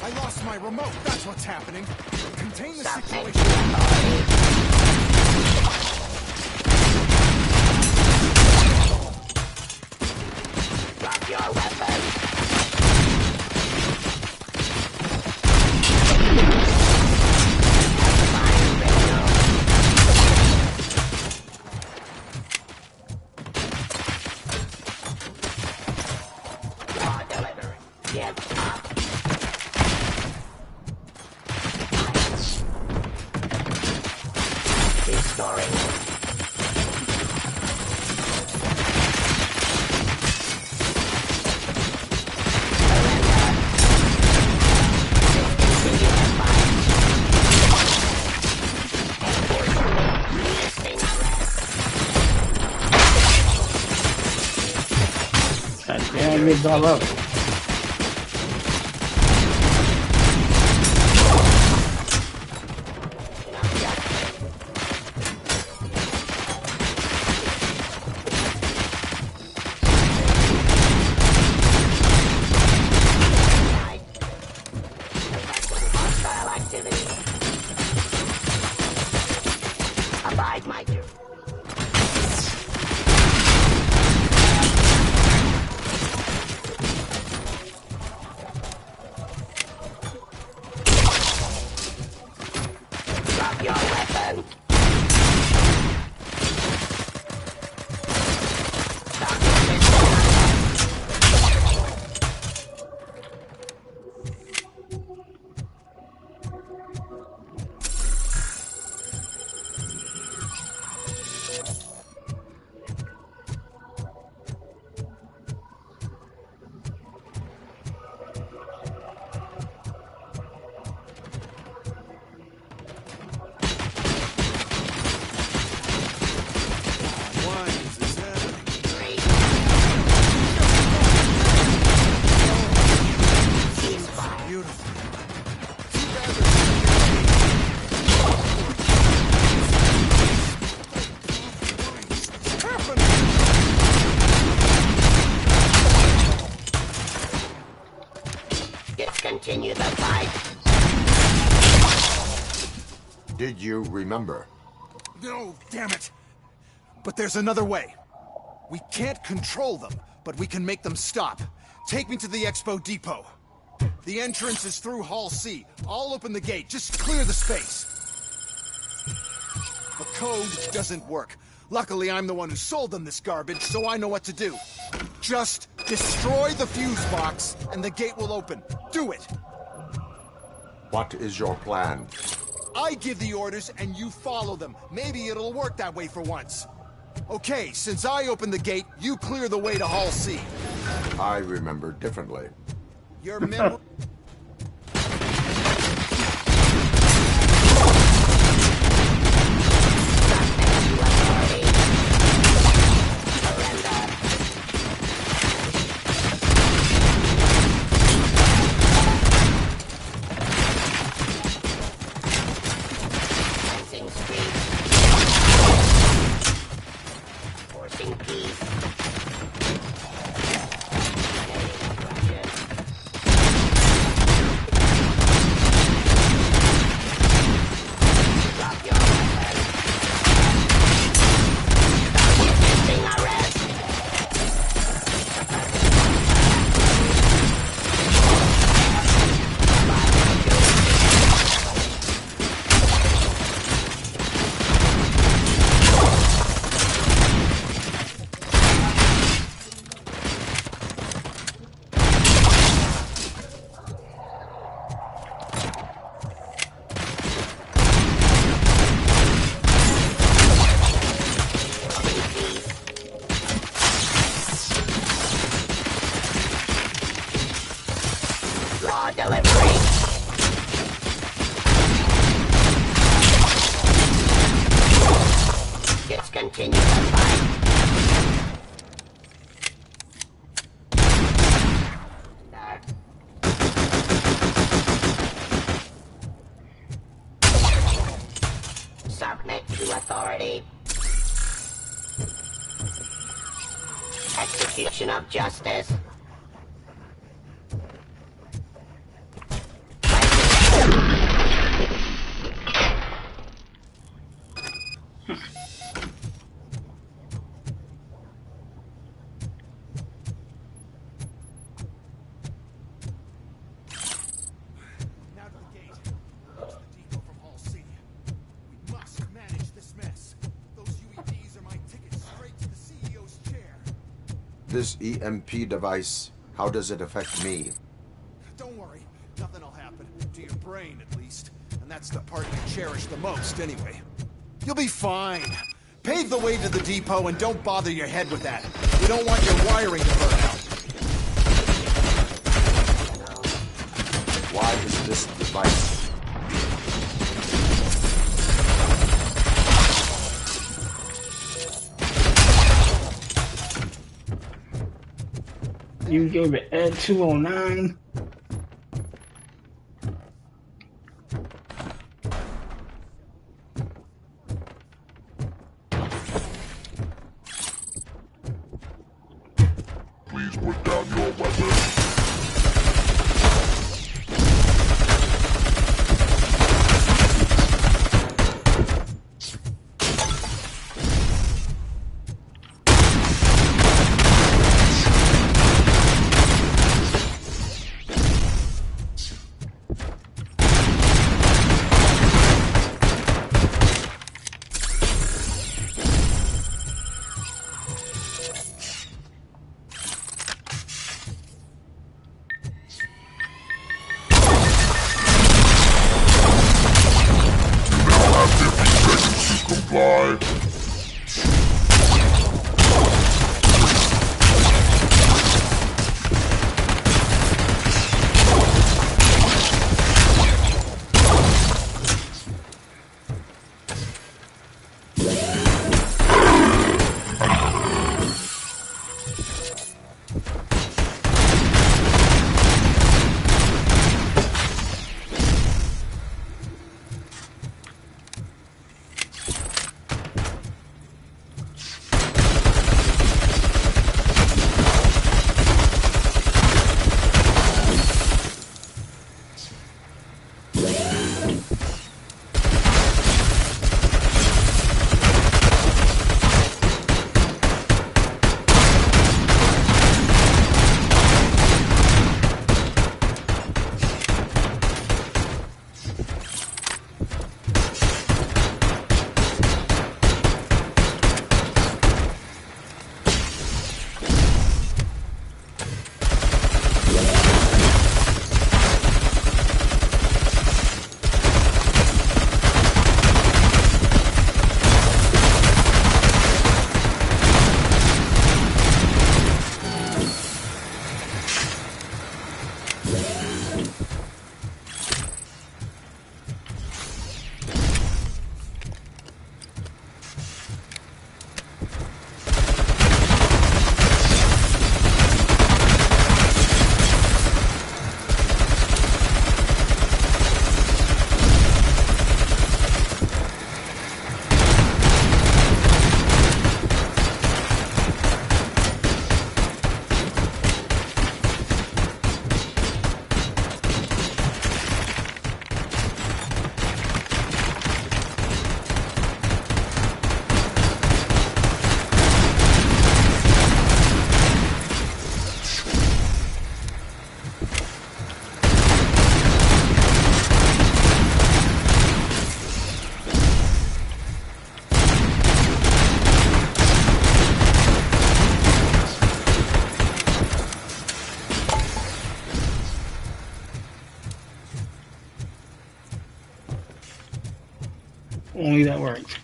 I lost my remote. That's what's happening. Contain the situation. Drop your weapon. Damn, it's all up. Abide my doom. Drop your weapon. Discontinue the fight. Did you remember? No, damn it. But there's another way. We can't control them. but we can make them stop. Take me to the Expo Depot. The entrance is through Hall C. I'll open the gate. Just clear the space. The code doesn't work. Luckily, I'm the one who sold them this garbage, so I know what to do. Just destroy the fuse box, and the gate will open. Do it! What is your plan? I give the orders, and you follow them. Maybe it'll work that way for once. Okay, since I opened the gate, you clear the way to Hall C. I remember differently. Your memory... Submit to authority. Execution of justice. This EMP device, how does it affect me? Don't worry, nothing'll happen. To your brain, at least. And that's the part you cherish the most, anyway. You'll be fine. Pave the way to the depot and don't bother your head with that. We don't want your wiring to burn out. Why is this device? You gave it Ed 209. Please put down your weapon. Comply. only that works.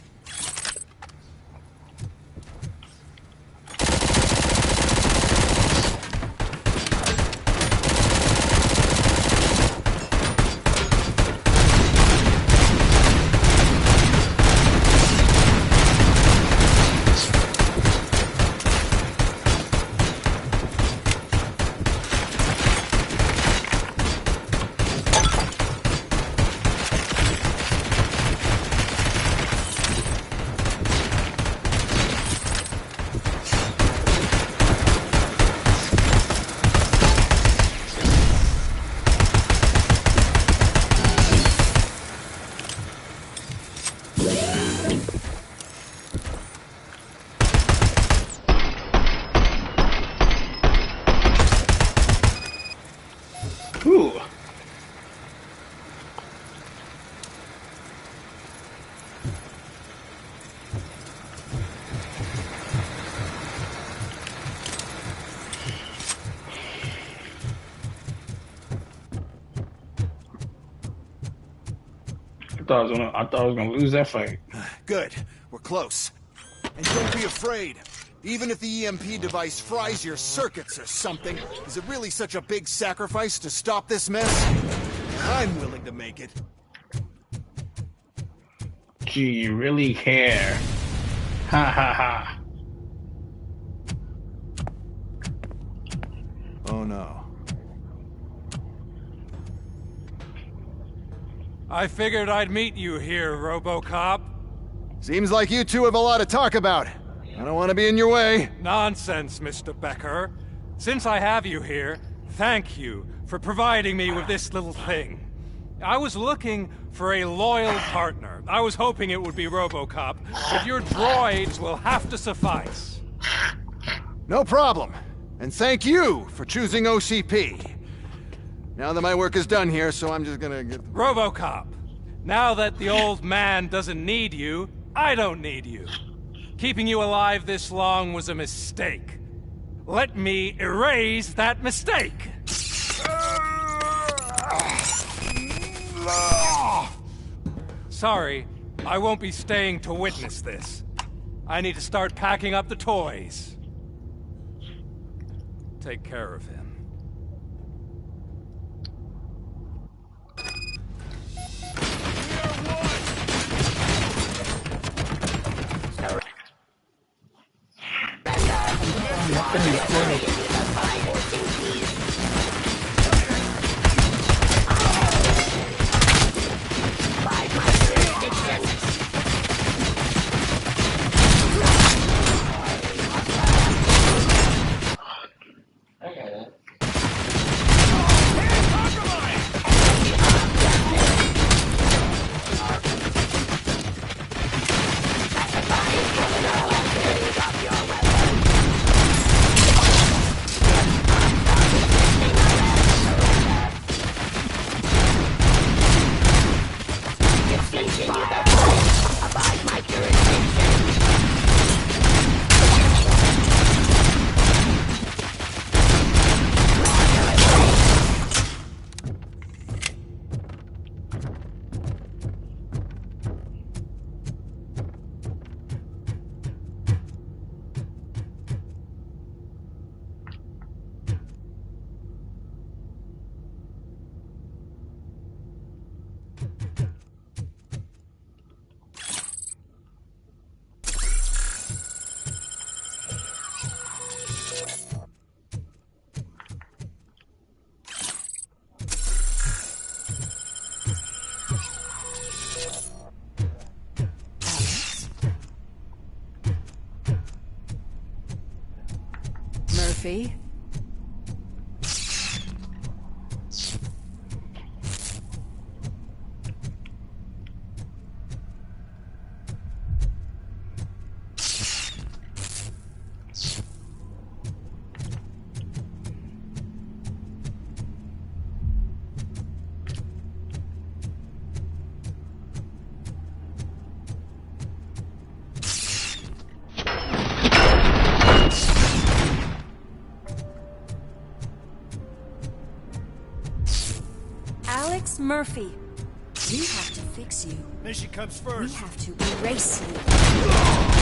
Ooh. I thought I was gonna lose that fight. Good. We're close. And don't be afraid. Even if the EMP device fries your circuits or something, is it really such a big sacrifice to stop this mess? I'm willing to make it. Gee, you really care. Ha ha ha. Oh no. I figured I'd meet you here, RoboCop. Seems like you two have a lot to talk about. I don't want to be in your way. Nonsense, Mr. Becker. Since I have you here, thank you for providing me with this little thing. I was looking for a loyal partner. I was hoping it would be RoboCop, but your droids will have to suffice. No problem. And thank you for choosing OCP. Now that my work is done here, so I'm just gonna get... RoboCop, now that the old man doesn't need you, I don't need you. Keeping you alive this long was a mistake. Let me erase that mistake! Sorry, I won't be staying to witness this. I need to start packing up the toys. Take care of him. Murphy? Murphy. We have to fix you. Mission comes We first. have to erase you.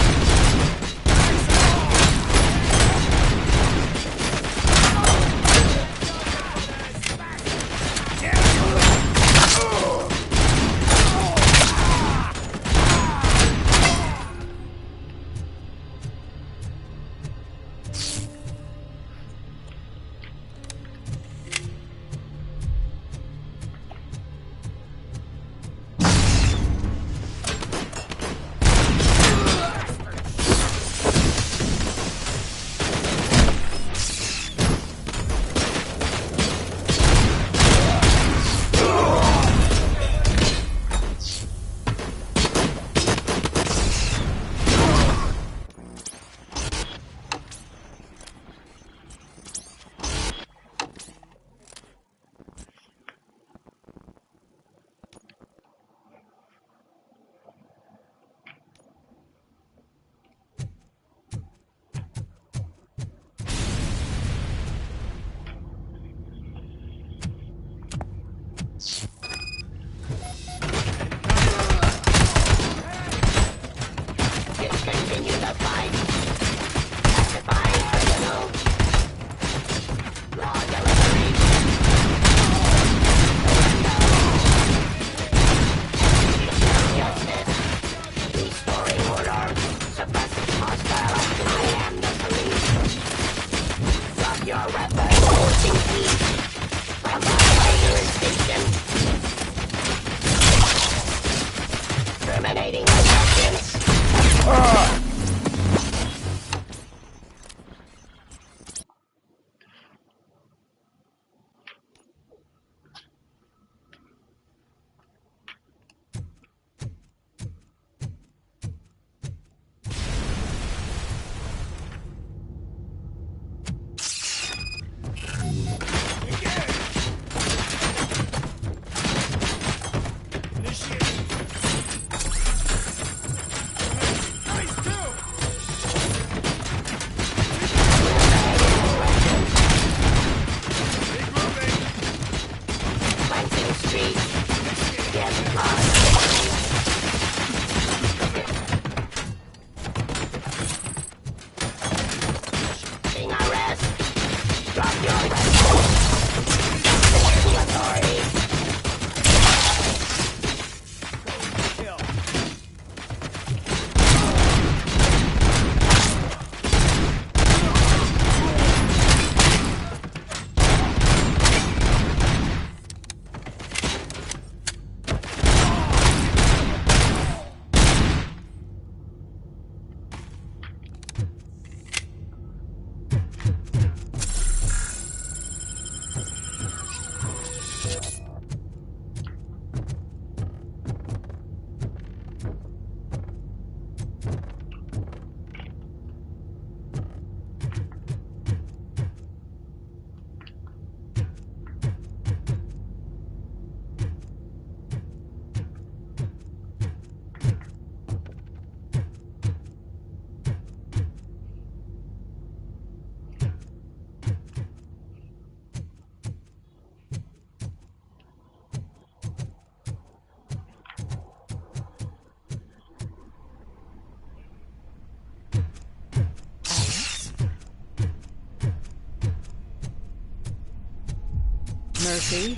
Murphy.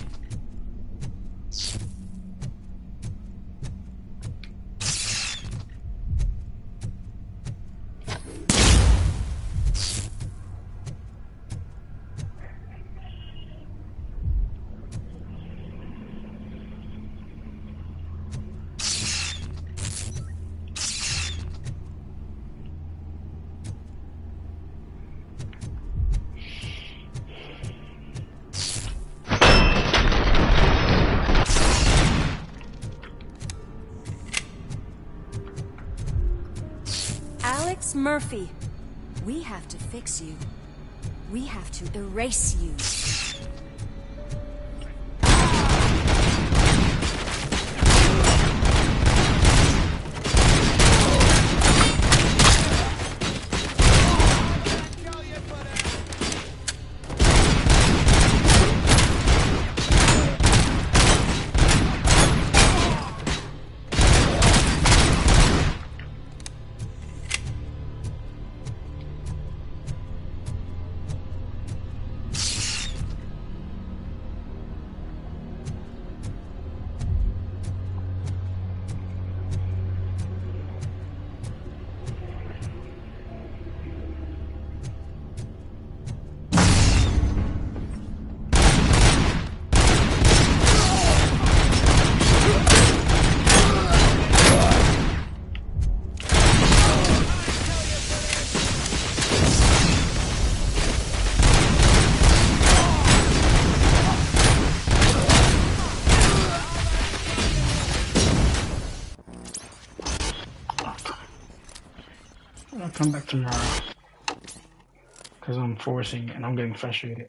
Murphy, we have to fix you. We have to erase you. I'll come back tomorrow. Because I'm forcing it and I'm getting frustrated.